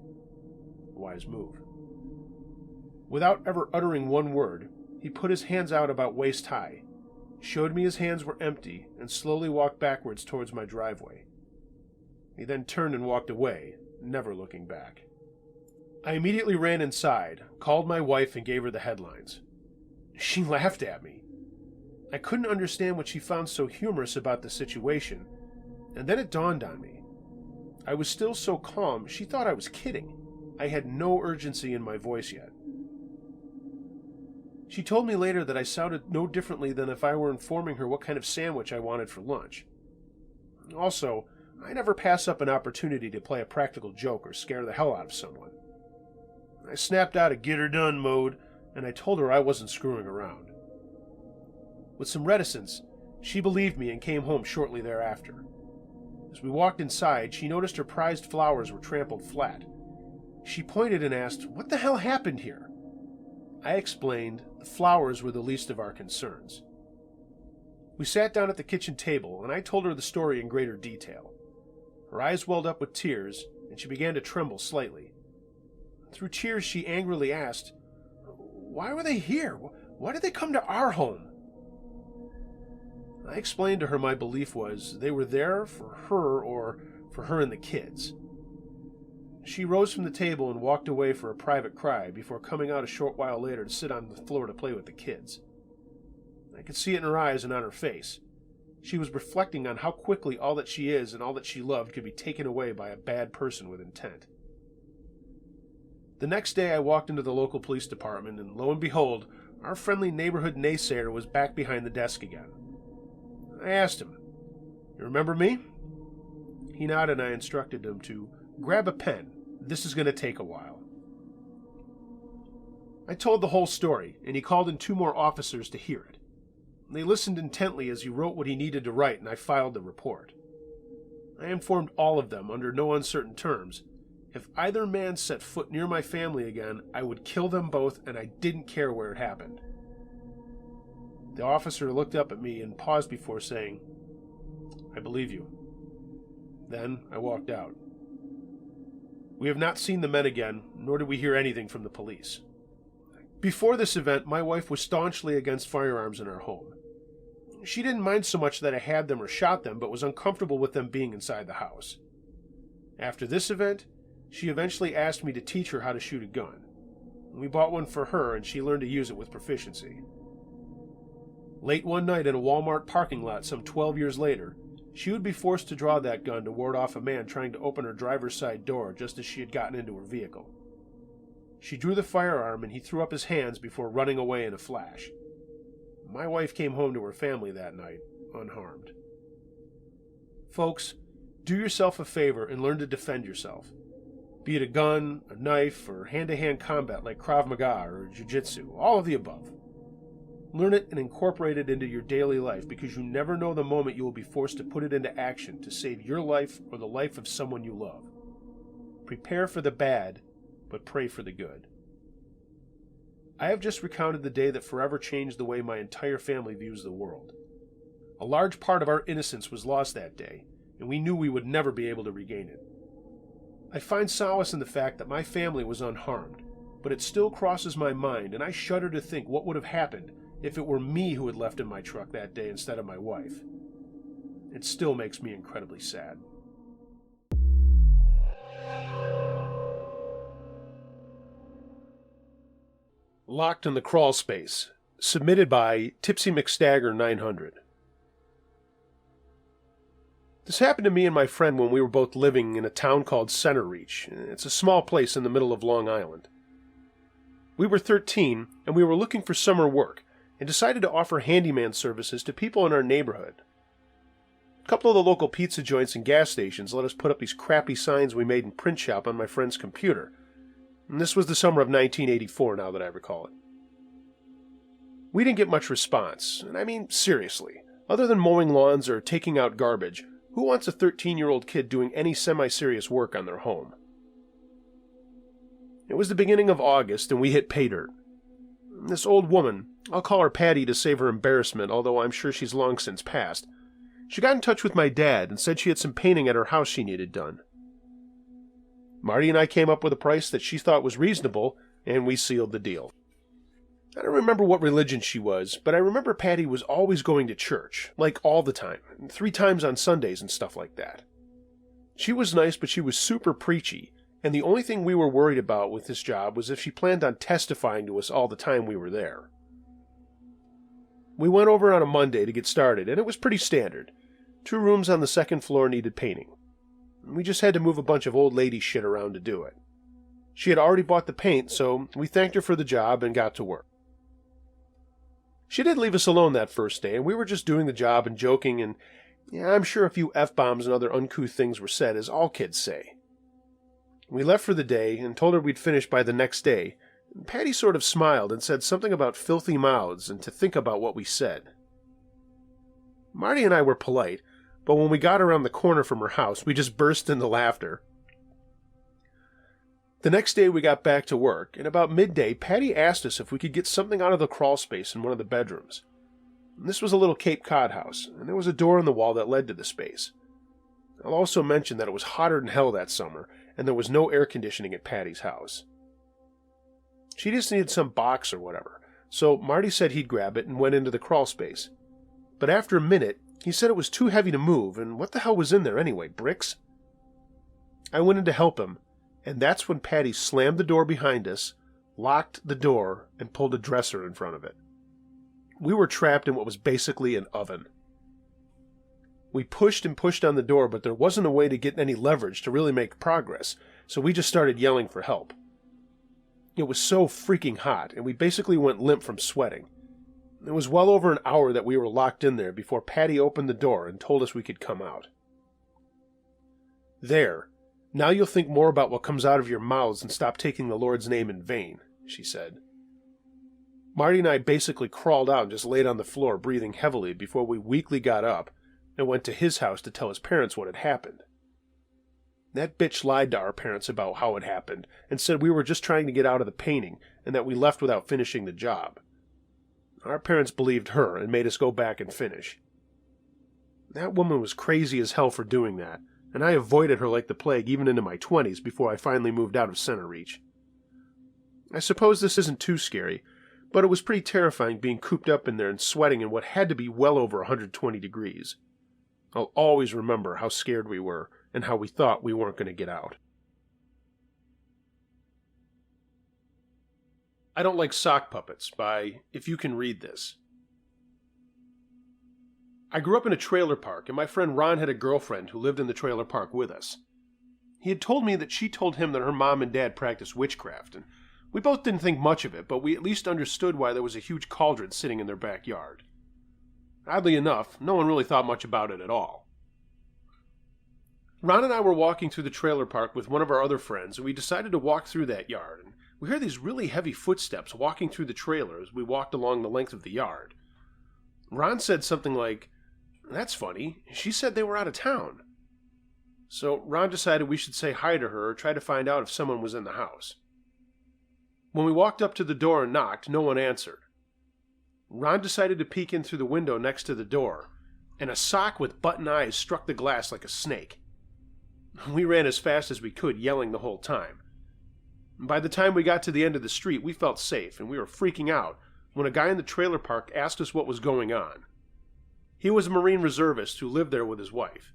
A: A wise move. Without ever uttering one word, he put his hands out about waist-high, showed me his hands were empty, and slowly walked backwards towards my driveway. He then turned and walked away, never looking back. I immediately ran inside, called my wife, and gave her the headlines. She laughed at me. I couldn't understand what she found so humorous about the situation, and then it dawned on me. I was still so calm, she thought I was kidding. I had no urgency in my voice yet. She told me later that I sounded no differently than if I were informing her what kind of sandwich I wanted for lunch. Also, I never pass up an opportunity to play a practical joke or scare the hell out of someone. I snapped out of get her done mode, and I told her I wasn't screwing around. With some reticence, she believed me and came home shortly thereafter. As we walked inside, she noticed her prized flowers were trampled flat. She pointed and asked, "What the hell happened here?" I explained the flowers were the least of our concerns. We sat down at the kitchen table, and I told her the story in greater detail. Her eyes welled up with tears, and she began to tremble slightly. Through tears, she angrily asked, "Why were they here? Why did they come to our home?" I explained to her my belief was they were there for her or for her and the kids. She rose from the table and walked away for a private cry before coming out a short while later to sit on the floor to play with the kids. I could see it in her eyes and on her face. She was reflecting on how quickly all that she is and all that she loved could be taken away by a bad person with intent. The next day I walked into the local police department, and lo and behold, our friendly neighborhood naysayer was back behind the desk again. I asked him, "You remember me?" He nodded, and I instructed him to Grab a pen. This is going to take a while." I told the whole story, and he called in 2 more officers to hear it. They listened intently as he wrote what he needed to write, and I filed the report. I informed all of them, under no uncertain terms, if either man set foot near my family again, I would kill them both, and I didn't care where it happened. The officer looked up at me and paused before saying, "I believe you." Then I walked out. We have not seen the men again, nor did we hear anything from the police. Before this event, my wife was staunchly against firearms in our home. She didn't mind so much that I had them or shot them, but was uncomfortable with them being inside the house. After this event, she eventually asked me to teach her how to shoot a gun. We bought one for her, and she learned to use it with proficiency. Late one night in a Walmart parking lot some 12 years later, she would be forced to draw that gun to ward off a man trying to open her driver's side door just as she had gotten into her vehicle. She drew the firearm and he threw up his hands before running away in a flash. My wife came home to her family that night, unharmed. Folks, do yourself a favor and learn to defend yourself. Be it a gun, a knife, or hand-to-hand combat like Krav Maga or Jiu-Jitsu, all of the above. Learn it and incorporate it into your daily life because you never know the moment you will be forced to put it into action to save your life or the life of someone you love. Prepare for the bad, but pray for the good. I have just recounted the day that forever changed the way my entire family views the world. A large part of our innocence was lost that day, and we knew we would never be able to regain it. I find solace in the fact that my family was unharmed, but it still crosses my mind, and I shudder to think what would have happened if it were me who had left in my truck that day instead of my wife. It still makes me incredibly sad. Locked in the Crawl Space, submitted by Tipsy McStagger 900. This happened to me and my friend when we were both living in a town called Center Reach. It's a small place in the middle of Long Island. We were 13, and we were looking for summer work, and decided to offer handyman services to people in our neighborhood. A couple of the local pizza joints and gas stations let us put up these crappy signs we made in print shop on my friend's computer. And this was the summer of 1984, now that I recall it. We didn't get much response, and I mean seriously. Other than mowing lawns or taking out garbage, who wants a 13-year-old kid doing any semi-serious work on their home? It was the beginning of August, and we hit pay dirt. This old woman, I'll call her Patty to save her embarrassment, although I'm sure she's long since passed, she got in touch with my dad and said she had some painting at her house she needed done. Marty and I came up with a price that she thought was reasonable, and we sealed the deal. I don't remember what religion she was, but I remember Patty was always going to church, like all the time, 3 times on Sundays and stuff like that. She was nice, but she was super preachy, and the only thing we were worried about with this job was if she planned on testifying to us all the time we were there. We went over on a Monday to get started, and it was pretty standard. 2 rooms on the 2nd floor needed painting. We just had to move a bunch of old lady shit around to do it. She had already bought the paint, so we thanked her for the job and got to work. She did leave us alone that first day, and we were just doing the job and joking, and I'm sure a few F-bombs and other uncouth things were said, as all kids say. We left for the day and told her we'd finish by the next day. Patty sort of smiled and said something about filthy mouths and to think about what we said. Marty and I were polite, but when we got around the corner from her house, we just burst into laughter. The next day we got back to work, and about midday, Patty asked us if we could get something out of the crawl space in one of the bedrooms. This was a little Cape Cod house, and there was a door in the wall that led to the space. I'll also mention that it was hotter than hell that summer, and there was no air conditioning at Patty's house. She just needed some box or whatever, so Marty said he'd grab it and went into the crawl space. But after a minute, he said it was too heavy to move, and what the hell was in there anyway, bricks? I went in to help him, and that's when Patty slammed the door behind us, locked the door, and pulled a dresser in front of it. We were trapped in what was basically an oven. We pushed and pushed on the door, but there wasn't a way to get any leverage to really make progress, so we just started yelling for help. It was so freaking hot, and we basically went limp from sweating. It was well over an hour that we were locked in there before Patty opened the door and told us we could come out. There, Now you'll think more about what comes out of your mouths and stop taking the Lord's name in vain, she said. Marty and I basically crawled out and just laid on the floor, breathing heavily, before we weakly got up and went to his house to tell his parents what had happened. That bitch lied to our parents about how it happened and said we were just trying to get out of the painting and that we left without finishing the job. Our parents believed her and made us go back and finish. That woman was crazy as hell for doing that, and I avoided her like the plague even into my 20s before I finally moved out of center reach. I suppose this isn't too scary, but it was pretty terrifying being cooped up in there and sweating in what had to be well over 120 degrees. I'll always remember how scared we were and how we thought we weren't going to get out. I Don't Like Sock Puppets by If You Can Read This. I grew up in a trailer park, and my friend Ron had a girlfriend who lived in the trailer park with us. He had told me that she told him that her mom and dad practiced witchcraft, and we both didn't think much of it, but we at least understood why there was a huge cauldron sitting in their backyard. Oddly enough, no one really thought much about it at all. Ron and I were walking through the trailer park with one of our other friends, and we decided to walk through that yard, and we heard these really heavy footsteps walking through the trailer as we walked along the length of the yard. Ron said something like, "That's funny, she said they were out of town." So Ron decided we should say hi to her or try to find out if someone was in the house. When we walked up to the door and knocked, no one answered. Ron decided to peek in through the window next to the door, and a sock with button eyes struck the glass like a snake. We ran as fast as we could, yelling the whole time. By the time we got to the end of the street, we felt safe, and we were freaking out when a guy in the trailer park asked us what was going on. He was a Marine reservist who lived there with his wife.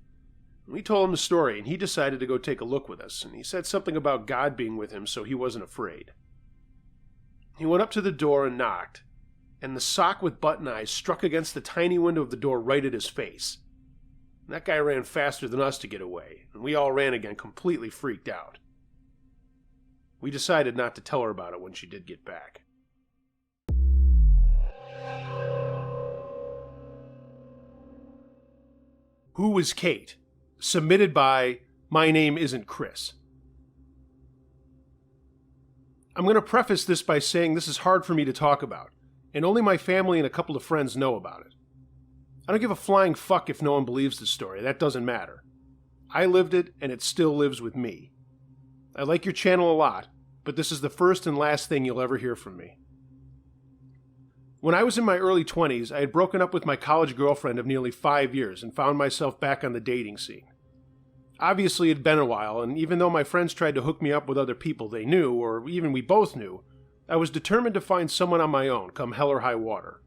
A: We told him the story, and he decided to go take a look with us, and he said something about God being with him, so he wasn't afraid. He went up to the door and knocked, and the sock with button eyes struck against the tiny window of the door right at his face. That guy ran faster than us to get away, and we all ran again, completely freaked out. We decided not to tell her about it when she did get back. Who Was Kate? Submitted by My Name Isn't Chris. I'm going to preface this by saying this is hard for me to talk about, and only my family and a couple of friends know about it. I don't give a flying fuck if no one believes the story, that doesn't matter. I lived it, and it still lives with me. I like your channel a lot, but this is the first and last thing you'll ever hear from me. When I was in my early 20s, I had broken up with my college girlfriend of nearly 5 years and found myself back on the dating scene. Obviously, it had been a while, and even though my friends tried to hook me up with other people they knew, or even we both knew, I was determined to find someone on my own, come hell or high water.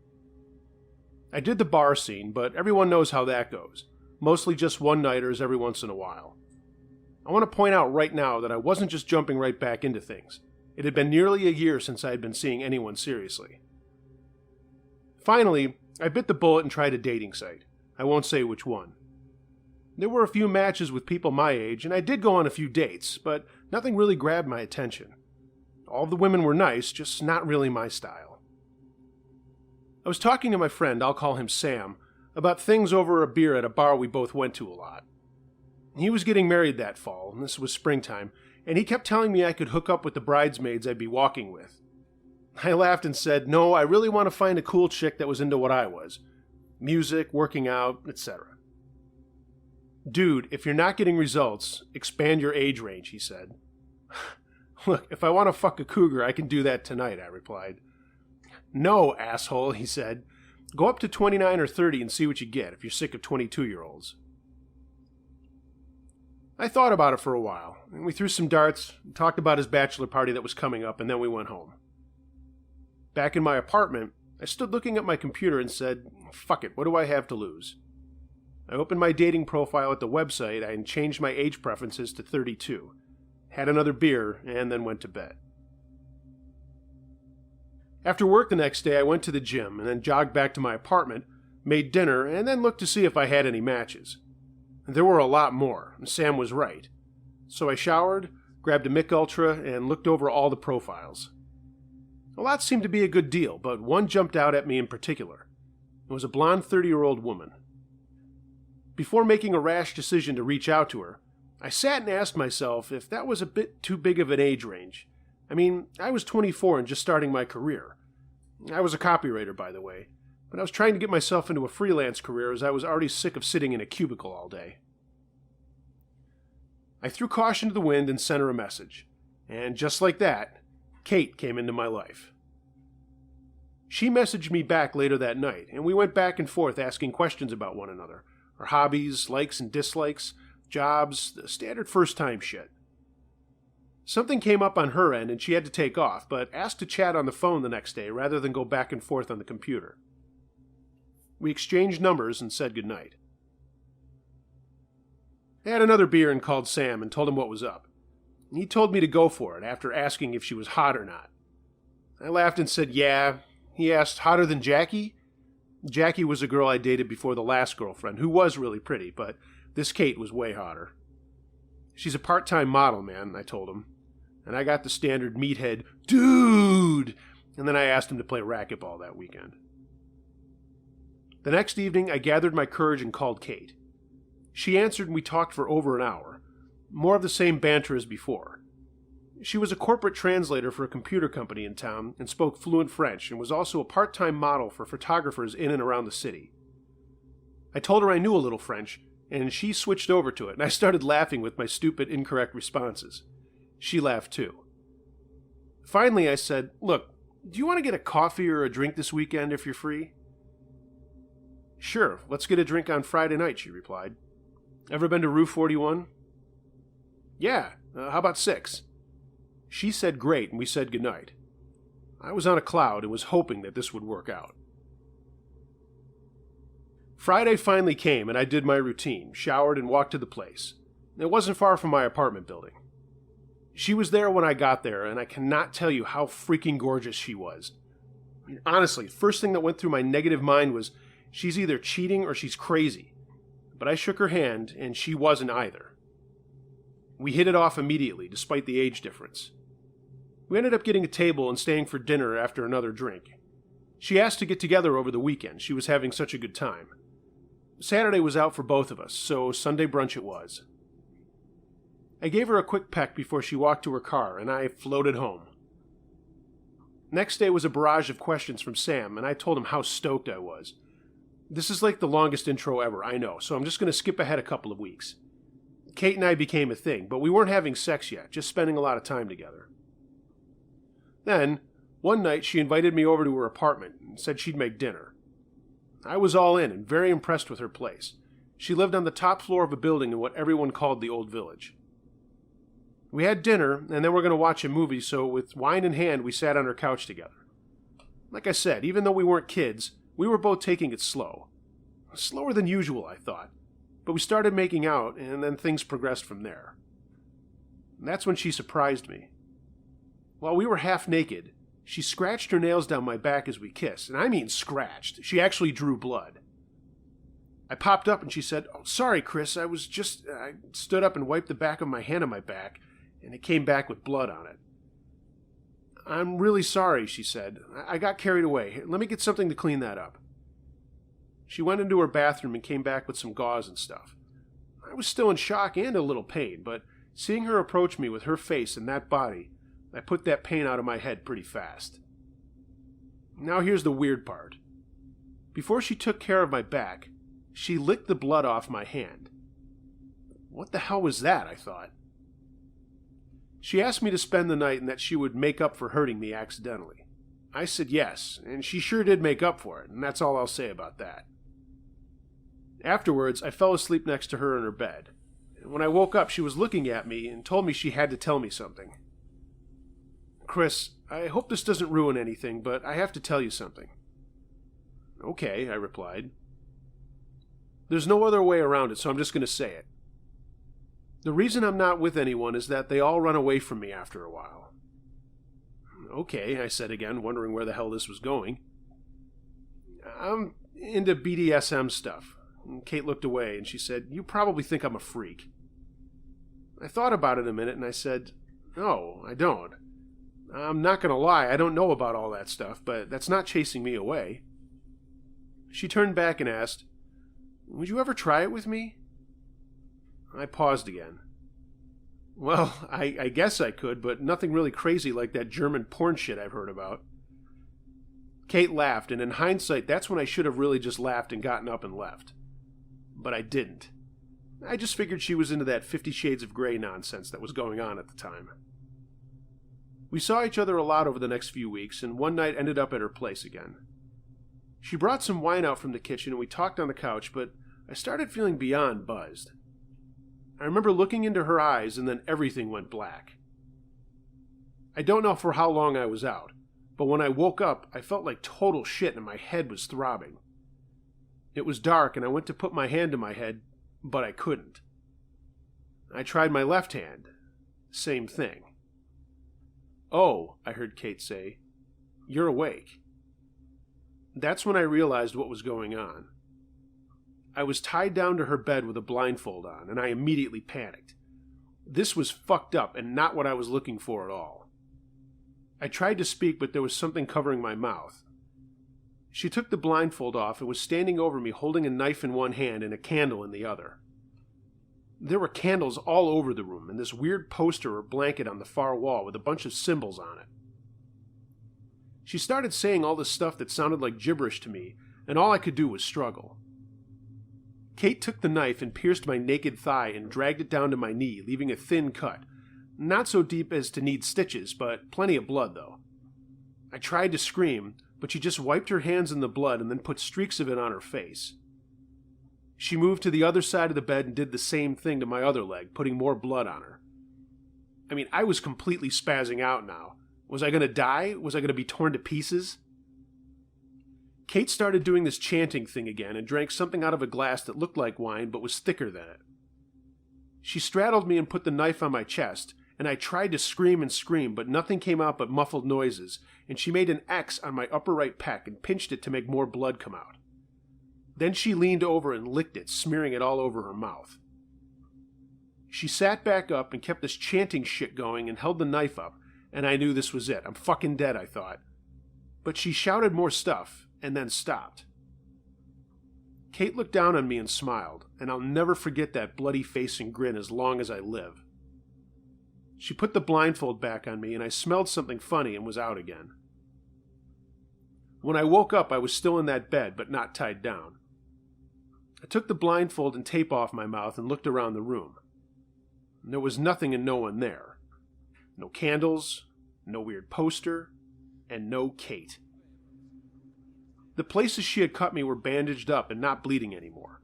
A: I did the bar scene, but everyone knows how that goes. Mostly just one-nighters every once in a while. I want to point out right now that I wasn't just jumping right back into things. It had been nearly a year since I had been seeing anyone seriously. Finally, I bit the bullet and tried a dating site. I won't say which one. There were a few matches with people my age, and I did go on a few dates, but nothing really grabbed my attention. All of the women were nice, just not really my style. I was talking to my friend, I'll call him Sam, about things over a beer at a bar we both went to a lot. He was getting married that fall, and this was springtime, and he kept telling me I could hook up with the bridesmaids I'd be walking with. I laughed and said, no, I really want to find a cool chick that was into what I was. Music, working out, etc. Dude, if you're not getting results, expand your age range, he said. Look, if I want to fuck a cougar, I can do that tonight, I replied. No, asshole, he said. Go up to 29 or 30 and see what you get if you're sick of 22-year-olds. I thought about it for a while, and we threw some darts, talked about his bachelor party that was coming up, and then we went home. Back in my apartment, I stood looking at my computer and said, fuck it, what do I have to lose? I opened my dating profile at the website and changed my age preferences to 32, had another beer, and then went to bed. After work the next day, I went to the gym and then jogged back to my apartment, made dinner, and then looked to see if I had any matches. There were a lot more, and Sam was right. So I showered, grabbed a Mick Ultra, and looked over all the profiles. A lot seemed to be a good deal, but one jumped out at me in particular. It was a blonde 30-year-old woman. Before making a rash decision to reach out to her, I sat and asked myself if that was a bit too big of an age range. I mean, I was 24 and just starting my career. I was a copywriter, by the way, but I was trying to get myself into a freelance career as I was already sick of sitting in a cubicle all day. I threw caution to the wind and sent her a message. And just like that, Kate came into my life. She messaged me back later that night, and we went back and forth asking questions about one another. Our hobbies, likes and dislikes, jobs, the standard first-time shit. Something came up on her end and she had to take off, but asked to chat on the phone the next day rather than go back and forth on the computer. We exchanged numbers and said goodnight. I had another beer and called Sam and told him what was up. He told me to go for it after asking if she was hot or not. I laughed and said, yeah. He asked, hotter than Jackie? Jackie was a girl I dated before the last girlfriend, who was really pretty, but this Kate was way hotter. She's a part-time model, man, I told him. And I got the standard meathead, dude! And then I asked him to play racquetball that weekend. The next evening, I gathered my courage and called Kate. She answered and we talked for over an hour. More of the same banter as before. She was a corporate translator for a computer company in town and spoke fluent French and was also a part-time model for photographers in and around the city. I told her I knew a little French, and she switched over to it, and I started laughing with my stupid, incorrect responses. She laughed too. Finally, I said, look, do you want to get a coffee or a drink this weekend if you're free? Sure, let's get a drink on Friday night, she replied. Ever been to Rue 41? Yeah, how about 6? She said great, and we said goodnight. I was on a cloud and was hoping that this would work out. Friday finally came, and I did my routine, showered, and walked to the place. It wasn't far from my apartment building. She was there when I got there, and I cannot tell you how freaking gorgeous she was. I mean, honestly, the first thing that went through my negative mind was, she's either cheating or she's crazy. But I shook her hand, and she wasn't either. We hit it off immediately, despite the age difference. We ended up getting a table and staying for dinner after another drink. She asked to get together over the weekend. She was having such a good time. Saturday was out for both of us, so Sunday brunch it was. I gave her a quick peck before she walked to her car, and I floated home. Next day was a barrage of questions from Sam, and I told him how stoked I was. This is like the longest intro ever, I know, so I'm just going to skip ahead a couple of weeks. Kate and I became a thing, but we weren't having sex yet, just spending a lot of time together. Then, one night she invited me over to her apartment and said she'd make dinner. I was all in and very impressed with her place. She lived on the top floor of a building in what everyone called the Old Village. We had dinner, and then we're going to watch a movie, so with wine in hand, we sat on her couch together. Like I said, even though we weren't kids, we were both taking it slow. Slower than usual, I thought. But we started making out, and then things progressed from there. And that's when she surprised me. While we were half naked, she scratched her nails down my back as we kissed, and I mean scratched. She actually drew blood. I popped up and she said, "Oh, sorry, Chris, I stood up and wiped the back of my hand on my back, and it came back with blood on it." "I'm really sorry," she said. "I got carried away. Let me get something to clean that up." She went into her bathroom and came back with some gauze and stuff. I was still in shock and a little pain, but seeing her approach me with her face and that body, I put that pain out of my head pretty fast. Now here's the weird part. Before she took care of my back, she licked the blood off my hand. What the hell was that, I thought. She asked me to spend the night and that she would make up for hurting me accidentally. I said yes, and she sure did make up for it, and that's all I'll say about that. Afterwards, I fell asleep next to her in her bed. When I woke up, she was looking at me and told me she had to tell me something. "Chris, I hope this doesn't ruin anything, but I have to tell you something." "Okay," I replied. "There's no other way around it, so I'm just going to say it. The reason I'm not with anyone is that they all run away from me after a while." "Okay," I said again, wondering where the hell this was going. "I'm into BDSM stuff." And Kate looked away and she said, "You probably think I'm a freak." I thought about it a minute and I said, "No, I don't. I'm not going to lie, I don't know about all that stuff, but that's not chasing me away." She turned back and asked, "Would you ever try it with me?" I paused again. Well, I guess I could, but nothing really crazy like that German porn shit I've heard about. Kate laughed, and in hindsight, that's when I should have really just laughed and gotten up and left. But I didn't. I just figured she was into that 50 Shades of Grey nonsense that was going on at the time. We saw each other a lot over the next few weeks, and one night ended up at her place again. She brought some wine out from the kitchen, and we talked on the couch, but I started feeling beyond buzzed. I remember looking into her eyes, and then everything went black. I don't know for how long I was out, but when I woke up, I felt like total shit and my head was throbbing. It was dark, and I went to put my hand to my head, but I couldn't. I tried my left hand. Same thing. "Oh," I heard Kate say, "you're awake." That's when I realized what was going on. I was tied down to her bed with a blindfold on, and I immediately panicked. This was fucked up and not what I was looking for at all. I tried to speak, but there was something covering my mouth. She took the blindfold off and was standing over me holding a knife in one hand and a candle in the other. There were candles all over the room and this weird poster or blanket on the far wall with a bunch of symbols on it. She started saying all this stuff that sounded like gibberish to me, and all I could do was struggle. Kate took the knife and pierced my naked thigh and dragged it down to my knee, leaving a thin cut. Not so deep as to need stitches, but plenty of blood, though. I tried to scream, but she just wiped her hands in the blood and then put streaks of it on her face. She moved to the other side of the bed and did the same thing to my other leg, putting more blood on her. I mean, I was completely spazzing out now. Was I going to die? Was I going to be torn to pieces? Kate started doing this chanting thing again and drank something out of a glass that looked like wine but was thicker than it. She straddled me and put the knife on my chest, and I tried to scream and scream, but nothing came out but muffled noises, and she made an X on my upper right pec and pinched it to make more blood come out. Then she leaned over and licked it, smearing it all over her mouth. She sat back up and kept this chanting shit going and held the knife up, and I knew this was it. I'm fucking dead, I thought. But she shouted more stuff, and then stopped. Kate looked down on me and smiled, and I'll never forget that bloody face and grin as long as I live. She put the blindfold back on me, and I smelled something funny and was out again. When I woke up, I was still in that bed, but not tied down. I took the blindfold and tape off my mouth and looked around the room. There was nothing and no one there. No candles, no weird poster, and no Kate. The places she had cut me were bandaged up and not bleeding anymore.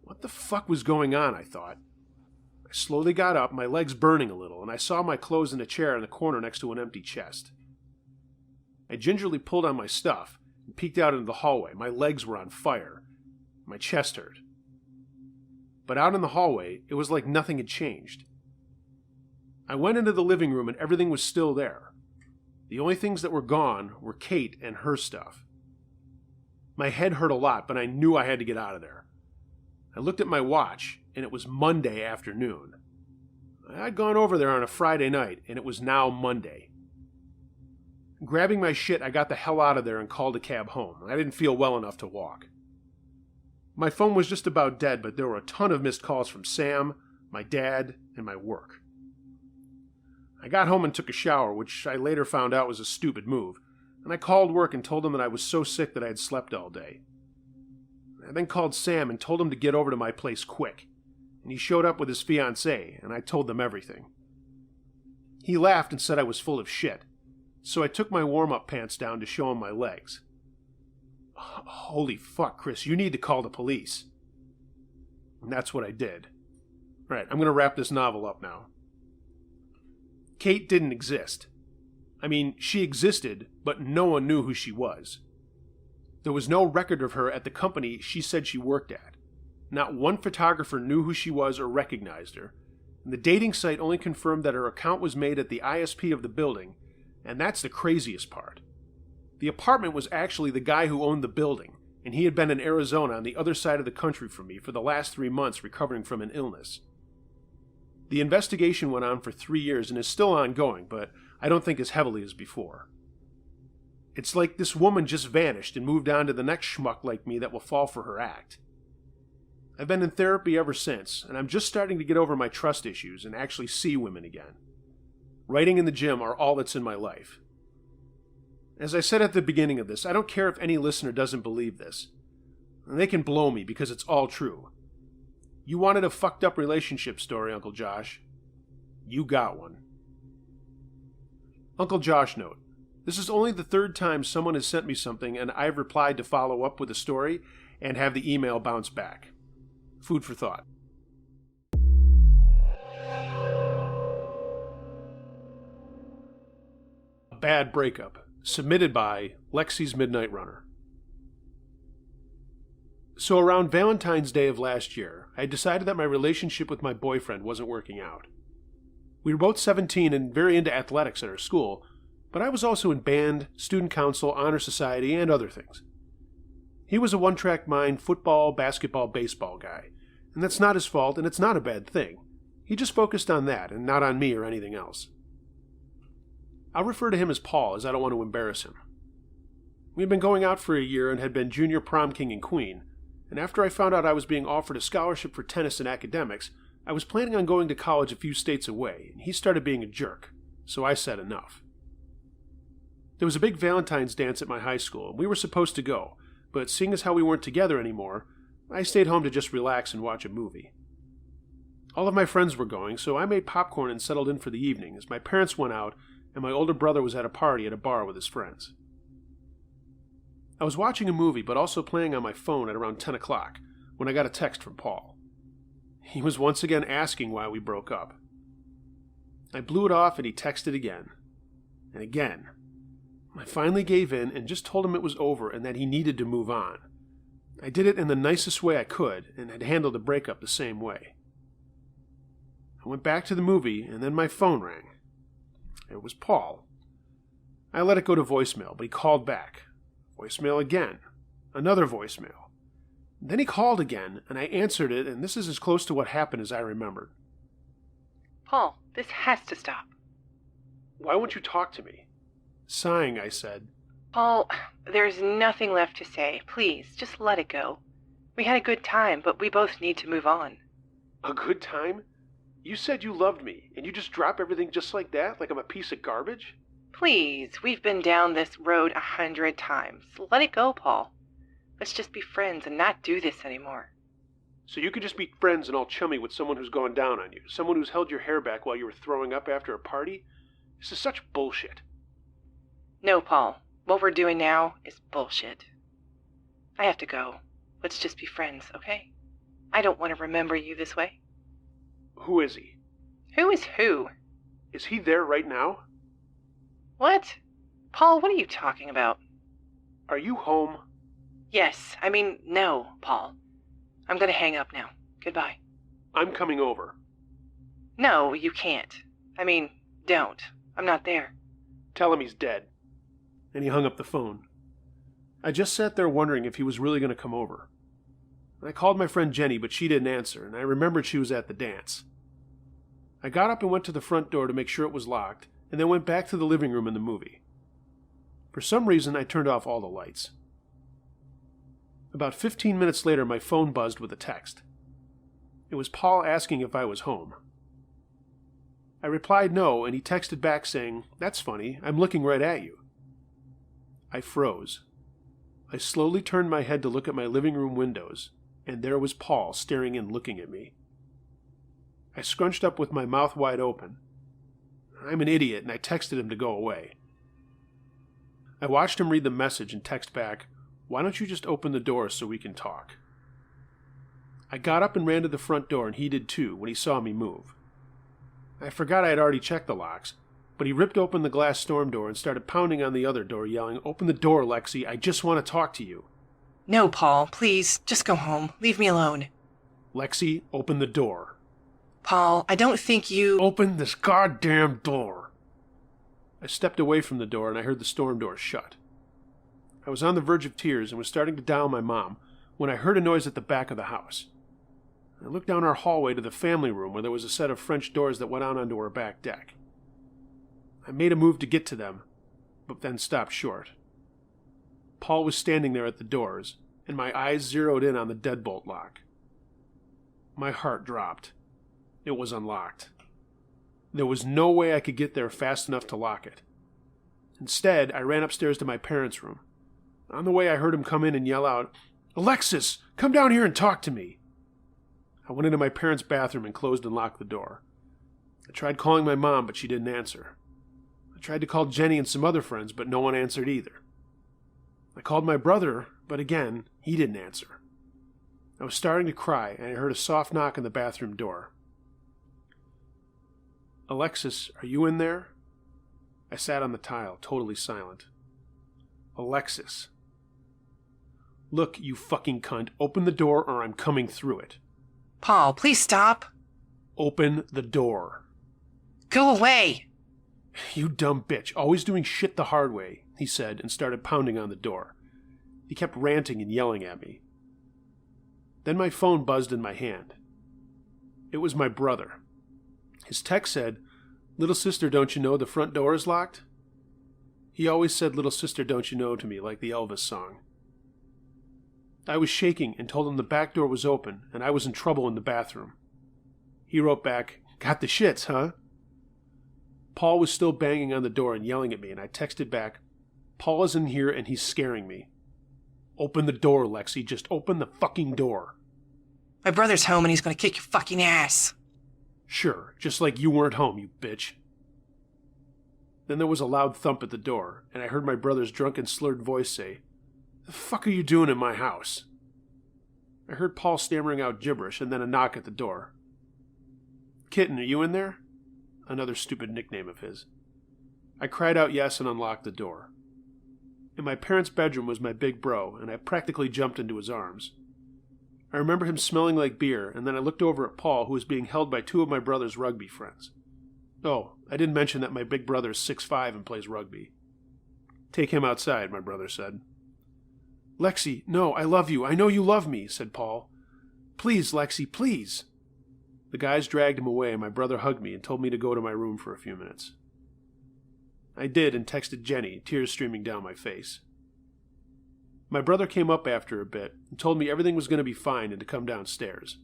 A: What the fuck was going on, I thought. I slowly got up, my legs burning a little, and I saw my clothes in a chair in the corner next to an empty chest. I gingerly pulled on my stuff and peeked out into the hallway. My legs were on fire. My chest hurt. But out in the hallway, it was like nothing had changed. I went into the living room and everything was still there. The only things that were gone were Kate and her stuff. My head hurt a lot, but I knew I had to get out of there. I looked at my watch, and it was Monday afternoon. I'd gone over there on a Friday night, and it was now Monday. Grabbing my shit, I got the hell out of there and called a cab home. I didn't feel well enough to walk. My phone was just about dead, but there were a ton of missed calls from Sam, my dad, and my work. I got home and took a shower, which I later found out was a stupid move, and I called work and told them that I was so sick that I had slept all day. I then called Sam and told him to get over to my place quick, and he showed up with his fiancée, and I told them everything. He laughed and said I was full of shit, so I took my warm-up pants down to show him my legs. Holy fuck, Chris, you need to call the police. And that's what I did. Right, I'm going to wrap this novel up now. Kate didn't exist. I mean, she existed, but no one knew who she was. There was no record of her at the company she said she worked at. Not one photographer knew who she was or recognized her, and the dating site only confirmed that her account was made at the ISP of the building, and that's the craziest part. The apartment was actually the guy who owned the building, and he had been in Arizona on the other side of the country from me for the last 3 months recovering from an illness. The investigation went on for 3 years and is still ongoing, but I don't think as heavily as before. It's like this woman just vanished and moved on to the next schmuck like me that will fall for her act. I've been in therapy ever since, and I'm just starting to get over my trust issues and actually see women again. Writing and the gym are all that's in my life. As I said at the beginning of this, I don't care if any listener doesn't believe this. They can blow me because it's all true. You wanted a fucked up relationship story, Uncle Josh. You got one. Uncle Josh note. This is only the third time someone has sent me something and I've replied to follow up with a story and have the email bounce back. Food for thought. A bad breakup. Submitted by Lexi's Midnight Runner. So around Valentine's Day of last year, I decided that my relationship with my boyfriend wasn't working out. We were both 17 and very into athletics at our school, but I was also in band, student council, honor society, and other things. He was a one-track mind football, basketball, baseball guy, and that's not his fault and it's not a bad thing. He just focused on that and not on me or anything else. I'll refer to him as Paul, as I don't want to embarrass him. We had been going out for a year and had been junior prom king and queen, and after I found out I was being offered a scholarship for tennis and academics, I was planning on going to college a few states away, and he started being a jerk, so I said enough. There was a big Valentine's dance at my high school, and we were supposed to go, but seeing as how we weren't together anymore, I stayed home to just relax and watch a movie. All of my friends were going, so I made popcorn and settled in for the evening as my parents went out and my older brother was at a party at a bar with his friends. I was watching a movie but also playing on my phone at around 10 o'clock when I got a text from Paul. He was once again asking why we broke up. I blew it off and he texted again. And again. I finally gave in and just told him it was over and that he needed to move on. I did it in the nicest way I could and had handled the breakup the same way. I went back to the movie and then my phone rang. It was Paul. I let it go to voicemail, but he called back. Voicemail again. Another voicemail. Then he called again, and I answered it, and this is as close to what happened as I remembered.
C: Paul, this has to stop.
A: Why won't you talk to me? Sighing, I said.
C: Paul, there's nothing left to say. Please, just let it go. We had a good time, but we both need to move on.
A: A good time? You said you loved me, and you just drop everything just like that, like I'm a piece of garbage?
C: Please, we've been down this road 100 times. Let it go, Paul. Let's just be friends and not do this anymore.
A: So you could just be friends and all chummy with someone who's gone down on you, someone who's held your hair back while you were throwing up after a party? This is such bullshit.
C: No, Paul. What we're doing now is bullshit. I have to go. Let's just be friends, okay? I don't want to remember you this way.
A: Who is he?
C: Who is who?
A: Is he there right now?
C: What? Paul, what are you talking about?
A: Are you home?
C: Yes, no, Paul. I'm gonna hang up now. Goodbye.
A: I'm coming over.
C: No, you can't. Don't. I'm not there.
A: Tell him he's dead. And he hung up the phone. I just sat there wondering if he was really going to come over. I called my friend Jenny, but she didn't answer, and I remembered she was at the dance. I got up and went to the front door to make sure it was locked, and then went back to the living room in the movie. For some reason, I turned off all the lights. About 15 minutes later, my phone buzzed with a text. It was Paul asking if I was home. I replied no, and he texted back saying, "That's funny, I'm looking right at you." I froze. I slowly turned my head to look at my living room windows, and there was Paul staring and looking at me. I scrunched up with my mouth wide open. I'm an idiot, and I texted him to go away. I watched him read the message and text back, "Why don't you just open the door so we can talk?" I got up and ran to the front door, and he did too when he saw me move. I forgot I had already checked the locks, but he ripped open the glass storm door and started pounding on the other door, yelling, "Open the door, Lexi, I just want to talk to you."
C: No, Paul, please, just go home. Leave me alone.
A: "Lexi, open the door."
C: Paul, I don't think you...
A: "Open this goddamn door." I stepped away from the door and I heard the storm door shut. I was on the verge of tears and was starting to dial my mom when I heard a noise at the back of the house. I looked down our hallway to the family room where there was a set of French doors that went out onto our back deck. I made a move to get to them, but then stopped short. Paul was standing there at the doors, and my eyes zeroed in on the deadbolt lock. My heart dropped. It was unlocked. There was no way I could get there fast enough to lock it. Instead, I ran upstairs to my parents' room. On the way, I heard him come in and yell out, "Alexis, come down here and talk to me." I went into my parents' bathroom and closed and locked the door. I tried calling my mom, but she didn't answer. I tried to call Jenny and some other friends, but no one answered either. I called my brother, but again, he didn't answer. I was starting to cry, and I heard a soft knock on the bathroom door. "Alexis, are you in there?" I sat on the tile, totally silent. "Alexis." "Look, you fucking cunt, open the door or I'm coming through it."
C: Paul, please stop.
A: "Open the door."
C: Go away.
A: "You dumb bitch, always doing shit the hard way," he said, and started pounding on the door. He kept ranting and yelling at me. Then my phone buzzed in my hand. It was my brother. His text said, "Little sister, don't you know the front door is locked?" He always said "little sister, don't you know" to me like the Elvis song. I was shaking and told him the back door was open and I was in trouble in the bathroom. He wrote back, "Got the shits, huh?" Paul was still banging on the door and yelling at me, and I texted back, "Paul is in here and he's scaring me." "Open the door, Lexi. Just open the fucking door."
C: My brother's home and he's gonna kick your fucking ass.
A: "Sure, just like you weren't home, you bitch." Then there was a loud thump at the door, and I heard my brother's drunken, slurred voice say, "The fuck are you doing in my house?" I heard Paul stammering out gibberish, and then a knock at the door. "Kitten, are you in there?" Another stupid nickname of his. I cried out yes and unlocked the door. In my parents' bedroom was my big bro, and I practically jumped into his arms. I remember him smelling like beer, and then I looked over at Paul, who was being held by two of my brother's rugby friends. Oh, I didn't mention that my big brother is 6'5" and plays rugby. "Take him outside," my brother said. "Lexi, no, I love you. I know you love me," said Paul. "Please, Lexi, please." The guys dragged him away, and my brother hugged me and told me to go to my room for a few minutes. I did, and texted Jenny, tears streaming down my face. My brother came up after a bit and told me everything was going to be fine and to come downstairs.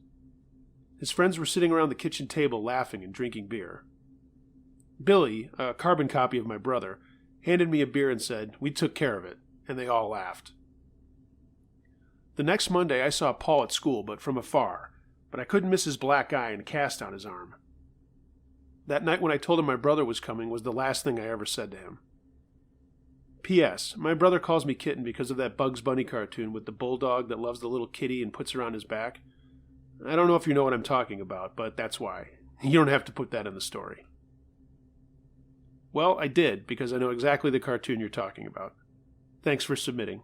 A: His friends were sitting around the kitchen table laughing and drinking beer. Billy, a carbon copy of my brother, handed me a beer and said, "We took care of it," and they all laughed. The next Monday I saw Paul at school, but from afar, but I couldn't miss his black eye and cast on his arm. That night when I told him my brother was coming was the last thing I ever said to him. P.S. My brother calls me Kitten because of that Bugs Bunny cartoon with the bulldog that loves the little kitty and puts her on his back. I don't know if you know what I'm talking about, but that's why. You don't have to put that in the story. Well, I did, because I know exactly the cartoon you're talking about. Thanks for submitting.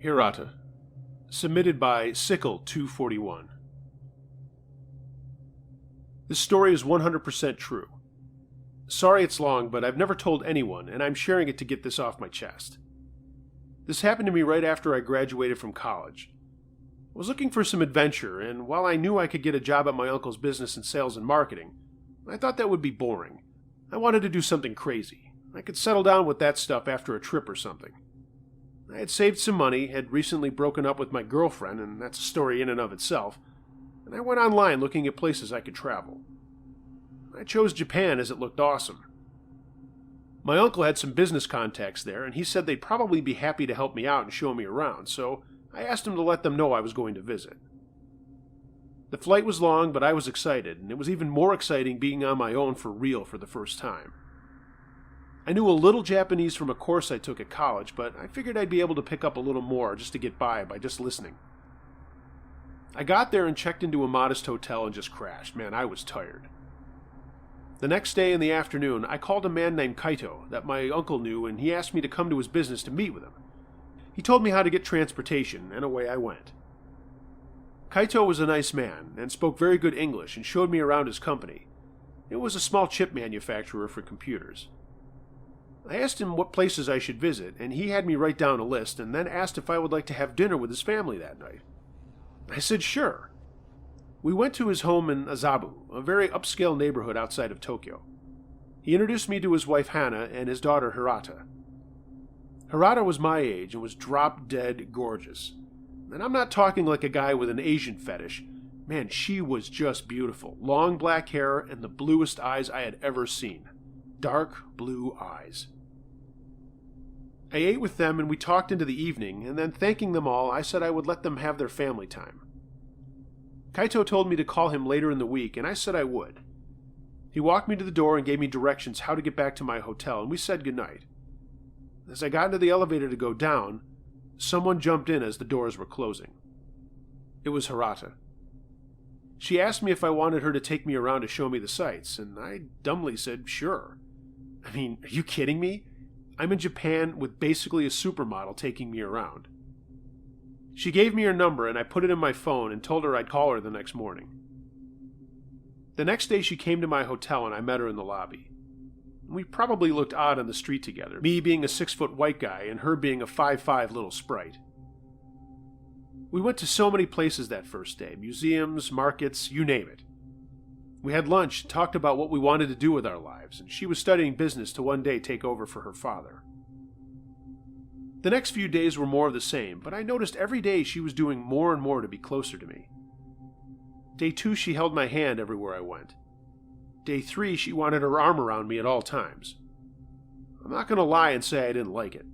A: Hirata. Submitted by Sickle241. This story is 100% true. Sorry it's long, but I've never told anyone, and I'm sharing it to get this off my chest. This happened to me right after I graduated from college. I was looking for some adventure, and while I knew I could get a job at my uncle's business in sales and marketing, I thought that would be boring. I wanted to do something crazy. I could settle down with that stuff after a trip or something. I had saved some money, had recently broken up with my girlfriend, and that's a story in and of itself, and I went online looking at places I could travel. I chose Japan as it looked awesome. My uncle had some business contacts there, and he said they'd probably be happy to help me out and show me around, so I asked him to let them know I was going to visit. The flight was long, but I was excited, and it was even more exciting being on my own for real for the first time. I knew a little Japanese from a course I took at college, but I figured I'd be able to pick up a little more just to get by just listening. I got there and checked into a modest hotel and just crashed. Man, I was tired. The next day in the afternoon, I called a man named Kaito that my uncle knew, and he asked me to come to his business to meet with him. He told me how to get transportation, and away I went. Kaito was a nice man, and spoke very good English, and showed me around his company. It was a small chip manufacturer for computers. I asked him what places I should visit, and he had me write down a list, and then asked if I would like to have dinner with his family that night. I said sure. We went to his home in Azabu, a very upscale neighborhood outside of Tokyo. He introduced me to his wife Hana and his daughter Hirata. Harada was my age and was drop-dead gorgeous. And I'm not talking like a guy with an Asian fetish. Man, she was just beautiful. Long black hair and the bluest eyes I had ever seen. Dark blue eyes. I ate with them and we talked into the evening, and then thanking them all, I said I would let them have their family time. Kaito told me to call him later in the week, and I said I would. He walked me to the door and gave me directions how to get back to my hotel, and we said goodnight. As I got into the elevator to go down, someone jumped in as the doors were closing. It was Harata. She asked me if I wanted her to take me around to show me the sights, and I dumbly said sure. I mean, are you kidding me? I'm in Japan with basically a supermodel taking me around. She gave me her number and I put it in my phone and told her I'd call her the next morning. The next day she came to my hotel and I met her in the lobby. We probably looked odd on the street together, me being a 6-foot white guy and her being a 5'5" little sprite. We went to so many places that first day, museums, markets, you name it. We had lunch and talked about what we wanted to do with our lives, and she was studying business to one day take over for her father. The next few days were more of the same, but I noticed every day she was doing more and more to be closer to me. Day 2, she held my hand everywhere I went. Day 3, she wanted her arm around me at all times. I'm not going to lie and say I didn't like it.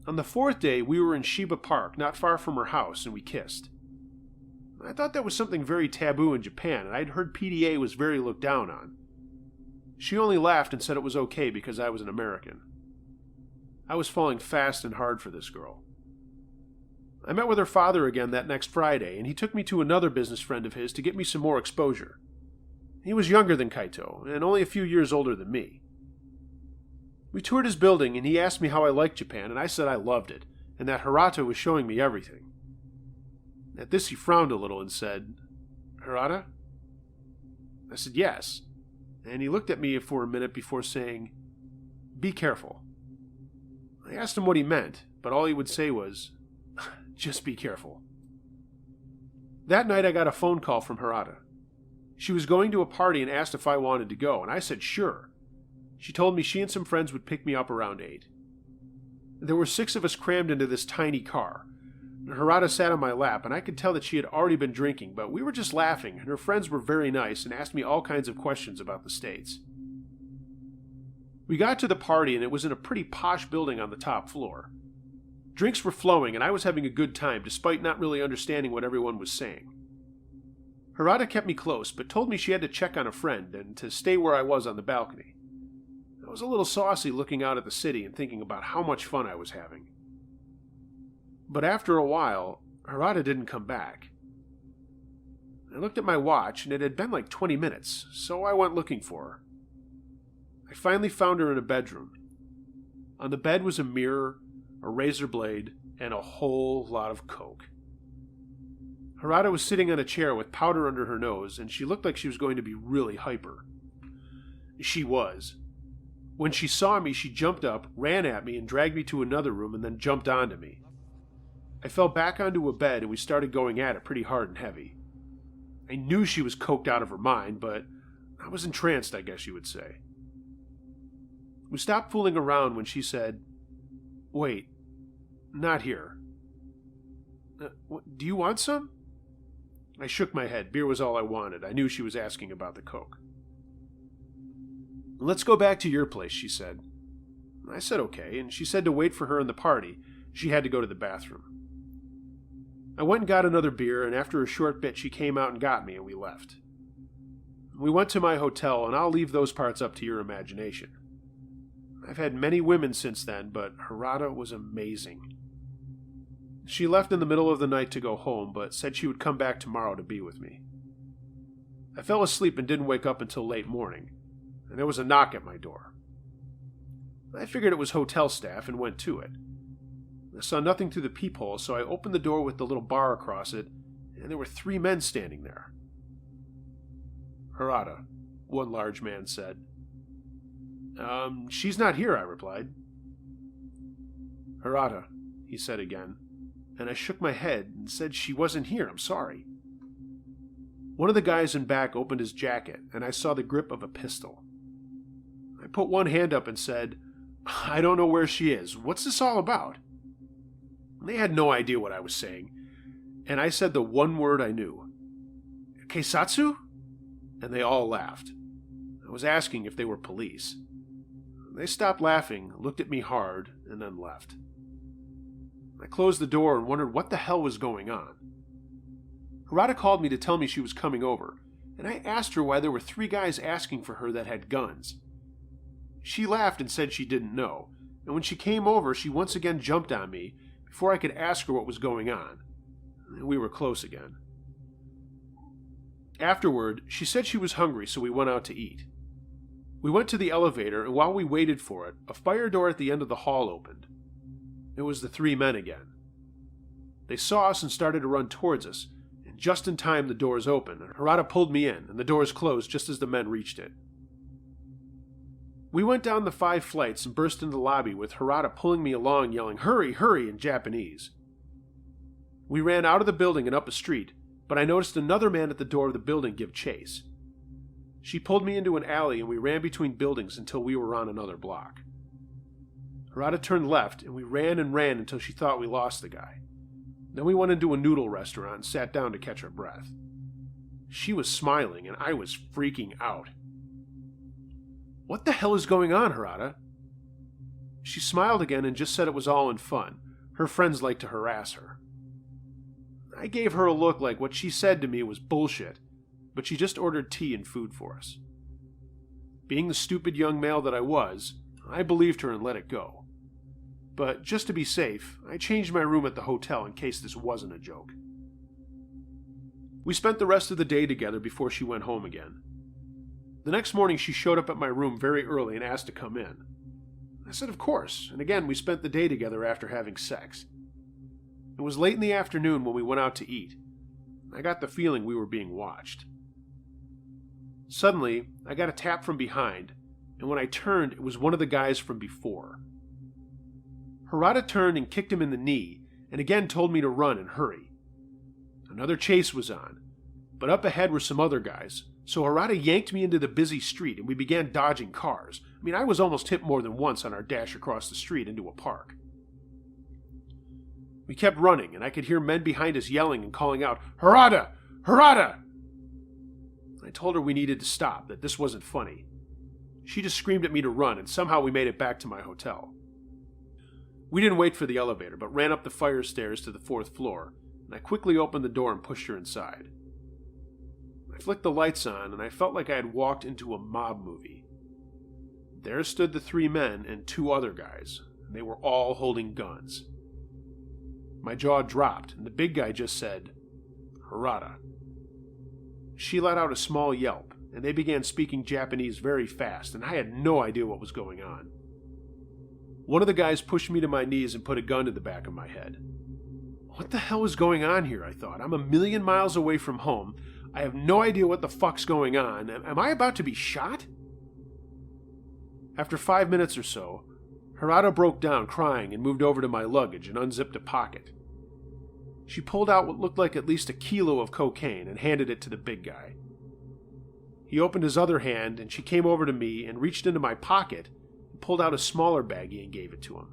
A: On the 4th day, we were in Shiba Park, not far from her house, and we kissed. I thought that was something very taboo in Japan, and I'd heard PDA was very looked down on. She only laughed and said it was okay because I was an American. I was falling fast and hard for this girl. I met with her father again that next Friday, and he took me to another business friend of his to get me some more exposure. He was younger than Kaito, and only a few years older than me. We toured his building, and he asked me how I liked Japan, and I said I loved it, and that Harata was showing me everything. At this he frowned a little and said, "Harata?" I said yes, and he looked at me for a minute before saying, "Be careful." I asked him what he meant, but all he would say was, "Just be careful." That night I got a phone call from Harata. She was going to a party and asked if I wanted to go, and I said sure. She told me she and some friends would pick me up around 8. There were 6 of us crammed into this tiny car. Harata sat on my lap, and I could tell that she had already been drinking, but we were just laughing, and her friends were very nice and asked me all kinds of questions about the States. We got to the party, and it was in a pretty posh building on the top floor. Drinks were flowing, and I was having a good time, despite not really understanding what everyone was saying. Harata kept me close, but told me she had to check on a friend, and to stay where I was on the balcony. I was a little saucy looking out at the city and thinking about how much fun I was having. But after a while, Harata didn't come back. I looked at my watch, and it had been like 20 minutes, so I went looking for her. I finally found her in a bedroom. On the bed was a mirror, a razor blade, and a whole lot of coke. Harata was sitting on a chair with powder under her nose, and she looked like she was going to be really hyper. She was. When she saw me, she jumped up, ran at me, and dragged me to another room, and then jumped onto me. I fell back onto a bed, and we started going at it pretty hard and heavy. I knew she was coked out of her mind, but I was entranced, I guess you would say. We stopped fooling around when she said, "Wait, not here. Do you want some?" I shook my head. Beer was all I wanted. I knew she was asking about the coke. "Let's go back to your place," she said. I said okay, and she said to wait for her in the party. She had to go to the bathroom. I went and got another beer, and after a short bit she came out and got me, and we left. We went to my hotel, and I'll leave those parts up to your imagination. I've had many women since then, but Harata was amazing. She left in the middle of the night to go home, but said she would come back tomorrow to be with me. I fell asleep and didn't wake up until late morning, and there was a knock at my door. I figured it was hotel staff and went to it. I saw nothing through the peephole, so I opened the door with the little bar across it, and there were 3 men standing there. "Harata," one large man said. She's not here," I replied. "Harata," he said again, and I shook my head and said she wasn't here, I'm sorry. One of the guys in back opened his jacket, and I saw the grip of a pistol. I put one hand up and said, I don't know where she is. What's this all about? They had no idea what I was saying, and I said the one word I knew. Keisatsu? And they all laughed. I was asking if they were police. They stopped laughing, looked at me hard, and then left. I closed the door and wondered what the hell was going on. Harada called me to tell me she was coming over, and I asked her why there were 3 guys asking for her that had guns. She laughed and said she didn't know, and when she came over, she once again jumped on me before I could ask her what was going on. We were close again. Afterward, she said she was hungry, so we went out to eat. We went to the elevator, and while we waited for it, a fire door at the end of the hall opened. It was the 3 men again. They saw us and started to run towards us, and just in time the doors opened, and Harada pulled me in, and the doors closed just as the men reached it. We went down the 5 flights and burst into the lobby with Harada pulling me along, yelling, "Hurry, hurry," in Japanese. We ran out of the building and up a street, but I noticed another man at the door of the building give chase. She pulled me into an alley and we ran between buildings until we were on another block. Harada turned left and we ran and ran until she thought we lost the guy. Then we went into a noodle restaurant and sat down to catch our breath. She was smiling and I was freaking out. "What the hell is going on, Harada?" She smiled again and just said it was all in fun. Her friends liked to harass her. I gave her a look like what she said to me was bullshit, but she just ordered tea and food for us. Being the stupid young male that I was, I believed her and let it go. But just to be safe, I changed my room at the hotel in case this wasn't a joke. We spent the rest of the day together before she went home again. The next morning she showed up at my room very early and asked to come in. I said of course, and again we spent the day together after having sex. It was late in the afternoon when we went out to eat. I got the feeling we were being watched. Suddenly, I got a tap from behind, and when I turned, it was one of the guys from before. Harada turned and kicked him in the knee, and again told me to run and hurry. Another chase was on, but up ahead were some other guys, so Harada yanked me into the busy street and we began dodging cars. I was almost hit more than once on our dash across the street into a park. We kept running, and I could hear men behind us yelling and calling out, "Harada! Harada!" I told her we needed to stop, that this wasn't funny. She just screamed at me to run, and somehow we made it back to my hotel. We didn't wait for the elevator, but ran up the fire stairs to the 4th floor, and I quickly opened the door and pushed her inside. I flicked the lights on, and I felt like I had walked into a mob movie. There stood the 3 men and 2 other guys, and they were all holding guns. My jaw dropped, and the big guy just said, "Harada." She let out a small yelp, and they began speaking Japanese very fast, and I had no idea what was going on. One of the guys pushed me to my knees and put a gun to the back of my head. What the hell is going on here, I thought. I'm 1,000,000 miles away from home. I have no idea what the fuck's going on. Am I about to be shot? After 5 minutes or so, Harada broke down crying and moved over to my luggage and unzipped a pocket. She pulled out what looked like at least 1 kilo of cocaine and handed it to the big guy. He opened his other hand and she came over to me and reached into my pocket and pulled out a smaller baggie and gave it to him.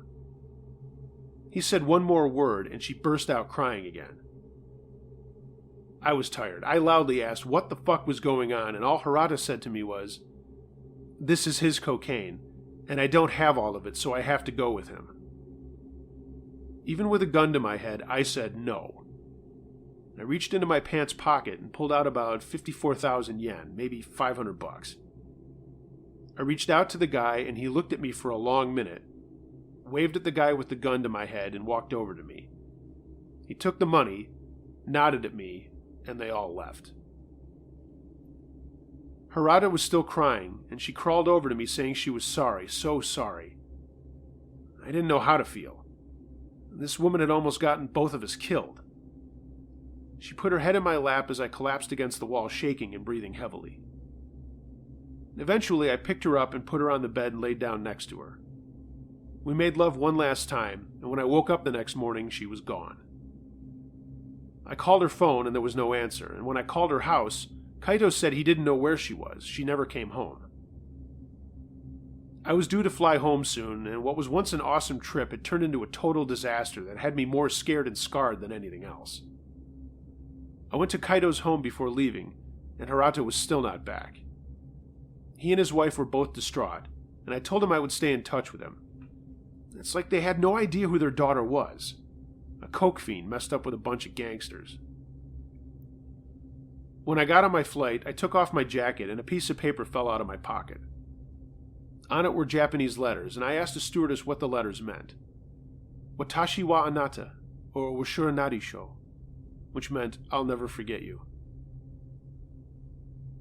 A: He said one more word and she burst out crying again. I was tired. I loudly asked what the fuck was going on, and all Harada said to me was, "This is his cocaine, and I don't have all of it, so I have to go with him." Even with a gun to my head, I said no. I reached into my pants pocket and pulled out about 54,000 yen, maybe $500. I reached out to the guy and he looked at me for a long minute, waved at the guy with the gun to my head and walked over to me. He took the money, nodded at me, and they all left. Harada was still crying, and she crawled over to me saying she was sorry, so sorry. I didn't know how to feel. This woman had almost gotten both of us killed. She put her head in my lap as I collapsed against the wall, shaking and breathing heavily. Eventually, I picked her up and put her on the bed and laid down next to her. We made love one last time, and when I woke up the next morning, she was gone. I called her phone and there was no answer, and when I called her house, Kaito said he didn't know where she was. She never came home. I was due to fly home soon, and what was once an awesome trip had turned into a total disaster that had me more scared and scarred than anything else. I went to Kaido's home before leaving, and Hirata was still not back. He and his wife were both distraught, and I told him I would stay in touch with him. It's like they had no idea who their daughter was. A coke fiend messed up with a bunch of gangsters. When I got on my flight, I took off my jacket and a piece of paper fell out of my pocket. On it were Japanese letters, and I asked the stewardess what the letters meant. Watashi wa anata, or Washura Narisho, which meant, I'll never forget you.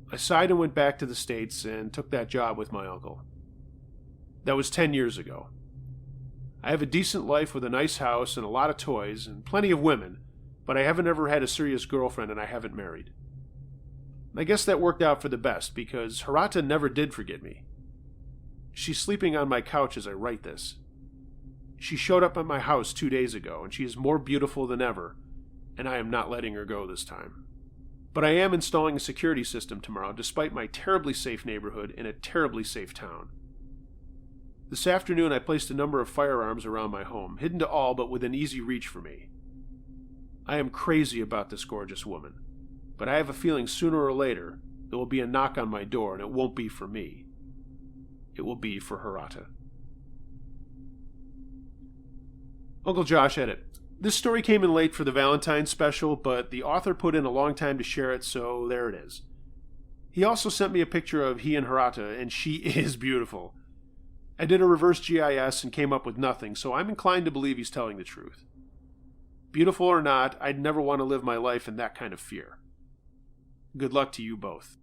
A: I sighed and went back to the States and took that job with my uncle. That was 10 years ago. I have a decent life with a nice house and a lot of toys and plenty of women, but I haven't ever had a serious girlfriend and I haven't married. I guess that worked out for the best because Hirata never did forget me. She's sleeping on my couch as I write this. She showed up at my house 2 days ago and she is more beautiful than ever, and I am not letting her go this time. But I am installing a security system tomorrow despite my terribly safe neighborhood in a terribly safe town. This afternoon I placed a number of firearms around my home, hidden to all but within easy reach for me. I am crazy about this gorgeous woman, but I have a feeling sooner or later there will be a knock on my door and it won't be for me. It will be for Hirata. Uncle Josh edit. This story came in late for the Valentine's special, but the author put in a long time to share it, so there it is. He also sent me a picture of he and Hirata, and she is beautiful. I did a reverse GIS and came up with nothing, so I'm inclined to believe he's telling the truth. Beautiful or not, I'd never want to live my life in that kind of fear. Good luck to you both.